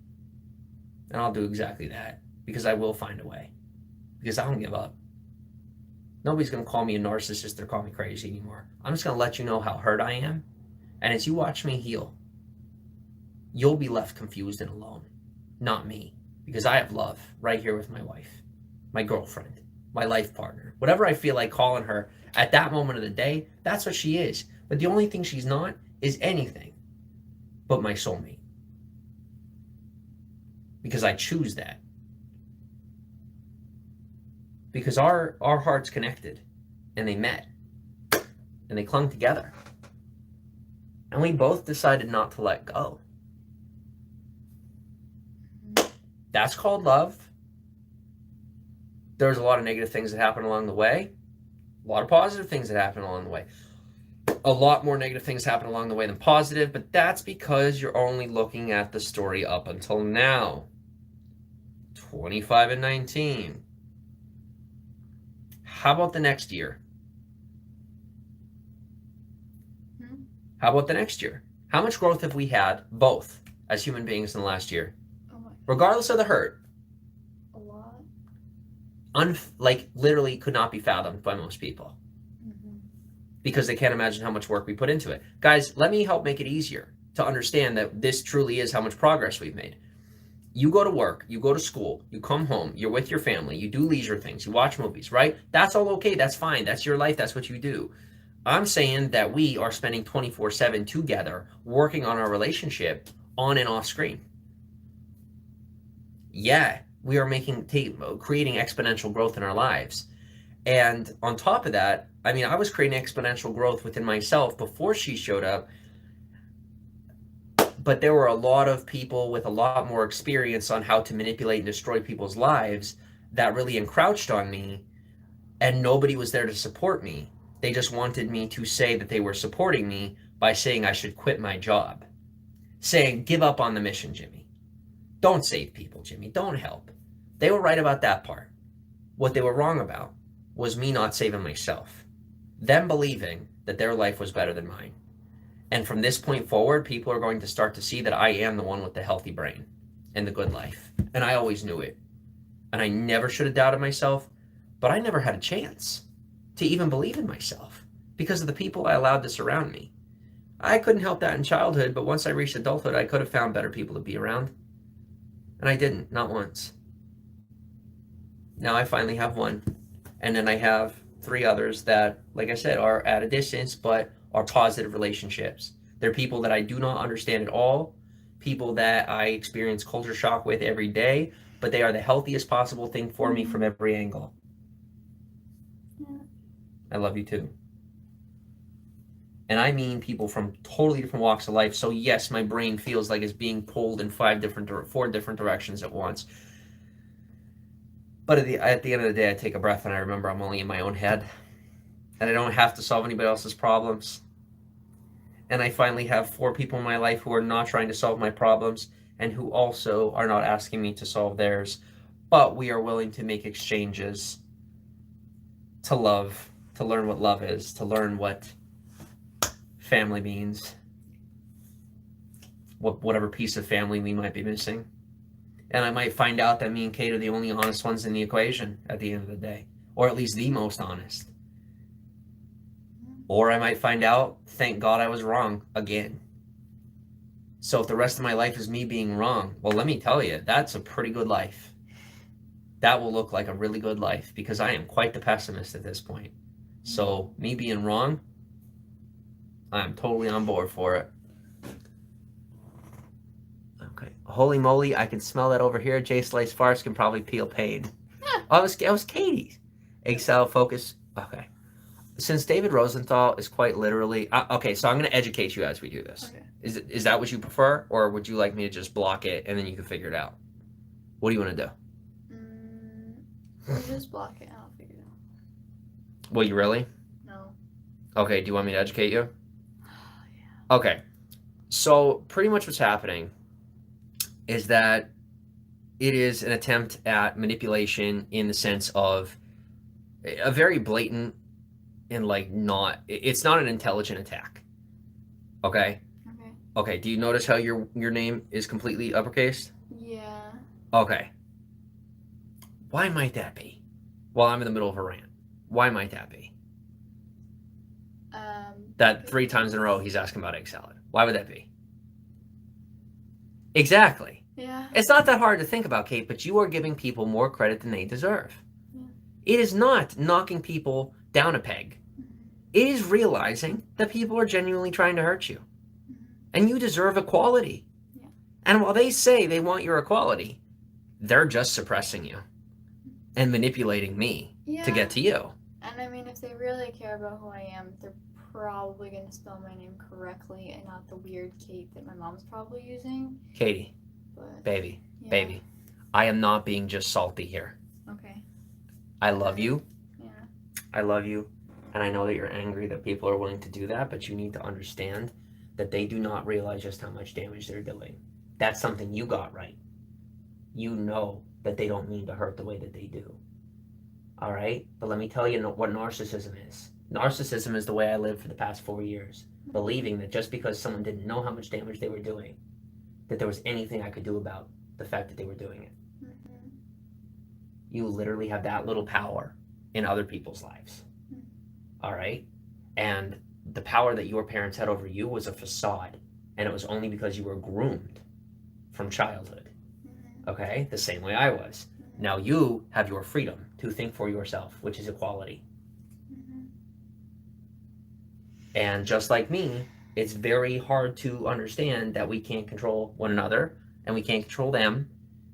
And I'll do exactly that, because I will find a way. Because I don't give up. Nobody's going to call me a narcissist or call me crazy anymore. I'm just going to let you know how hurt I am. And as you watch me heal, you'll be left confused and alone. Not me. Because I have love right here with my wife, my girlfriend, my life partner. Whatever I feel like calling her at that moment of the day, that's what she is. But the only thing she's not is anything but my soulmate. Because I choose that. Because our hearts connected, and they met, and they clung together. And we both decided not to let go. That's called love. There's a lot of negative things that happen along the way. A lot of positive things that happen along the way. A lot more negative things happen along the way than positive, but that's because you're only looking at the story up until now. 25 and 19. How about the next year? How about the next year? How much growth have we had, both, as human beings in the last year? Regardless of the hurt. A lot. Literally could not be fathomed by most people. Because they can't imagine how much work we put into it. Guys, let me help make it easier to understand that this truly is how much progress we've made. You go to work, you go to school, you come home, you're with your family, you do leisure things, you watch movies, right? That's all okay, that's fine, that's your life, that's what you do. I'm saying that we are spending 24/7 together working on our relationship on and off screen. Yeah, we are creating exponential growth in our lives. And on top of that, I mean, I was creating exponential growth within myself before she showed up. But there were a lot of people with a lot more experience on how to manipulate and destroy people's lives that really encroached on me, and nobody was there to support me. They just wanted me to say that they were supporting me by saying I should quit my job. Saying, give up on the mission, Jimmy. Don't save people, Jimmy. Don't help. They were right about that part. What they were wrong about was me not saving myself. Them believing that their life was better than mine. And from this point forward, people are going to start to see that I am the one with the healthy brain. and the good life. And I always knew it. And I never should have doubted myself, but I never had a chance to even believe in myself because of the people I allowed to surround me. I couldn't help that in childhood, but once I reached adulthood, I could have found better people to be around. And I didn't, not once. Now I finally have one. And then I have 3 others that, like I said, are at a distance, but are positive relationships. They're people that I do not understand at all, people that I experience culture shock with every day, but they are the healthiest possible thing for me from every angle. Yeah. I love you too. And I mean people from totally different walks of life. So yes, my brain feels like it's being pulled in 4 different directions at once. But at the end of the day, I take a breath and I remember I'm only in my own head. And I don't have to solve anybody else's problems. And I finally have 4 people in my life who are not trying to solve my problems and who also are not asking me to solve theirs. But we are willing to make exchanges to love, to learn what love is, to learn what family means, whatever piece of family we might be missing. And I might find out that me and Kate are the only honest ones in the equation at the end of the day, or at least the most honest. Or I might find out, thank God I was wrong again. So if the rest of my life is me being wrong, well, let me tell you, that's a pretty good life. That will look like a really good life because I am quite the pessimist at this point. So me being wrong, I'm totally on board for it. Okay. Holy moly, I can smell that over here. J Slice Farce can probably peel pain. Oh, it was Katie's. Excel focus. Okay. Since David Rosenthal is quite literally... okay, so I'm going to educate you as we do this. Okay. Is that what you prefer? Or would you like me to just block it and then you can figure it out? What do you want to do? You just block it and I'll figure it out. Will you really? No. Okay, do you want me to educate you? Yeah. Okay. So pretty much what's happening is that it is an attempt at manipulation in the sense of a very blatant and it's not an intelligent attack. Okay? Okay. Okay, do you notice how your name is completely uppercased? Yeah. Okay. Why might that be? Well, I'm in the middle of a rant. Why might that be? That 3 times in a row he's asking about egg salad. Why would that be? Exactly. Yeah. It's not that hard to think about, Kate, but you are giving people more credit than they deserve. Yeah. It is not knocking people down a peg. It is realizing that people are genuinely trying to hurt you. And you deserve equality. Yeah. And while they say they want your equality, they're just suppressing you and manipulating me to get to you. And I mean, if they really care about who I am, they're probably going to spell my name correctly and not the weird Kate that my mom's probably using. Katie, But, baby, yeah. baby, I am not being just salty here. Okay. I love you. Yeah. I love you. And I know that you're angry that people are willing to do that, but you need to understand that they do not realize just how much damage they're doing. That's something you got right. You know that they don't mean to hurt the way that they do. All right? But let me tell you what narcissism is. Narcissism is the way I lived for the past 4 years, believing that just because someone didn't know how much damage they were doing, that there was anything I could do about the fact that they were doing it. Mm-hmm. You literally have that little power in other people's lives. All right? And the power that your parents had over you was a facade, and it was only because you were groomed from childhood. Okay? The same way I was. Now you have your freedom to think for yourself, which is equality. And just like me, it's very hard to understand that we can't control one another, and we can't control them,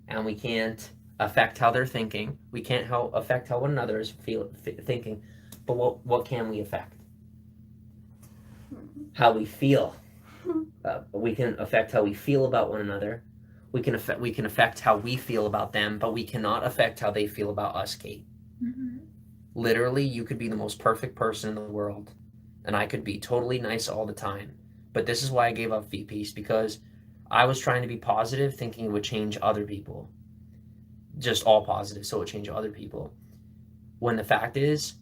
and we can't affect how they're thinking. We can't affect how one another is thinking. But what can we affect? How we feel. We can affect how we feel about one another. We can affect how we feel about them, but we cannot affect how they feel about us, Kate. Mm-hmm. Literally, you could be the most perfect person in the world, and I could be totally nice all the time. But this is why I gave up VPs, because I was trying to be positive, thinking it would change other people. Just all positive, so it would change other people. When the fact is,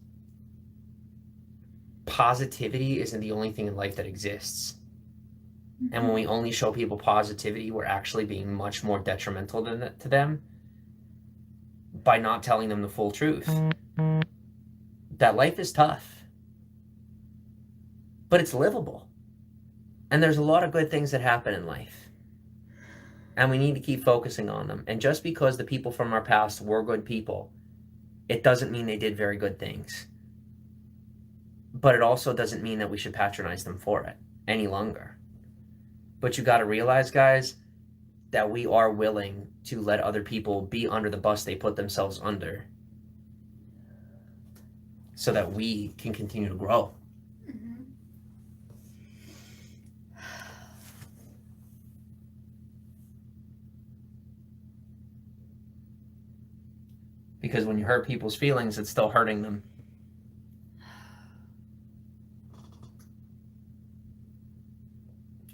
positivity isn't the only thing in life that exists. And when we only show people positivity, we're actually being much more detrimental to them by not telling them the full truth. That life is tough, but it's livable. And there's a lot of good things that happen in life. And we need to keep focusing on them. And just because the people from our past were good people, it doesn't mean they did very good things. But it also doesn't mean that we should patronize them for it any longer. But you got to realize, guys, that we are willing to let other people be under the bus they put themselves under so that we can continue to grow. Because when you hurt people's feelings, it's still hurting them.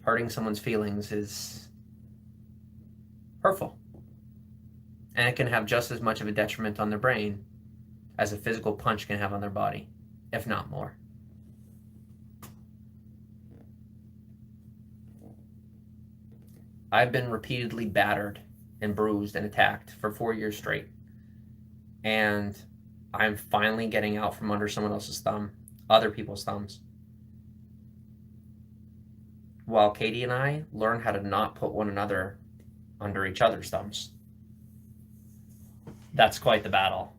Hurting someone's feelings is hurtful. And it can have just as much of a detriment on their brain as a physical punch can have on their body, if not more. I've been repeatedly battered and bruised and attacked for 4 years straight. And I'm finally getting out from under someone else's thumb, other people's thumbs. While Katie and I learn how to not put one another under each other's thumbs. That's quite the battle.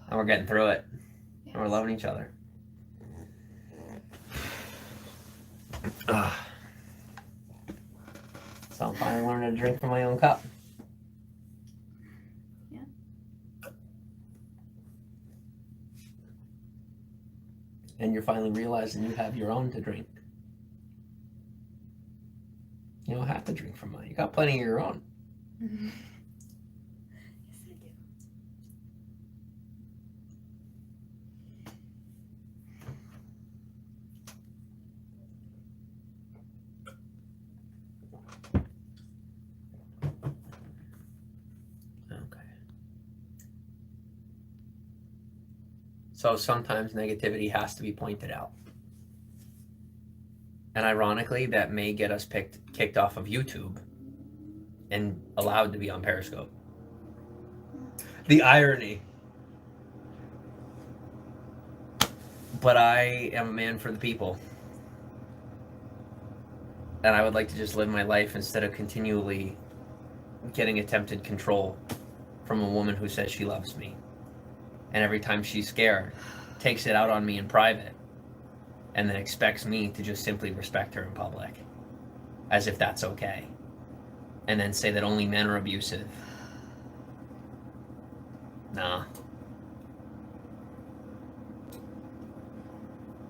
And we're getting through it. Yes. And we're loving each other. So I'm finally learning to drink from my own cup. Yeah. And you're finally realizing you have your own to drink. You don't have to drink from mine. You got plenty of your own. Mm-hmm. So sometimes negativity has to be pointed out. And ironically, that may get us kicked off of YouTube and allowed to be on Periscope. The irony. But I am a man for the people. And I would like to just live my life instead of continually getting attempted control from a woman who says she loves me. And every time she's scared, takes it out on me in private, and then expects me to just simply respect her in public, as if that's okay, and then say that only men are abusive. Nah.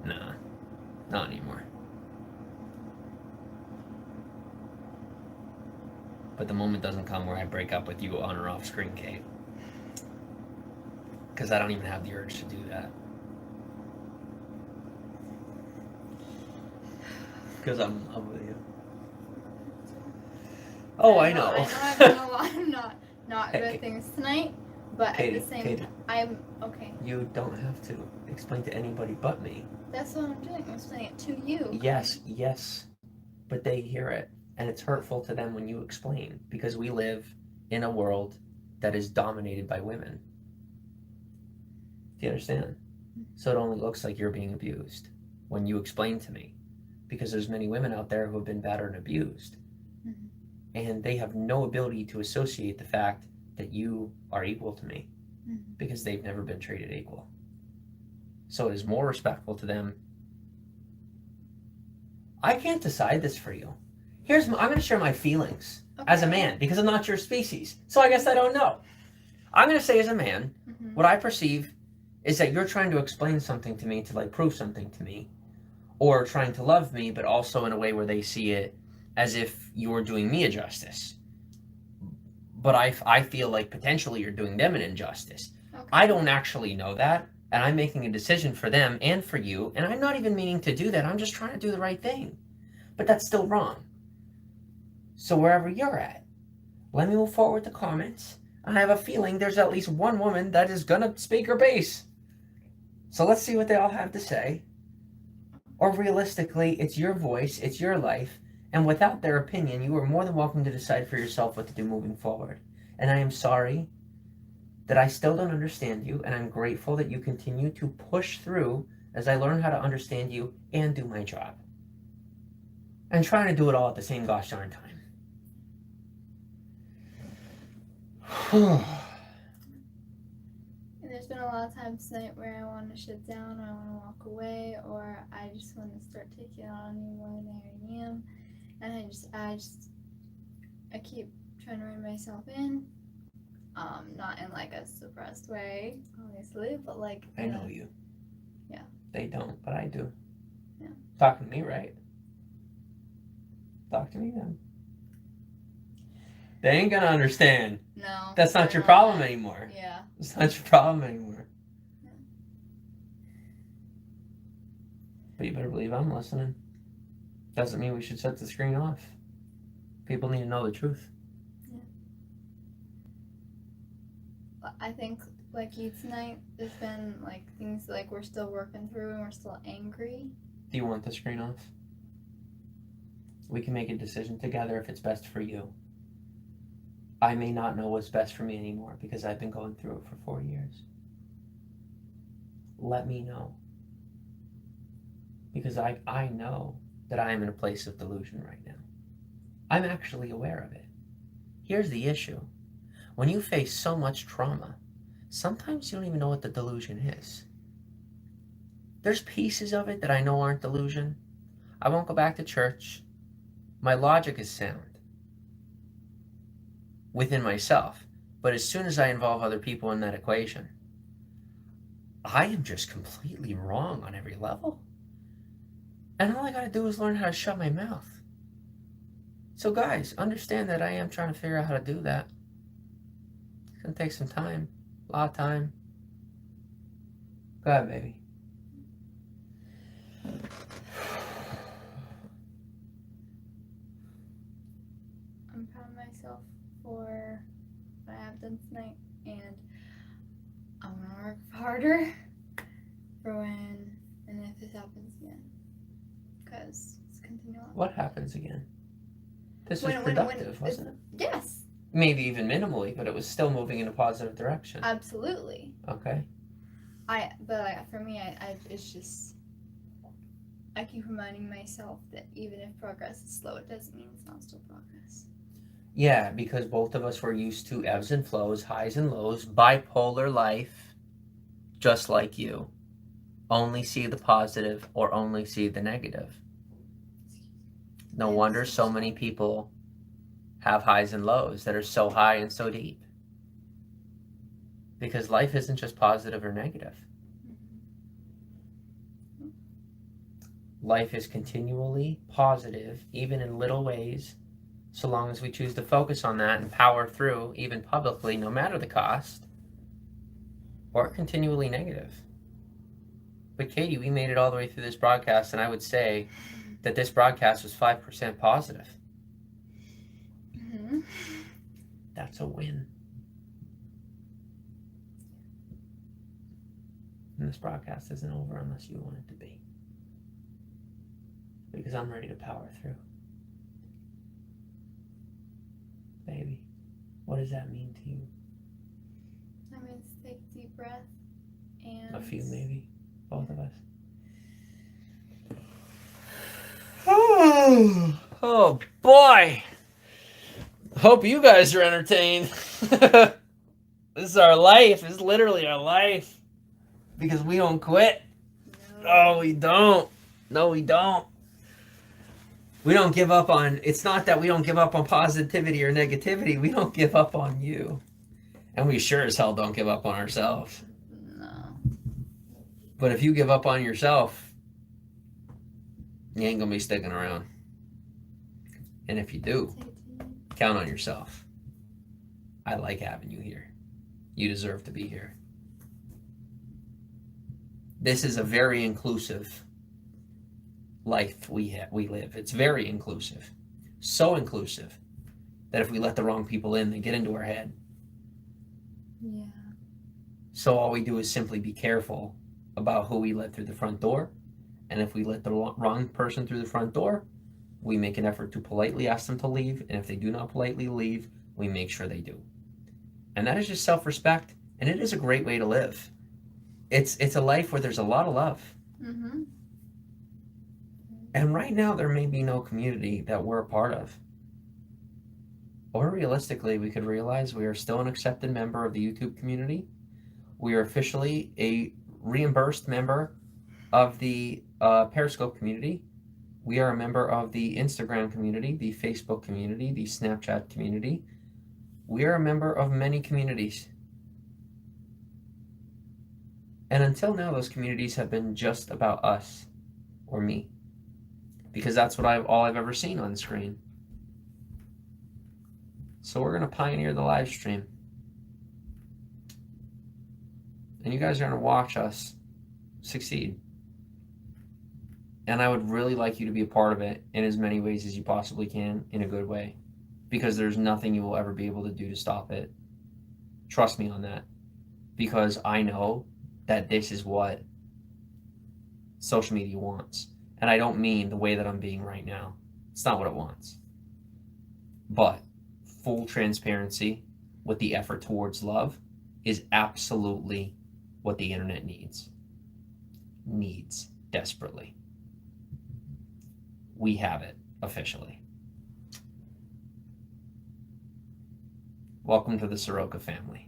Nah. Not anymore. But the moment doesn't come where I break up with you on or off screen, Kate. Because I don't even have the urge to do that. Because I'm in love with you. Oh, I know. I know I've done a lot of not Hey, good things tonight, but Katie, at the same Katie. time, I'm okay. You don't have to explain to anybody but me. That's what I'm doing. I'm saying it to you. Yes. But they hear it. And it's hurtful to them when you explain. Because we live in a world that is dominated by women. Do you understand? So it only looks like you're being abused when you explain to me. Because there's many women out there who have been battered and abused. Mm-hmm. And they have no ability to associate the fact that you are equal to me. Mm-hmm. Because they've never been treated equal. So it is more respectful to them. I can't decide this for you. I'm going to share my feelings as a man, because I'm not your species. So I guess I don't know. I'm going to say as a man, what I perceive is that you're trying to explain something to me to like prove something to me, or trying to love me, but also in a way where they see it as if you're doing me a justice. But I feel like potentially you're doing them an injustice. Okay. I don't actually know that, and I'm making a decision for them and for you, and I'm not even meaning to do that. I'm just trying to do the right thing. But that's still wrong. So wherever you're at, let me move forward with the comments. I have a feeling there's at least one woman that is going to speak her piece. So let's see what they all have to say. Or realistically, it's your voice, it's your life, And without their opinion, you are more than welcome to decide for yourself what to do moving forward. And I am sorry that I still don't understand you, and I'm grateful that you continue to push through as I learn how to understand you and do my job. And trying to do it all at the same gosh darn time. And there's been a lot of times tonight where I want to shut down, or I want to walk away, or I just want to start taking on you more than I already am. And I keep trying to rein myself in. Not in like a suppressed way, obviously, but like I know you. Yeah. They don't, but I do. Yeah. Talking to me, right? Talk to me then. They ain't gonna understand. No. That's not your problem anymore. Yeah. It's not your problem anymore. Yeah. But you better believe I'm listening. Doesn't mean we should shut the screen off. People need to know the truth. Yeah. I think, like you tonight, there's been like things like we're still working through and we're still angry. Do you want the screen off? We can make a decision together if it's best for you. I may not know what's best for me anymore because I've been going through it for 4 years. Let me know. Because I know that I am in a place of delusion right now. I'm actually aware of it. Here's the issue. When you face so much trauma, sometimes you don't even know what the delusion is. There's pieces of it that I know aren't delusion. I won't go back to church. My logic is sound within myself. But as soon as I involve other people in that equation, I am just completely wrong on every level. And all I gotta do is learn how to shut my mouth. So guys, understand that I am trying to figure out how to do that. It's gonna take some time, a lot of time. Go ahead, baby. I'm proud of myself for what I have done tonight, and I'm gonna work harder for when and if this happens again. Because it's continual. What happens again? This was productive, wasn't it? Yes. Maybe even minimally, but it was still moving in a positive direction. Absolutely. Okay. For me, it's just, I keep reminding myself that even if progress is slow, it doesn't mean it's not still progress. Yeah, because both of us were used to ebbs and flows, highs and lows, bipolar life, just like you. Only see the positive or only see the negative. No wonder so many people have highs and lows that are so high and so deep. Because life isn't just positive or negative. Life is continually positive, even in little ways, so long as we choose to focus on that and power through, even publicly, no matter the cost, or continually negative. But Katie, we made it all the way through this broadcast, and I would say that this broadcast was 5% positive. Mm-hmm. That's a win. And this broadcast isn't over unless you want it to be. Because I'm ready to power through. Baby, what does that mean to you? I'm going to take a deep breath and... A few, maybe. Both of us. Oh boy! Hope you guys are entertained. This is our life. It's literally our life. Because we don't quit. No, we don't. No, we don't. We don't give up on... It's not that we don't give up on positivity or negativity. We don't give up on you. And we sure as hell don't give up on ourselves. No. But if you give up on yourself, you ain't gonna be sticking around. And if you do, count on yourself. I like having you here. You deserve to be here. This is a very inclusive life we live. It's very inclusive. So inclusive that if we let the wrong people in, they get into our head. Yeah. So all we do is simply be careful about who we let through the front door. And if we let the wrong person through the front door, we make an effort to politely ask them to leave, and if they do not politely leave, we make sure they do. And that is just self-respect, and it is a great way to live. It's a life where there's a lot of love. Mm-hmm. And right now, there may be no community that we're a part of. Or realistically, we could realize we are still an accepted member of the YouTube community. We are officially a reimbursed member of the Periscope community. We are a member of the Instagram community, the Facebook community, the Snapchat community. We are a member of many communities. And until now, those communities have been just about us or me, because that's what all I've ever seen on screen. So we're going to pioneer the live stream. And you guys are going to watch us succeed. And I would really like you to be a part of it in as many ways as you possibly can, in a good way, because there's nothing you will ever be able to do to stop it. Trust me on that, because I know that this is what social media wants. And I don't mean the way that I'm being right now. It's not what it wants. But full transparency with the effort towards love is absolutely what the internet needs. Needs desperately. We have it officially. Welcome to the Saroka family.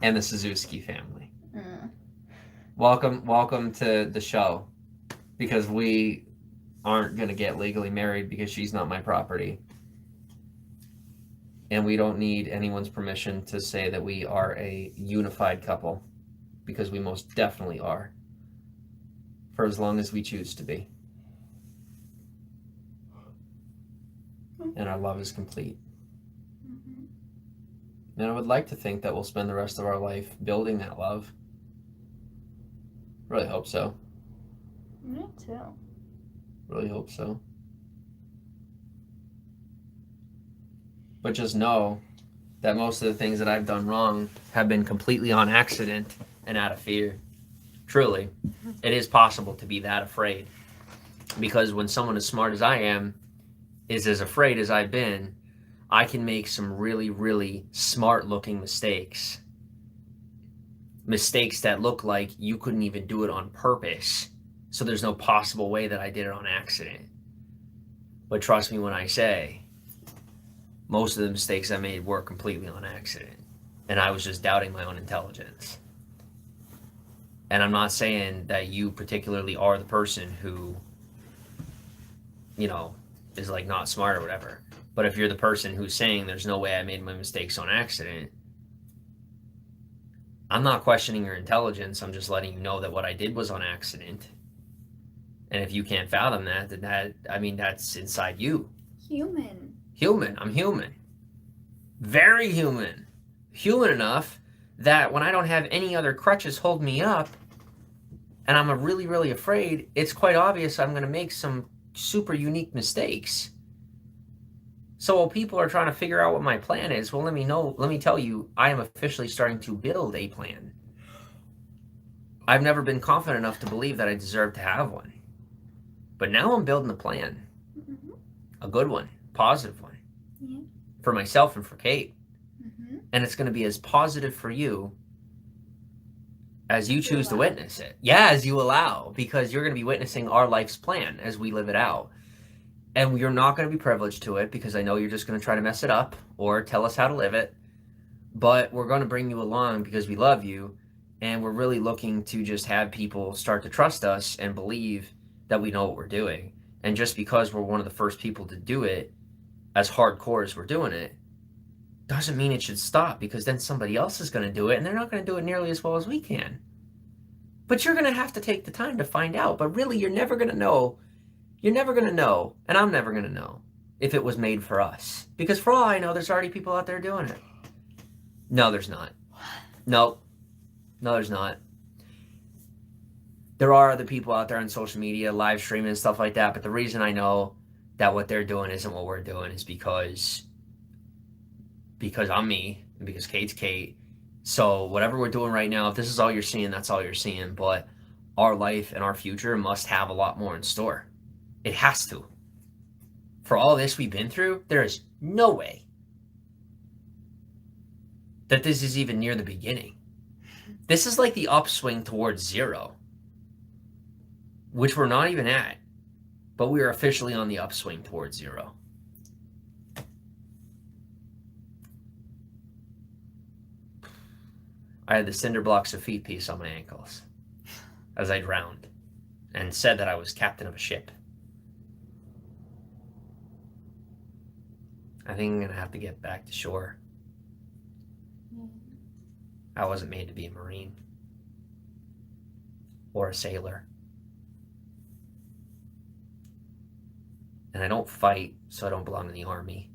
And the Suzuki family. Welcome to the show, because we aren't going to get legally married because she's not my property. And we don't need anyone's permission to say that we are a unified couple, because we most definitely are, for as long as we choose to be. And our love is complete. And I would like to think that we'll spend the rest of our life building that love. Really hope so. Me too. Really hope so. But just know that most of the things that I've done wrong have been completely on accident and out of fear. Truly, it is possible to be that afraid. Because when someone as smart as I am is as afraid as I've been, I can make some really, really smart looking mistakes. Mistakes that look like you couldn't even do it on purpose. So there's no possible way that I did it on accident. But trust me when I say, most of the mistakes I made were completely on accident. And I was just doubting my own intelligence. And I'm not saying that you particularly are the person who, is like not smart or whatever. But if you're the person who's saying there's no way I made my mistakes on accident, I'm not questioning your intelligence. I'm just letting you know that what I did was on accident. And if you can't fathom that, then that's inside you. Human. I'm human. Very human. Human enough that when I don't have any other crutches hold me up, and I'm really, really afraid, it's quite obvious I'm going to make some super unique mistakes. So while people are trying to figure out what my plan is, well, let me tell you, I am officially starting to build a plan. I've never been confident enough to believe that I deserve to have one. But now I'm building a plan. Mm-hmm. A good one, positive one. Yeah. For myself and for Kate. Mm-hmm. And it's going to be as positive for you as you choose to witness it. Yeah, as you allow, because you're going to be witnessing our life's plan as we live it out. And you're not going to be privileged to it, because I know you're just going to try to mess it up or tell us how to live it. But we're going to bring you along because we love you. And we're really looking to just have people start to trust us and believe that we know what we're doing. And just because we're one of the first people to do it, as hardcore as we're doing it, doesn't mean it should stop, because then somebody else is going to do it, and they're not going to do it nearly as well as we can. But you're going to have to take the time to find out. But really, you're never going to know. You're never going to know, and I'm never going to know, if it was made for us. Because for all I know, there's already people out there doing it. No, there's not. No, there's not. There are other people out there on social media, live streaming and stuff like that, but the reason I know that what they're doing isn't what we're doing is because I'm me, and because Kate's Kate. So whatever we're doing right now, if this is all you're seeing, that's all you're seeing. But our life and our future must have a lot more in store. It has to. For all this we've been through, there is no way that this is even near the beginning. This is like the upswing towards zero, which we're not even at, but we are officially on the upswing towards zero. I had the cinder blocks of feet piece on my ankles as I drowned and said that I was captain of a ship. I think I'm going to have to get back to shore. I wasn't made to be a Marine or a sailor. And I don't fight, so I don't belong in the army.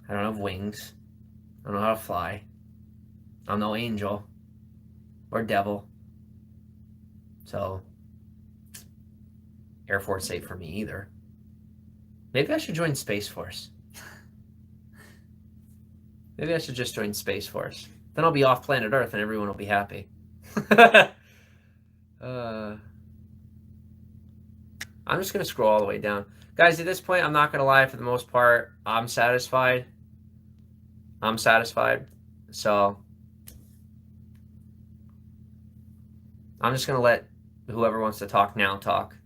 I don't have wings. I don't know how to fly. I'm no angel or devil. So, Air Force ain't for me either. Maybe I should join Space Force. Maybe I should just join Space Force. Then I'll be off planet Earth and everyone will be happy. I'm just going to scroll all the way down. Guys, at this point, I'm not going to lie, for the most part, I'm satisfied. So, I'm just going to let whoever wants to talk now talk.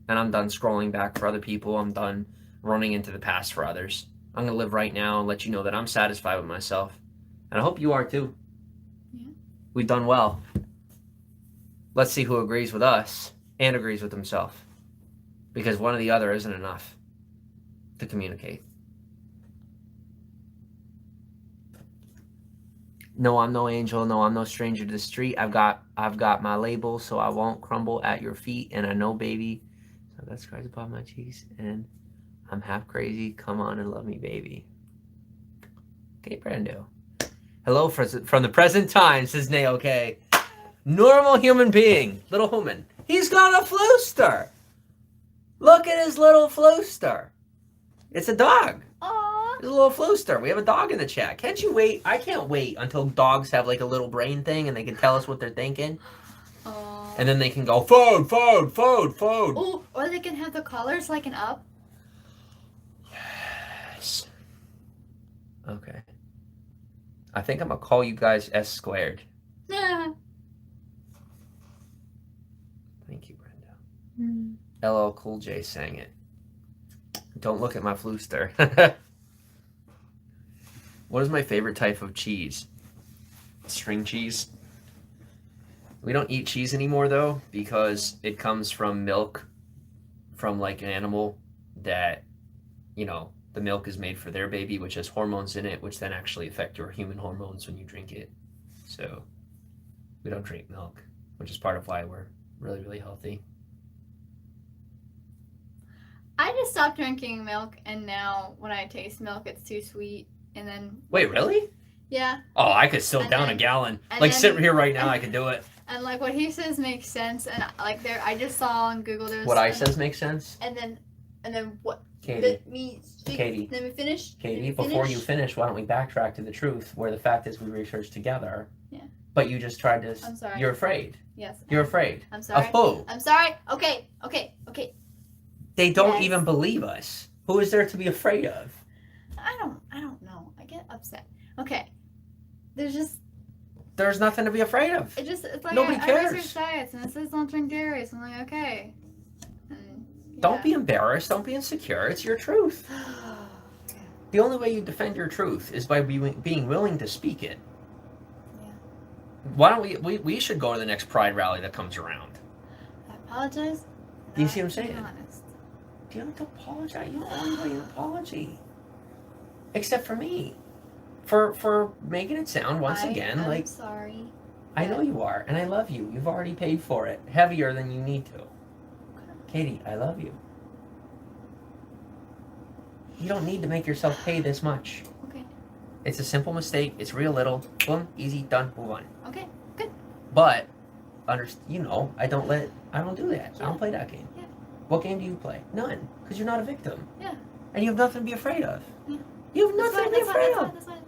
And I'm done scrolling back for other people. I'm done running into the past for others. I'm going to live right now and let you know that I'm satisfied with myself. And I hope you are too. Yeah. We've done well. Let's see who agrees with us and agrees with himself. Because one or the other isn't enough to communicate. No, I'm no angel. No, I'm no stranger to the street. I've got my label, so I won't crumble at your feet. And I know, baby, so I've got scars above my cheeks, and I'm half crazy. Come on and love me, baby. Okay, Brando. Hello from the present time, says Naoke. Normal human being, little human. He's got a flooster. Look at his little flooster. It's a dog. Aww. It's a little flooster. We have a dog in the chat. Can't you wait? I can't wait until dogs have like a little brain thing and they can tell us what they're thinking. Aww. And then they can go, phone, phone, phone, phone. Oh, or they can have the collars like an up. Yes. Okay. I think I'm going to call you guys S squared. Yeah. Thank you, Brenda. LL Cool J sang it. Don't look at my flooster. What is my favorite type of cheese? String cheese. We don't eat cheese anymore though, because it comes from milk from like an animal that, you know, the milk is made for their baby, which has hormones in it, which then actually affect your human hormones when you drink it. So we don't drink milk, which is part of why we're really, really healthy. I just stopped drinking milk, and now when I taste milk, it's too sweet. And then Wait, really? yeah. Oh, I could still And down then- a gallon. and Like then- sit here right now, I could do it. And like what he says makes sense, and like there, I just saw on Google there's What I says makes sense? and then what? Katie, Let me speak. Katie. Let me finish. Katie, Let me before you finish. finish, why don't we backtrack to the truth, where the fact is we researched together. Yeah. But you just tried to. I'm sorry. You're afraid. Yes. You're afraid. I'm sorry. Of who? I'm sorry. Okay. They don't Yes. even believe us. Who is there to be afraid of? I don't know. I get upset. Okay. There's nothing to be afraid of. It's like Nobody I cares. research diets, and it says don't drink dairy, so I'm like, okay. And, Don't be embarrassed. Don't be insecure. It's your truth. The only way you defend your truth is by being willing to speak it. Yeah. Why don't we should go to the next Pride rally that comes around. I apologize. Do you see what I'm Not being saying? honest. You don't have to apologize. You don't owe anybody an apology. Except for me. For making it sound once again I'm like sorry. I know you are, and I love you. You've already paid for it. Heavier than you need to. Katie, I love you. You don't need to make yourself pay this much. Okay. It's a simple mistake. It's real little. Boom, easy, done, move on. Okay. Good. But, I don't do that. I don't play that game. Yeah. What game do you play? None. Because you're not a victim. Yeah. And you have nothing to be afraid of. Yeah. You have nothing to be afraid of. That's fine.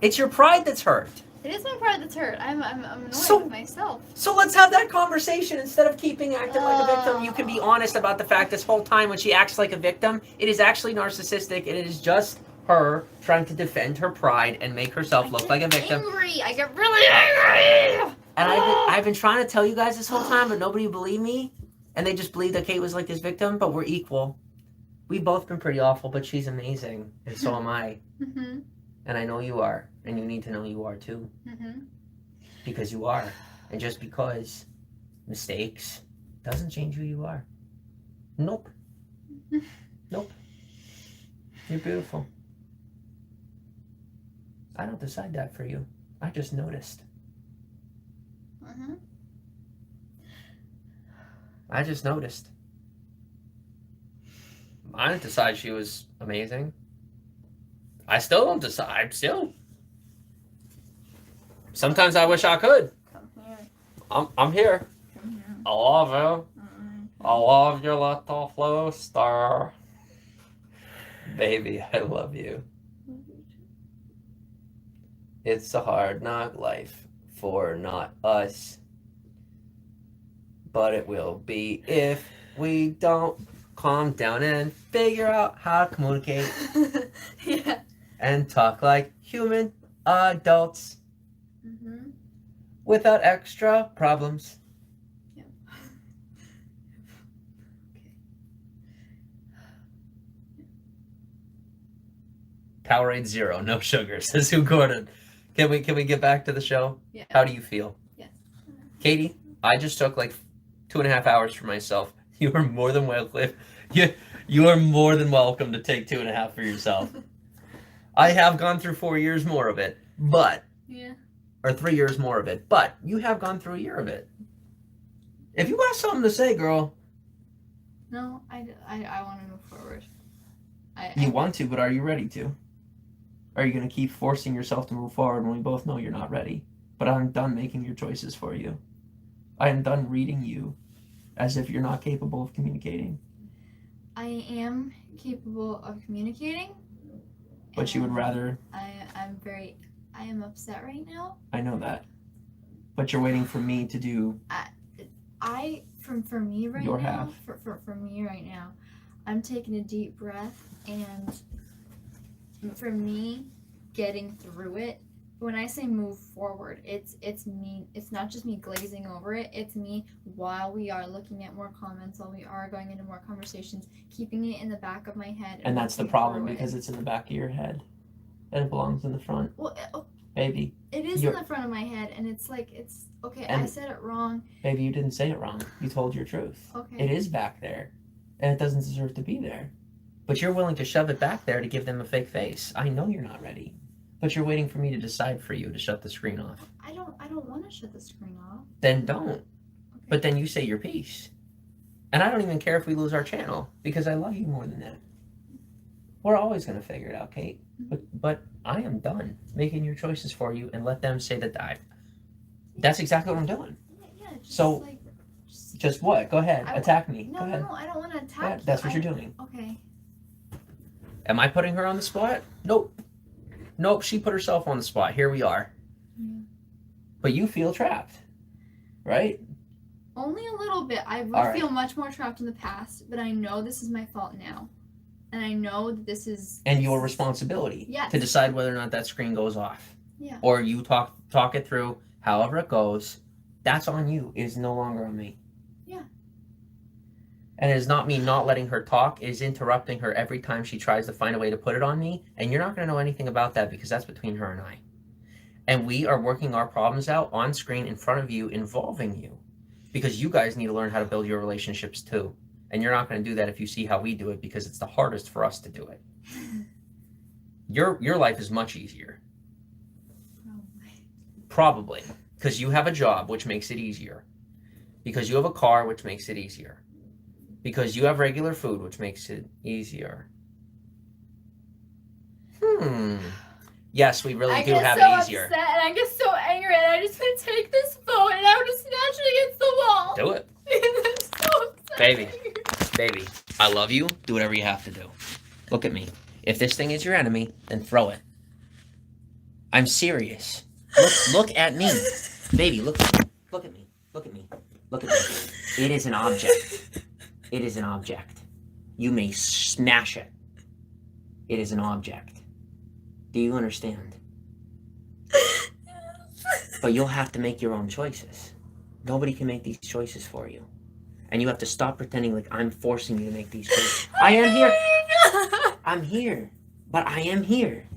It's your pride that's hurt. It is my part that's hurt. I'm annoyed So- with myself. So let's have that conversation instead of keeping acting like a victim. You can be honest about the fact this whole time when she acts like a victim, it is actually narcissistic, and it is just her trying to defend her pride and make herself look like a victim. Angry. I get really angry. And I've been trying to tell you guys this whole time, but nobody believed me, and they just believed that Kate was like this victim. But we're equal. We've both been pretty awful, but she's amazing, and so am I. Mhm. And I know you are, and you need to know you are too. Mhm. Because you are. And just because mistakes doesn't change who you are. Nope. Nope. You're beautiful. I don't decide that for you. I just noticed. Mhm. I just noticed. I didn't decide she was amazing. I still don't decide. Still. Sometimes I wish I could. Come here. I'm here. Come here. I love you. I love your little flow star. Baby, I love you. It's a hard knock life for not us. But it will be if we don't calm down and figure out how to communicate Yeah. and talk like human adults Mhm. without extra problems. Yep. Powerade 0, no sugar, says Sue Gordon. Can we get back to the show? Yeah. How do you feel? Yes. Katie, I just took like 2.5 hours for myself. You are more than welcome. You are more than welcome to take 2.5 for yourself. I have gone through 4 years more of it, but Yeah. or 3 years more of it, but you have gone through a year of it. If you got something to say, girl, No, I want to move forward. you want to, but are you ready to? Are you going to keep forcing yourself to move forward when we both know you're not ready? But I'm done making your choices for you. I am done reading you as if you're not capable of communicating. I am capable of communicating. But you would and rather, I am upset right now. I know that. But you're waiting for me to do For me right your now, half. for me right now, I'm taking a deep breath, and for me, getting through it. When I say move forward, it's me. It's not just me glazing over it. It's me while we are looking at more comments, while we are going into more conversations, keeping it in the back of my head. And that's the working problem, through because it's in the back of your head. And it belongs in the front. Well, Baby, it is in the front of my head, and it's like, it's okay. I And- said it wrong. baby, you didn't say it wrong. You told your truth. Okay. It is back there. And it doesn't deserve to be there. But you're willing to shove it back there to give them a fake face. I know you're not ready. But you're waiting for me to decide for you to shut the screen off. I don't want to shut the screen off. Then don't. Okay. But then you say your piece. And I don't even care if we lose our channel, because I love you more than that. We're always going to figure it out, Kate. But I am done making your choices for you and let them say that that's exactly what I'm doing. Yeah. Just So, like, Just what? Go ahead. Attack me. No, Go ahead. no, I don't want to attack Yeah, you. that's what you're doing. Okay. Am I putting her on the spot? Nope. Nope, she put herself on the spot. Here we are. Yeah. But you feel trapped, right? Only a little bit. I would All right. feel much more trapped in the past, but I know this is my fault now. And I know that this is... And your responsibility Yes. to decide whether or not that screen goes off. Yeah. Or you talk it through, however it goes. That's on you. It is no longer on me. Yeah. And it is not me not letting her talk. It is interrupting her every time she tries to find a way to put it on me. And you're not going to know anything about that, because that's between her and I. And we are working our problems out on screen in front of you, involving you. Because you guys need to learn how to build your relationships too. And you're not going to do that if you see how we do it, because it's the hardest for us to do it. Your life is much easier. Probably. Because you have a job, which makes it easier. Because you have a car, which makes it easier. Because you have regular food, which makes it easier. Yes, we really do have it easier. I get so upset and I get so angry, and I just want to take this phone and I would just smash it against the wall. Do it. I'm so upset. Baby, I love you. Do whatever you have to do. Look at me. If this thing is your enemy, then throw it. I'm serious. Look at me. Baby, look at me. Look at me. Look at me. Look at me. It is an object. It is an object. You may smash it. It is an object. Do you understand? But you'll have to make your own choices. Nobody can make these choices for you. And you have to stop pretending like I'm forcing you to make these choices. I am here. I'm here. But I am here.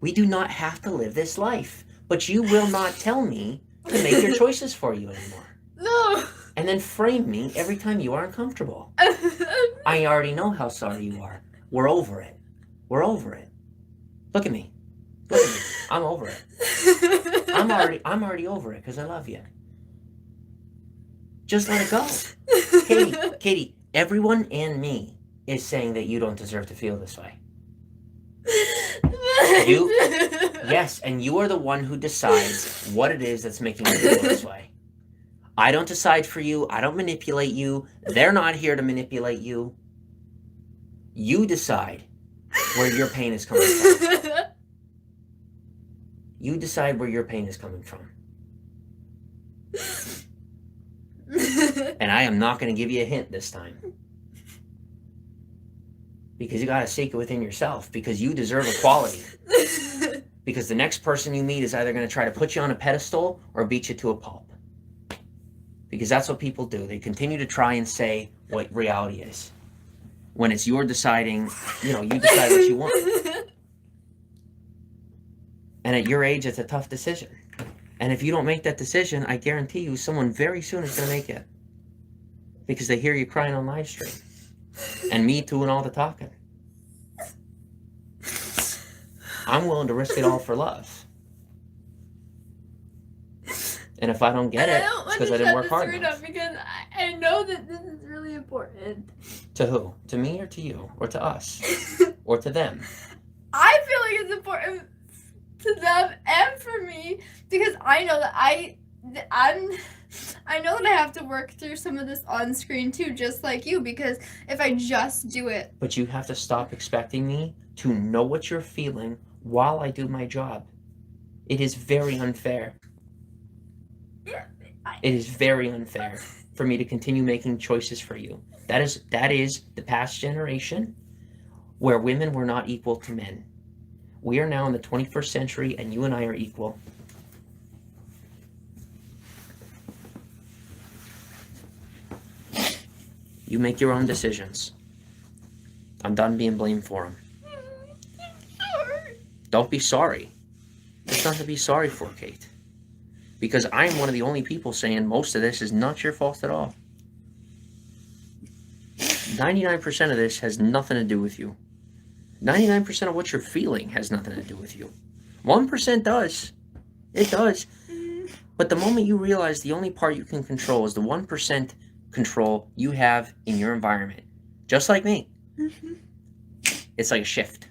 We do not have to live this life. But you will not tell me to make your choices for you anymore. No. And then frame me every time you are uncomfortable. I already know how sorry you are. We're over it. We're over it. Look at me. Look at me. I'm over it. I'm already over it because I love you. Just let it go. Katie, everyone and me is saying that you don't deserve to feel this way. Yes, and you are the one who decides what it is that's making you feel this way. I don't decide for you. I don't manipulate you. They're not here to manipulate you. You decide where your pain is coming from. You decide where your pain is coming from. And I am not going to give you a hint this time. Because you got to seek it within yourself. Because you deserve equality. Because the next person you meet is either going to try to put you on a pedestal or beat you to a pulp. Because that's what people do. They continue to try and say what reality is. When it's your deciding, you decide what you want. And at your age, it's a tough decision. And if you don't make that decision, I guarantee you someone very soon is going to make it. Because they hear you crying on live stream. And me doing all the talking. I'm willing to risk it all for love. And if I don't get it, it's because I didn't work hard enough. Because I know that this is really important. To who? To me or to you? Or to us? Or to them? I feel like it's important to them and for me because I know that I know that I have to work through some of this on screen too, just like you, because if I just do it. But you have to stop expecting me to know what you're feeling while I do my job. It is very unfair. It is very unfair for me to continue making choices for you. That is the past generation where women were not equal to men. We are now in the 21st century and you and I are equal. You make your own decisions. I'm done being blamed for them. Sorry. Don't be sorry. There's nothing to be sorry for, Kate. Because I am one of the only people saying most of this is not your fault at all. 99% of this has nothing to do with you. 99% of what you're feeling has nothing to do with you. 1% does. It does. But the moment you realize the only part you can control is the 1% control you have in your environment, just like me, it's like a shift.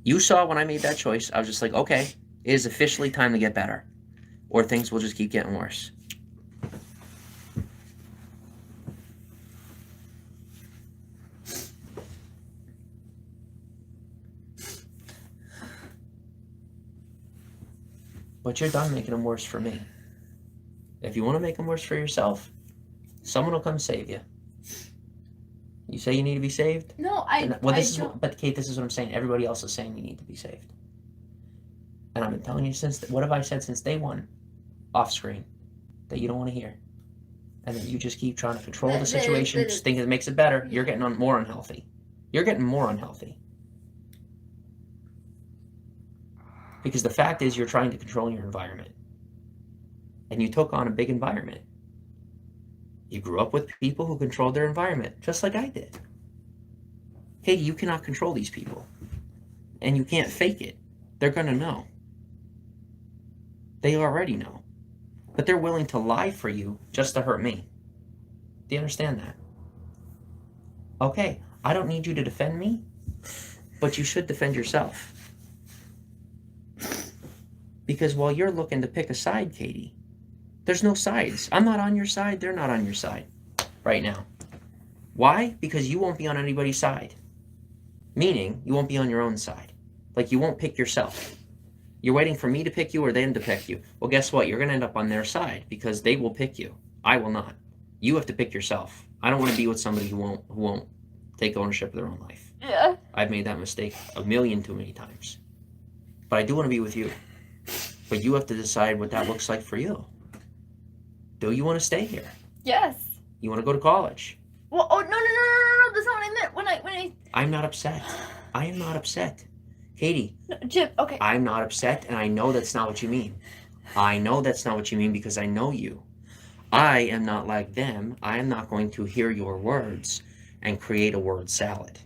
You saw when I made that choice, I was just like, okay, it is officially time to get better, or things will just keep getting worse. But you're done making them worse for me. If you want to make them worse for yourself, someone will come save you. You say you need to be saved? No, But Kate, this is what I'm saying. Everybody else is saying you need to be saved. And I've been telling you what have I said since day one, off screen, that you don't want to hear. And then you just keep trying to control the situation, just thinking it makes it better. You're getting more unhealthy. You're getting more unhealthy. Because the fact is you're trying to control your environment. And you took on a big environment. You grew up with people who controlled their environment, just like I did. Katie, you cannot control these people. And you can't fake it. They're going to know. They already know. But they're willing to lie for you just to hurt me. Do you understand that? Okay, I don't need you to defend me, but you should defend yourself. Because while you're looking to pick a side, Katie, there's no sides. I'm not on your side. They're not on your side right now. Why? Because you won't be on anybody's side. Meaning, you won't be on your own side. Like, you won't pick yourself. You're waiting for me to pick you or them to pick you. Well, guess what? You're going to end up on their side because they will pick you. I will not. You have to pick yourself. I don't want to be with somebody who won't take ownership of their own life. Yeah. I've made that mistake a million too many times. But I do want to be with you. But you have to decide what that looks like for you. Do you want to stay here? Yes. You want to go to college? Well, oh, no. That's not what I meant. When I... I'm not upset. I am not upset. Katie. No, Jim, okay. I'm not upset, and I know that's not what you mean. I know that's not what you mean because I know you. I am not like them. I am not going to hear your words and create a word salad.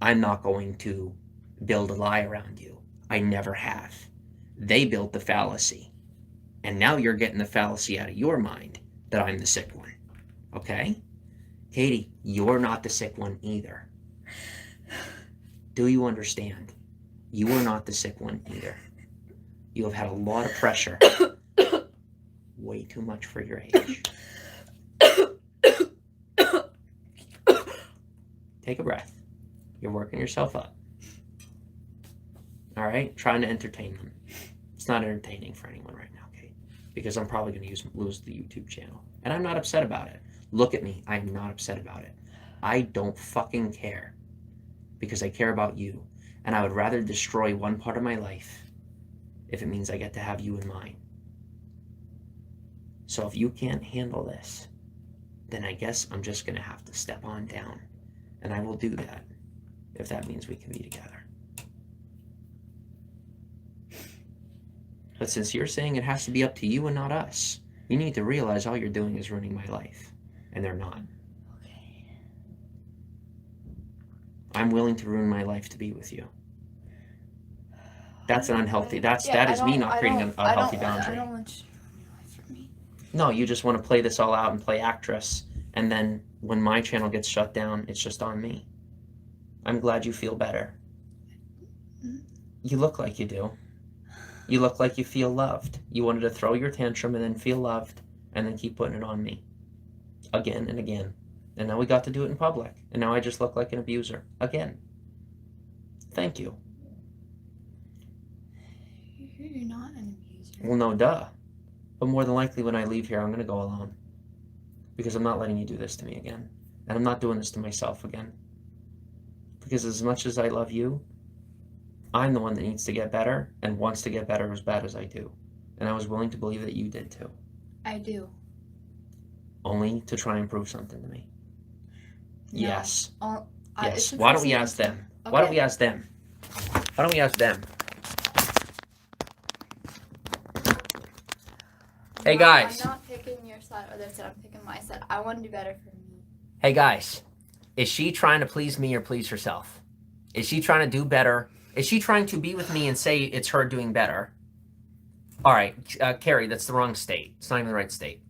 I'm not going to build a lie around you. I never have. They built the fallacy. And now you're getting the fallacy out of your mind that I'm the sick one. Okay? Katie, you're not the sick one either. Do you understand? You are not the sick one either. You have had a lot of pressure. Way too much for your age. Take a breath. You're working yourself up. All right? Trying to entertain them. It's not entertaining for anyone right now, Kate, because I'm probably going to lose the YouTube channel. And I'm not upset about it. Look at me. I'm not upset about it. I don't fucking care because I care about you. And I would rather destroy one part of my life if it means I get to have you in mine. So if you can't handle this, then I guess I'm just going to have to step on down. And I will do that if that means we can be together. But since you're saying it has to be up to you and not us, you need to realize all you're doing is ruining my life. And they're not. Okay. I'm willing to ruin my life to be with you. That's an unhealthy, that is me not creating a healthy boundary. I don't want you to ruin your life for me. No, you just want to play this all out and play actress. And then when my channel gets shut down, it's just on me. I'm glad you feel better. You look like you do. You look like you feel loved. You wanted to throw your tantrum and then feel loved and then keep putting it on me. Again and again. And now we got to do it in public. And now I just look like an abuser. Again. Thank you. You're not an abuser. Well, no, duh. But more than likely when I leave here, I'm going to go alone. Because I'm not letting you do this to me again. And I'm not doing this to myself again. Because as much as I love you, I'm the one that needs to get better and wants to get better as bad as I do. And I was willing to believe that you did too. I do. Only to try and prove something to me. No. Yes. Yes. It's Why don't we ask them? Okay. Why don't we ask them? Why don't we ask them? Hey, guys. I'm not picking your side or their side. I'm picking my side. I want to do better for me. Hey, guys. Is she trying to please me or please herself? Is she trying to do better? Is she trying to be with me and say it's her doing better? All right, Carrie, that's the wrong state. It's not even the right state.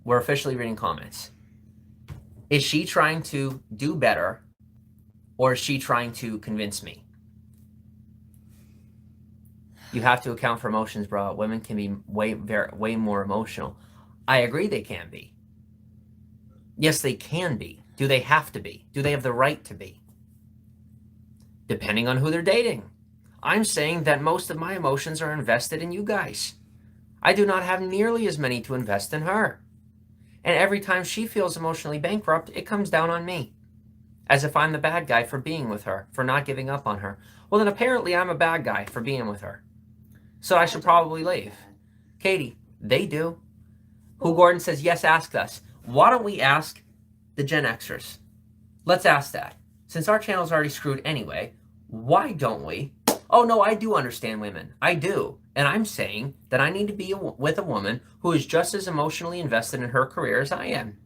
We're officially reading comments. Is she trying to do better or is she trying to convince me? You have to account for emotions, bro. Women can be way more emotional. I agree they can be. Yes, they can be. Do they have to be? Do they have the right to be? Depending on who they're dating. I'm saying that most of my emotions are invested in you guys. I do not have nearly as many to invest in her. And every time she feels emotionally bankrupt, it comes down on me. As if I'm the bad guy for being with her, for not giving up on her. Well, then apparently I'm a bad guy for being with her. So I should probably leave. Katie, they do. Who Gordon says, yes, ask us. Why don't we ask the Gen Xers? Let's ask that. Since our channel's already screwed anyway, why don't we? Oh, no, I do understand women. I do. And I'm saying that I need to be with a woman who is just as emotionally invested in her career as I am.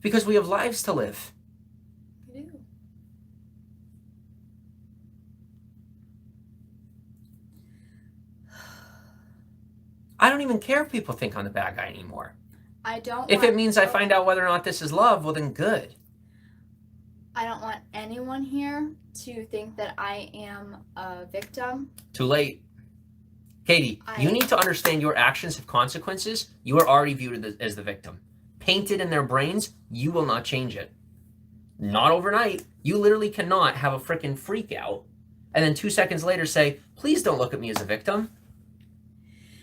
Because we have lives to live. We do. I don't even care if people think I'm the bad guy anymore. I don't. If it means I find out whether or not this is love, well then good. I don't want anyone here to think that I am a victim. Too late. Katie, you need to understand your actions have consequences. You are already viewed as the victim. Painted in their brains, you will not change it. Not overnight. You literally cannot have a freaking freak out and then 2 seconds later say, please don't look at me as a victim.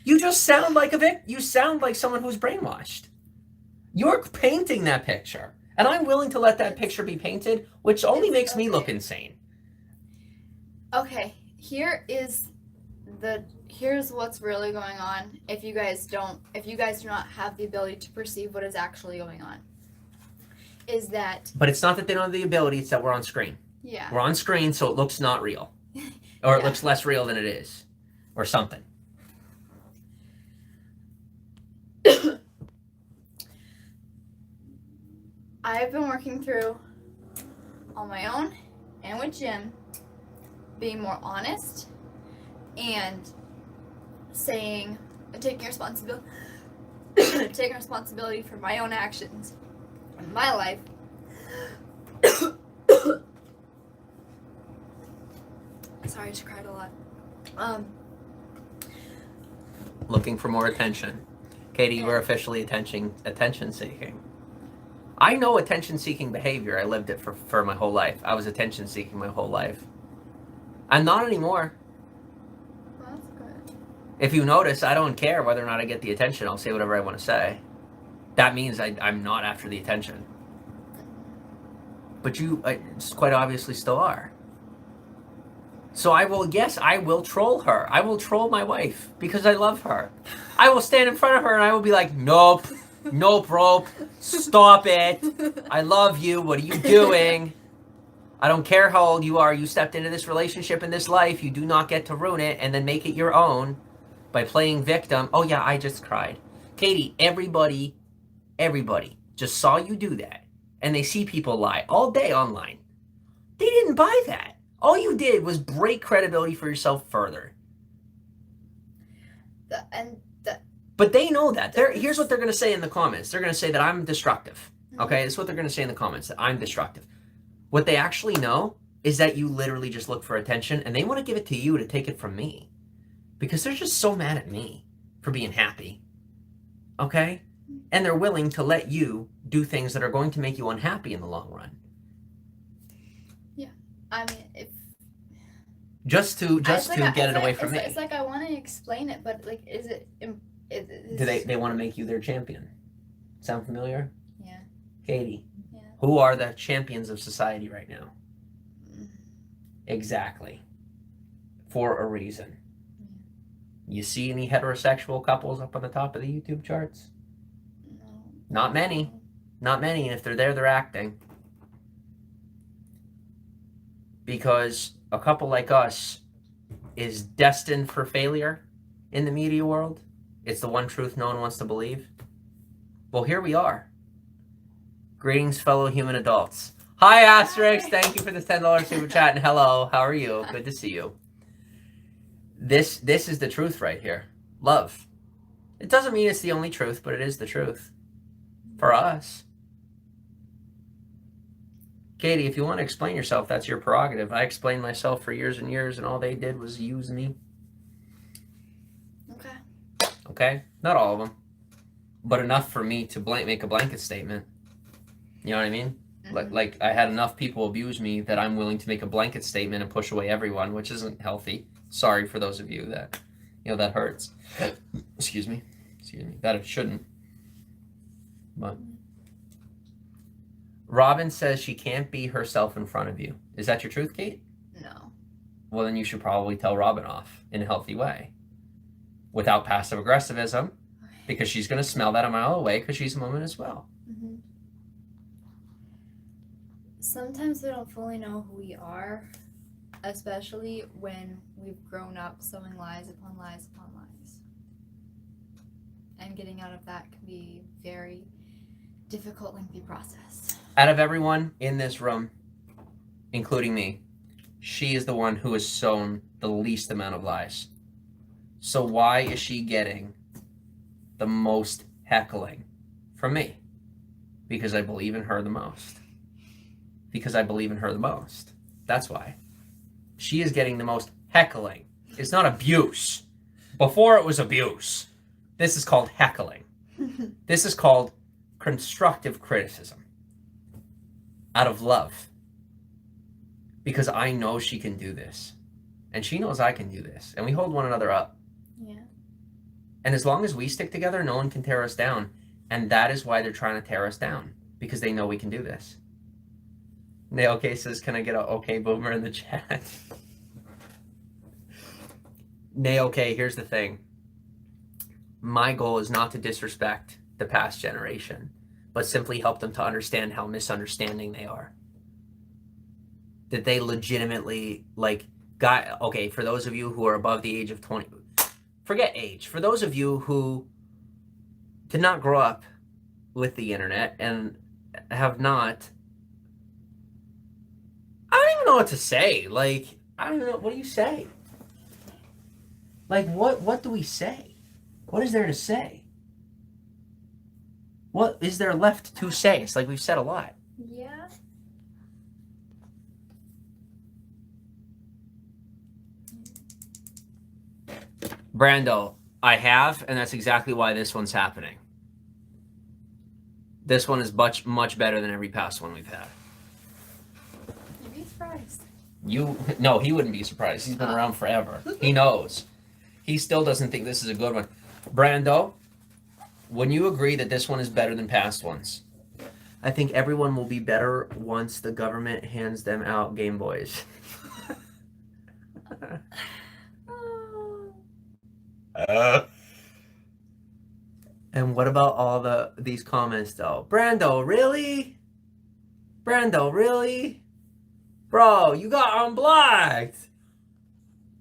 You just sound like you sound like someone who's brainwashed. You're painting that picture. And I'm willing to let that picture be painted, which only makes me look insane. Okay, here's what's really going on if you guys do not have the ability to perceive what is actually going on. Is that... But it's not that they don't have the ability, it's that we're on screen. Yeah. We're on screen, so it looks not real. Or it looks less real than it is. Or something. I've been working through, on my own and with Jim, being more honest and taking responsibility for my own actions in my life. Sorry, I just cried a lot. Looking for more attention. Katie, you are officially attention seeking. I know attention-seeking behavior. I lived it for my whole life. I was attention-seeking my whole life. I'm not anymore. Well, that's good. If you notice, I don't care whether or not I get the attention. I'll say whatever I want to say. That means I'm not after the attention. But you quite obviously still are. So I will troll her. I will troll my wife because I love her. I will stand in front of her and I will be like, nope. Nope, rope. Stop it. I love you. What are you doing? I don't care how old you are. You stepped into this relationship in this life. You do not get to ruin it and then make it your own by playing victim. Oh, yeah, I just cried. Katie, everybody just saw you do that. And they see people lie all day online. They didn't buy that. All you did was break credibility for yourself further. But they know that. Here's what they're going to say in the comments. They're going to say that I'm destructive. Okay, that's what they're going to say in the comments, that I'm destructive. What they actually know is that you literally just look for attention, and they want to give it to you to take it from me. Because they're just so mad at me for being happy. Okay? And they're willing to let you do things that are going to make you unhappy in the long run. Yeah. I mean, if... Just to get it away from me. It's like I want to explain it, but like, is it... Do they want to make you their champion? Sound familiar? Yeah. Katie, yeah. Who are the champions of society right now? Exactly. For a reason. You see any heterosexual couples up on the top of the YouTube charts? No. Not many. Not many. And if they're there, they're acting. Because a couple like us is destined for failure in the media world. It's the one truth no one wants to believe. Well, here we are. Greetings, fellow human adults. Hi, Asterix. Thank you for the $10 super chat. And hello, how are you? Good to see you. This is the truth right here. Love. It doesn't mean it's the only truth, but it is the truth. For us. Katie, if you want to explain yourself, that's your prerogative. I explained myself for years and years, and all they did was use me. Okay? Not all of them. But enough for me to make a blanket statement. You know what I mean? Mm-hmm. Like I had enough people abuse me that I'm willing to make a blanket statement and push away everyone, which isn't healthy. Sorry for those of you that, that hurts. Excuse me. That it shouldn't. But Robin says she can't be herself in front of you. Is that your truth, Kate? No. Well, then you should probably tell Robin off in a healthy way. Without passive aggressivism, because she's going to smell that a mile away because she's a woman as well. Mm-hmm. Sometimes we don't fully know who we are, especially when we've grown up sowing lies upon lies upon lies. And getting out of that can be a very difficult, lengthy process. Out of everyone in this room, including me, she is the one who has sown the least amount of lies. So why is she getting the most heckling from me? Because I believe in her the most. That's why. She is getting the most heckling. It's not abuse. Before it was abuse. This is called heckling. This is called constructive criticism. Out of love. Because I know she can do this. And she knows I can do this. And we hold one another up. Yeah. And as long as we stick together, no one can tear us down. And that is why they're trying to tear us down. Because they know we can do this. Nailk says, can I get a okay boomer in the chat? Nailk, here's the thing. My goal is not to disrespect the past generation, but simply help them to understand how misunderstanding they are. That they legitimately, okay, for those of you who are above the age of 20, forget age. For those of you who did not grow up with the internet and have not, I don't even know what to say. I don't know. What do you say? What do we say? What is there to say? What is there left to say? It's like we've said a lot. Yeah. Brando, I have, and that's exactly why this one's happening. This one is much better than every past one we've had. You'd be surprised. No, he wouldn't be surprised. He's been around forever. He knows. He still doesn't think this is a good one. Brando, when you agree that this one is better than past ones, I think everyone will be better once the government hands them out Game Boys. And what about all these comments though? Brando, really? Brando, really? Bro, you got unblocked.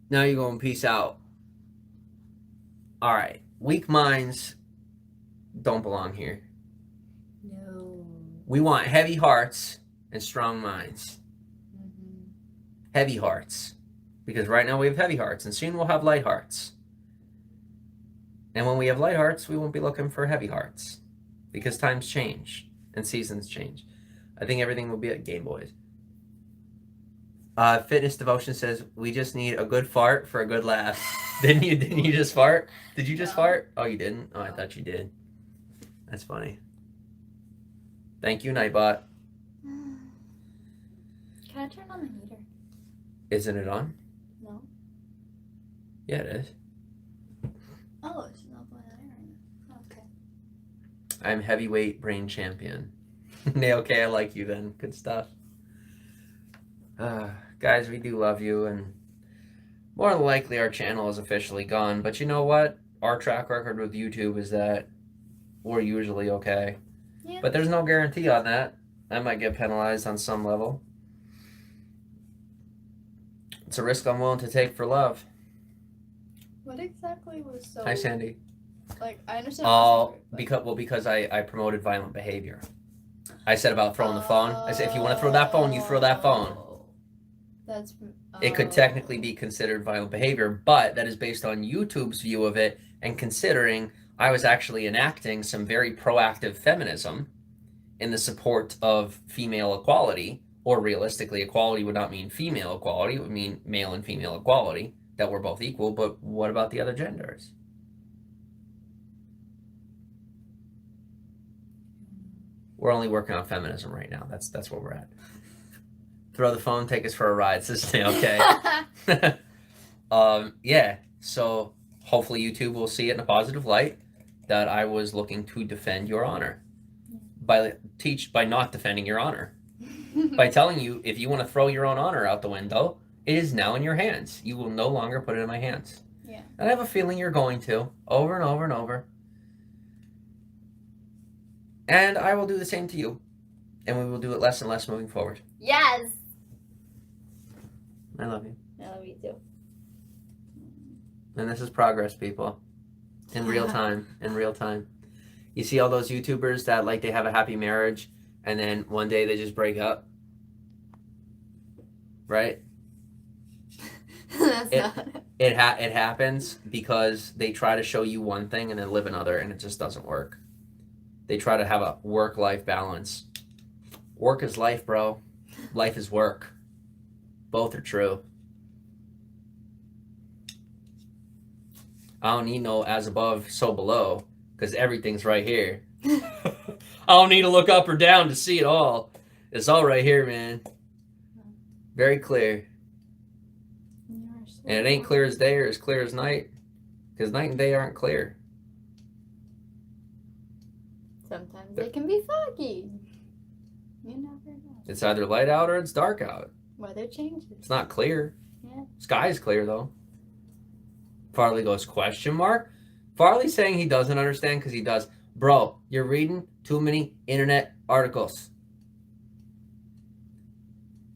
Now you're going peace out. All right. Weak minds don't belong here. No. We want heavy hearts and strong minds. Mm-hmm. Heavy hearts. Because right now we have heavy hearts, and soon we'll have light hearts. And when we have light hearts, we won't be looking for heavy hearts. Because times change and seasons change. I think everything will be at Game Boys. Fitness Devotion says, we just need a good fart for a good laugh. Didn't you just fart? Did you just fart? Oh, you didn't? Oh, I thought you did. That's funny. Thank you, Nightbot. Can I turn on the heater? Isn't it on? No. Yeah, it is. Oh, it's not going on right now. Okay. I'm heavyweight brain champion. Okay, I like you then. Good stuff. Guys, we do love you, and more than likely our channel is officially gone. But you know what? Our track record with YouTube is that we're usually okay. Yeah. But there's no guarantee on that. I might get penalized on some level. It's a risk I'm willing to take for love. What exactly was so... Hi, Sandy. I understand. Oh, because I promoted violent behavior. I said about throwing the phone. I said, if you want to throw that phone, you throw that phone. That's... It could technically be considered violent behavior, but that is based on YouTube's view of it, and considering I was actually enacting some very proactive feminism in the support of female equality, or realistically, equality would not mean female equality, it would mean male and female equality, that we're both equal, but what about the other genders? We're only working on feminism right now. That's where we're at. Throw the phone, take us for a ride, sister. Okay. Yeah. So hopefully YouTube will see it in a positive light that I was looking to defend your honor by not defending your honor, by telling you if you want to throw your own honor out the window, it is now in your hands. You will no longer put it in my hands. Yeah. And I have a feeling you're going to over and over and over. And I will do the same to you. And we will do it less and less moving forward. Yes. I love you. I love you too. And this is progress, people. In real time. In real time. You see all those YouTubers that they have a happy marriage and then one day they just break up? Right? It happens because they try to show you one thing and then live another, and it just doesn't work. They try to have a work-life balance. Work is life, bro. Life is work. Both are true. I don't need no as above, so below, because everything's right here. I don't need to look up or down to see it all. It's all right here, man. Very clear. And it ain't clear as day or as clear as night, because night and day aren't clear. Sometimes they can be foggy. You never know. It's either light out or it's dark out. Weather changes. It's not clear. Yeah. Sky's clear, though. Farley goes, question mark? Farley's saying he doesn't understand because he does. Bro, you're reading too many internet articles.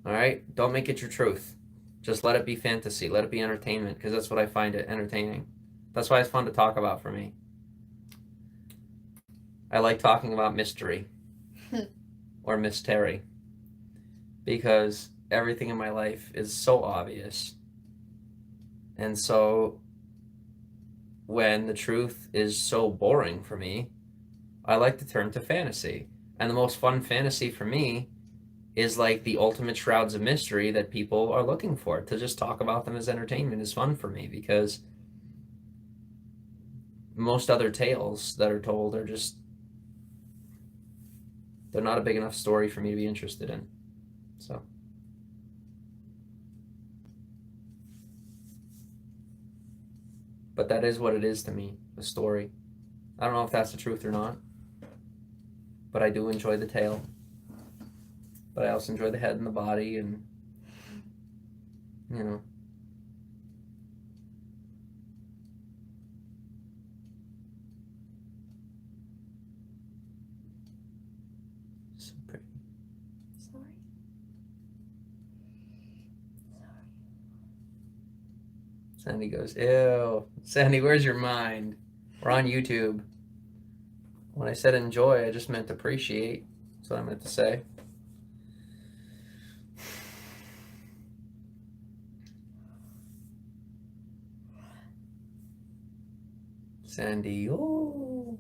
All right? Don't make it your truth. Just let it be fantasy. Let it be entertainment, because that's what I find it entertaining. That's why it's fun to talk about for me. I like talking about mystery or mystery, because everything in my life is so obvious. And so when the truth is so boring for me, I like to turn to fantasy. And the most fun fantasy for me is like the ultimate shrouds of mystery that people are looking for. To just talk about them as entertainment is fun for me, because most other tales that are told are just, they're not a big enough story for me to be interested in. So. But that is what it is to me, a story. I don't know if that's the truth or not, but I do enjoy the tale. But I also enjoy the head and the body, and, you know. So pretty. Sorry. Sandy goes, ew. Sandy, where's your mind? We're on YouTube. When I said enjoy, I just meant appreciate. That's what I meant to say. Sandy, oh.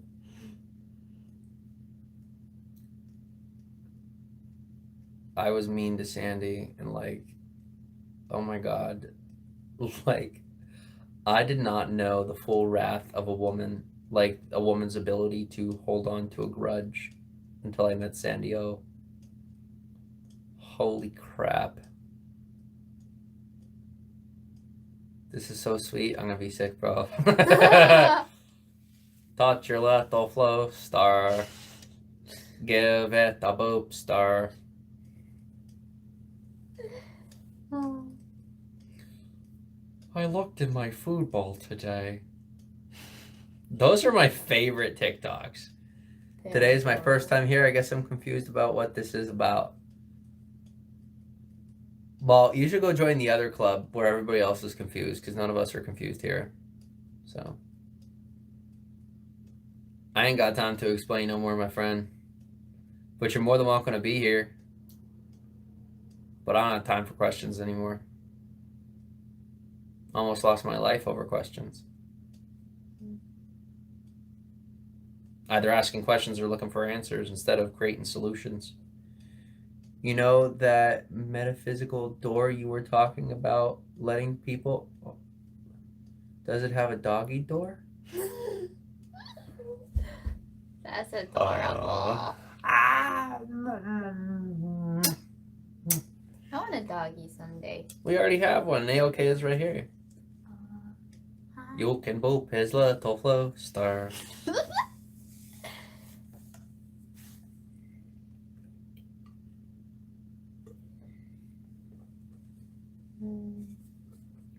I was mean to Sandy, and like, oh my God. Like, I did not know the full wrath of a woman, like a woman's ability to hold on to a grudge, until I met Sandy O. Holy crap. This is so sweet. I'm gonna be sick, bro. Touch your little flow star. Give it a boop star. Oh. I looked in my food bowl today. Those are my favorite TikToks. Today is my first time here. I guess I'm confused about what this is about. Well, you should go join the other club where everybody else is confused, because none of us are confused here. So. I ain't got time to explain no more, my friend. But you're more than welcome to be here. But I don't have time for questions anymore. Almost lost my life over questions. Either asking questions or looking for answers instead of creating solutions. You know that metaphysical door you were talking about letting people... Does it have a doggy door? That's adorable. I want a doggy someday. We already have one. AOK is right here. You can boop his little flow star.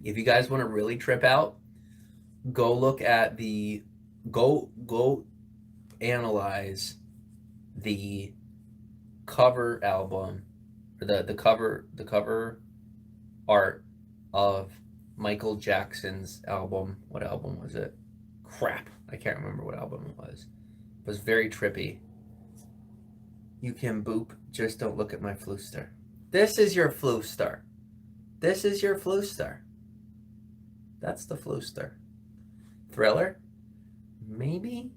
If you guys want to really trip out, go look at the go analyze the cover album, or the cover art of Michael Jackson's album. What album was it? Crap, I can't remember what album it was. It was very trippy. You can boop, just don't look at my flooster. This is your flooster. This is your flooster. That's the flooster. Thriller? Maybe?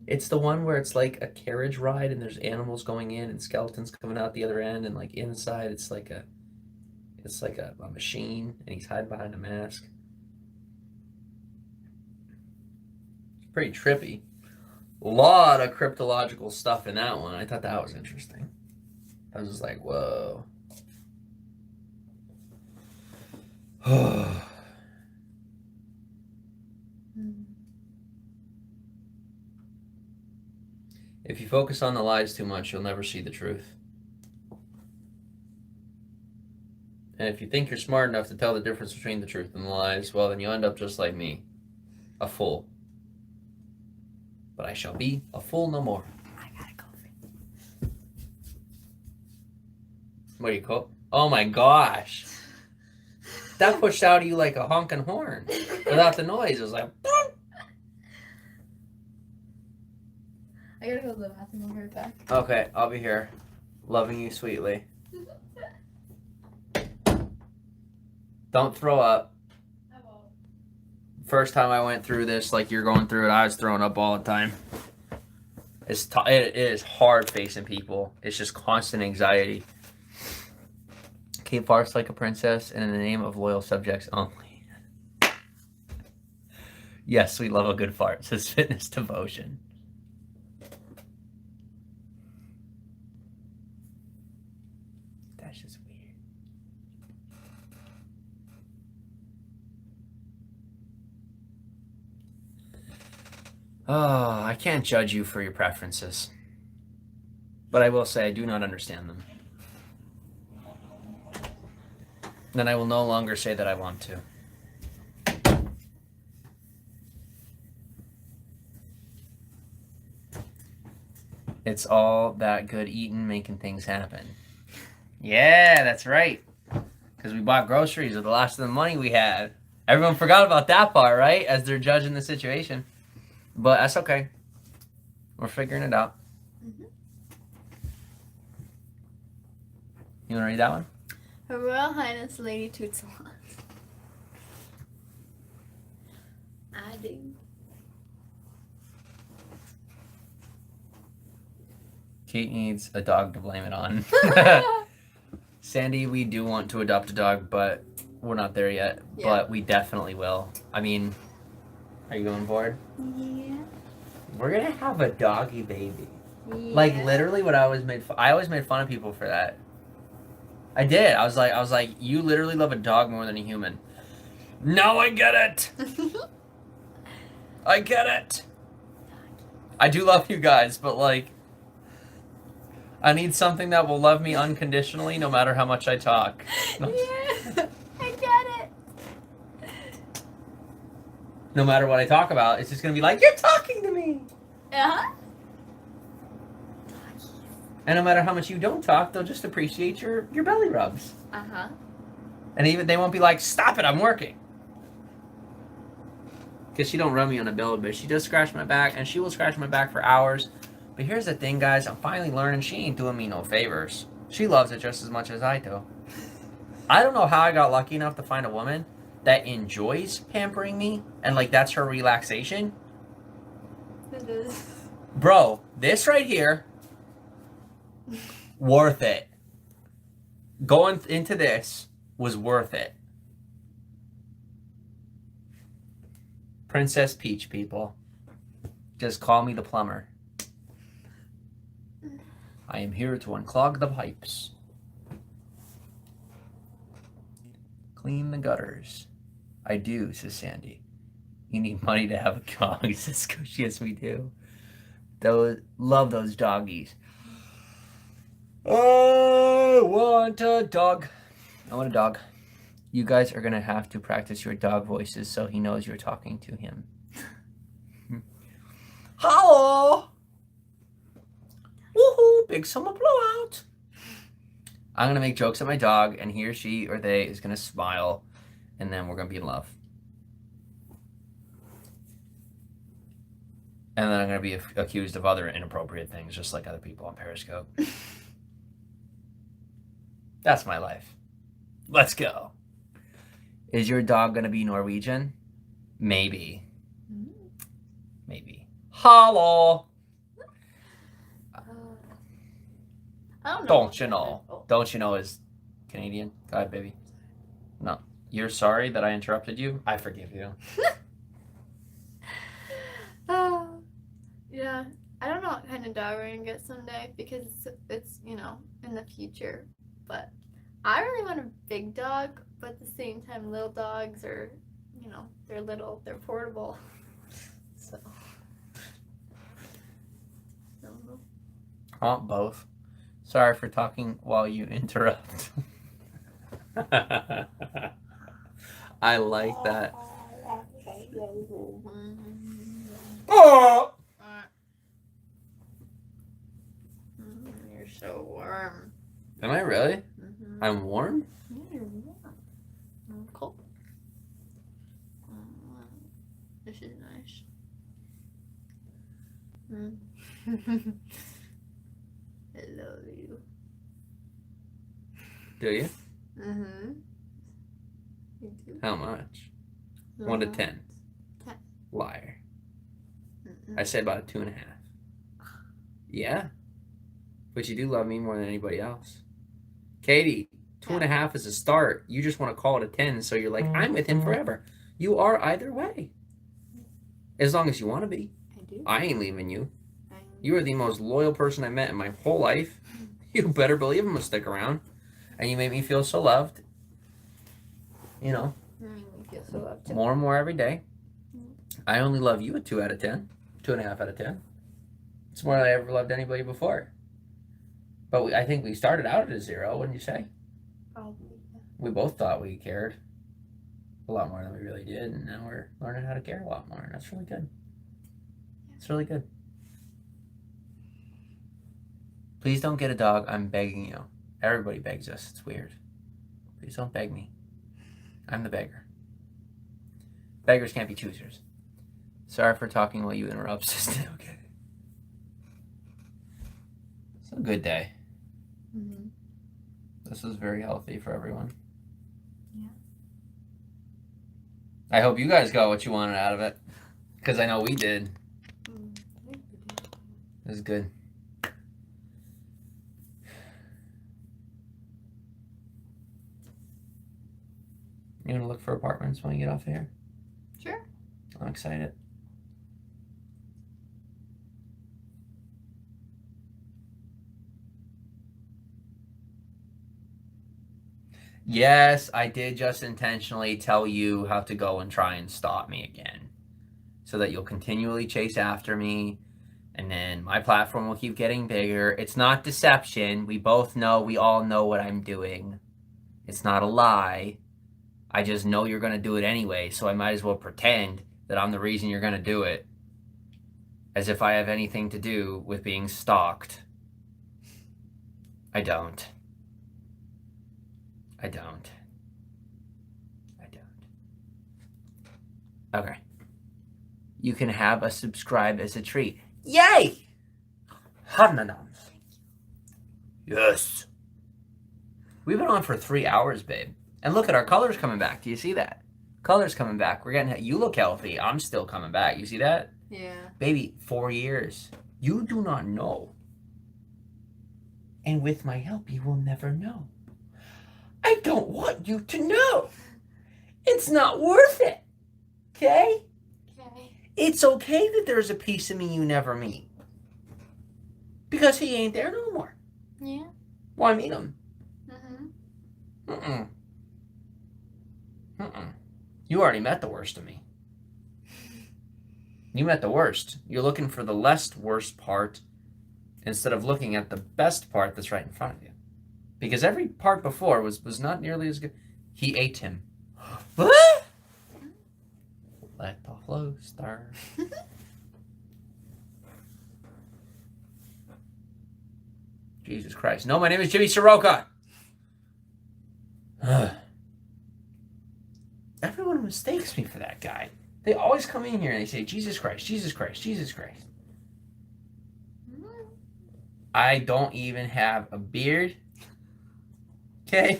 It's the one where it's like a carriage ride and there's animals going in and skeletons coming out the other end, and like inside it's like a machine and he's hiding behind a mask. It's pretty trippy. A lot of cryptological stuff in that one. I thought that was interesting. I was just like, whoa. If you focus on the lies too much, you'll never see the truth. And if you think you're smart enough to tell the difference between the truth and the lies, well, then you end up just like me, a fool. But I shall be a fool no more. I gotta go. What do you call? Oh my gosh. That pushed out of you like a honking horn. Without the noise, it was like... I gotta go to the bathroom. I'll be right back. Okay, I'll be here. Loving you sweetly. Don't throw up. I won't. First time I went through this, like you're going through it, I was throwing up all the time. It is hard facing people. It's just constant anxiety. Keep farts like a princess and in the name of loyal subjects only. Yes, we love a good fart, says Fitness Devotion. That's just weird. Oh, I can't judge you for your preferences. But I will say I do not understand them. Then I will no longer say that I want to. It's all that good eating making things happen. Yeah, that's right. Because we bought groceries with the last of the money we had. Everyone forgot about that part, right? As they're judging the situation. But that's okay. We're figuring it out. Mm-hmm. You want to read that one? Her Royal Highness Lady Tootsalot. I do. Kate needs a dog to blame it on. Sandy, we do want to adopt a dog, but we're not there yet. Yeah. But we definitely will. I mean, are you on board? Yeah. We're gonna have a doggy baby. Yeah. Like literally, what I always made fun of people for that. I did. I was like, you literally love a dog more than a human. Now I get it. I get it. I do love you guys, but like, I need something that will love me unconditionally, no matter how much I talk. Yeah, I get it. No matter what I talk about, it's just gonna be like, you're talking to me. Uh-huh. And no matter how much you don't talk, they'll just appreciate your belly rubs. Uh-huh. And even they won't be like, stop it, I'm working. Because she don't rub me on the belly, but she does scratch my back, and she will scratch my back for hours. But here's the thing, guys, I'm finally learning she ain't doing me no favors. She loves it just as much as I do. I don't know how I got lucky enough to find a woman that enjoys pampering me, and like that's her relaxation. It is. Bro, this right here, worth it. Going into this was worth it. Princess Peach, people. Just call me the plumber. I am here to unclog the pipes. Clean the gutters. I do, says Sandy. You need money to have a dog, says Coach. Yes, we do. Love those doggies. I want a dog. I want a dog. You guys are going to have to practice your dog voices so he knows you're talking to him. Hello! Woohoo! Big summer blowout! I'm going to make jokes at my dog, and he or she or they is going to smile, and then we're going to be in love. And then I'm going to be accused of other inappropriate things, just like other people on Periscope. That's my life. Let's go. Is your dog going to be Norwegian? Maybe. Maybe. Hello! I don't know. Don't you know? Don't you know is Canadian? Go ahead, baby. No. You're sorry that I interrupted you? I forgive you. Yeah. I don't know what kind of dog we're gonna get someday because it's you know, in the future. But I really want a big dog, but at the same time little dogs are, you know, they're little, they're portable. So. No. Oh, both. Sorry for talking while you interrupt. I like that. Oh! You're so warm. Am I really? Mm-hmm. I'm warm? Yeah, you're warm. I'm cold. This is nice. I love you. Do you? Mm-hmm. You do? How much? 1 to 10. 10. Liar. Mm-mm. I say about a 2.5. Yeah. But you do love me more than anybody else. Katie, 2.5 is a start. You just want to call it a 10, so you're like, I'm with him forever. You are either way. As long as you want to be. I do. I ain't leaving you. You are the most loyal person I met in my whole life. You better believe I'm going to stick around. And you make me feel so loved. You know. You make me feel so loved too. More and more every day. I only love you a 2 out of 10. 2.5 out of 10. It's more than I ever loved anybody before. But I think we started out at a 0, wouldn't you say? Probably. Yeah. We both thought we cared a lot more than we really did, and now we're learning how to care a lot more, and that's really good. It's really good. Please don't get a dog. I'm begging you. Everybody begs us. It's weird. Please don't beg me. I'm the beggar. Beggars can't be choosers. Sorry for talking while you interrupt, sister. Okay. It's a good day. Mm-hmm. This was very healthy for everyone. Yeah. I hope you guys got what you wanted out of it. Because I know we did. It was good. You want to look for apartments when we get off of here? Sure. I'm excited. Yes, I did just intentionally tell you how to go and try and stop me again. So that you'll continually chase after me. And then my platform will keep getting bigger. It's not deception. We both know, we all know what I'm doing. It's not a lie. I just know you're going to do it anyway, so I might as well pretend that I'm the reason you're going to do it. As if I have anything to do with being stalked. I don't. I don't. I don't. Okay. You can have a subscribe as a treat. Yay! Hananams. Yes. We've been on for 3 hours, babe. And look at our colors coming back. Do you see that? Colors coming back. We're getting. You look healthy. I'm still coming back. You see that? Yeah. Baby, 4 years. You do not know. And with my help, you will never know. I don't want you to know. It's not worth it. Okay? Okay. It's okay that there's a piece of me you never meet. Because he ain't there no more. Yeah. Why meet him? Mm-hmm. Mm-mm. Mm-mm. You already met the worst of me. You met the worst. You're looking for the less worst part instead of looking at the best part that's right in front of you. Because every part before was not nearly as good. He ate him. What? Let the flow start. Jesus Christ. No, my name is Jimmy Saroka. Everyone mistakes me for that guy. They always come in here and they say, Jesus Christ, Jesus Christ, Jesus Christ. I don't even have a beard. Okay?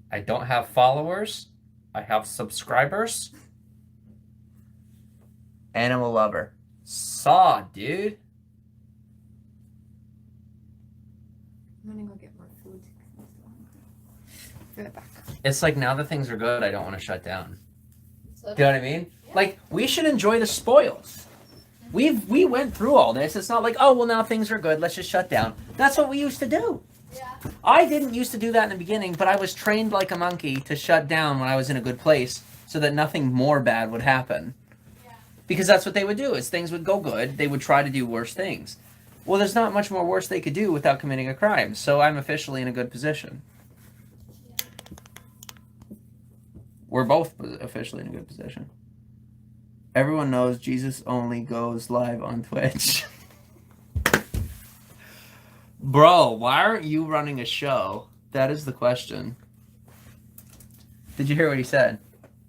I don't have followers. I have subscribers. Animal lover. Saw, dude. I'm gonna go get more food. Be right back. It's like now that things are good, I don't want to shut down. So, Do you know what I mean? Yeah. Like, we should enjoy the spoils. We went through all this. It's not like, oh, well, now things are good. Let's just shut down. That's what we used to do. yeah. I didn't used to do that in the beginning, but I was trained like a monkey to shut down when I was in a good place. so that nothing more bad would happen. Because that's what they would do. Is things would go good, they would try to do worse things. Well, there's not much more worse they could do without committing a crime. So I'm officially in a good position. We're both officially in a good position. Everyone knows Jesus only goes live on Twitch. Bro, why aren't you running a show? That is the question. Did you hear what he said?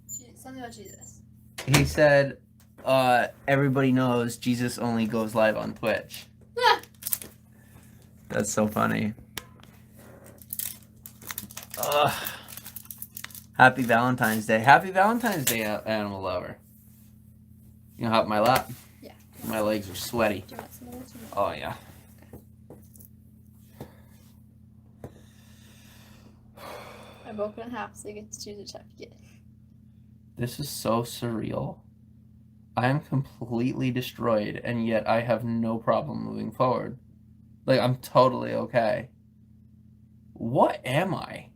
Something about Jesus. He said, everybody knows Jesus only goes live on Twitch. That's so funny. Ugh. Happy Valentine's Day. Happy Valentine's Day, animal lover. You know, hop my lap? Yeah. My legs are sweaty. Do you want some of this? Oh, yeah. I broke it in half, so you get to choose which half you get. This is so surreal. I am completely destroyed, and yet I have no problem moving forward. Like, I'm totally okay. What am I?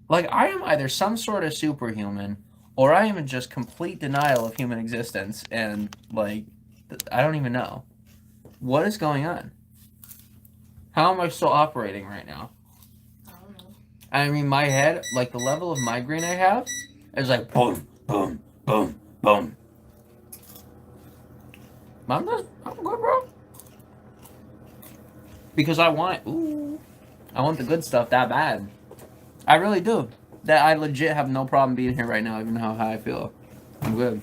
Like, I am either some sort of superhuman, or I am in just complete denial of human existence, and, like, I don't even know. What is going on? How am I still operating right now? I don't know. I mean, my head, like, the level of migraine I have is like, boom, boom, boom, boom. I'm good, bro. Because I want the good stuff that bad. I really do. That I legit have no problem being here right now, even how high I feel. I'm good.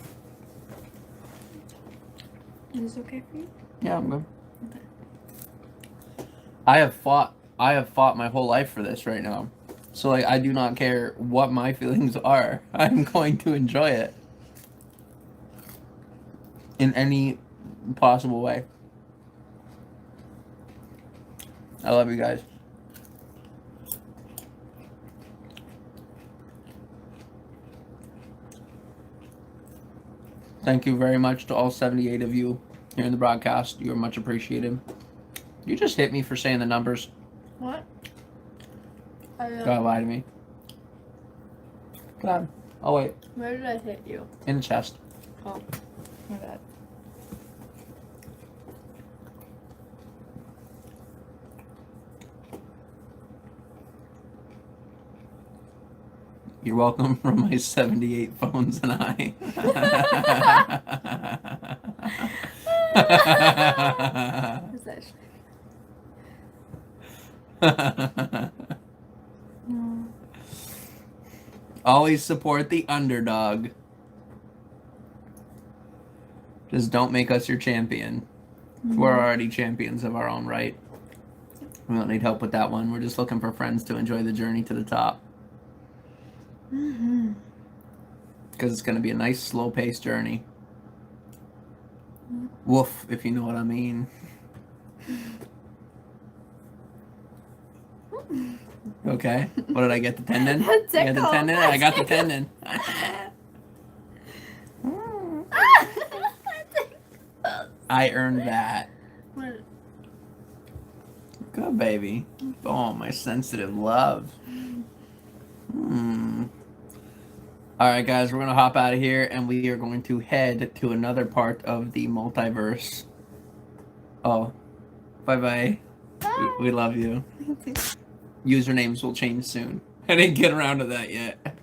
Is this okay for you? Yeah, I'm good. Okay. I have fought my whole life for this right now. So, like, I do not care what my feelings are. I'm going to enjoy it. In any possible way. I love you guys. Thank you very much to all 78 of you here in the broadcast. You are much appreciated. You just hit me for saying the numbers. What? Don't lie to me. Go ahead. Oh, wait. Where did I hit you? In the chest. Oh, my bad. You're welcome from my 78 phones and I. Who's that? Always support the underdog. Just don't make us your champion. We're already champions of our own right. We don't need help with that one. We're just looking for friends to enjoy the journey to the top. Because it's going to be a nice, slow-paced journey. Woof, if you know what I mean. Okay. What did I get? The tendon? That's I got the tendon? I got the tendon. I earned that. What? Good, baby. Oh, my sensitive love. Alright, guys, we're going to hop out of here, and we are going to head to another part of the multiverse. Oh. Bye-bye. We love you. Usernames will change soon. I didn't get around to that yet.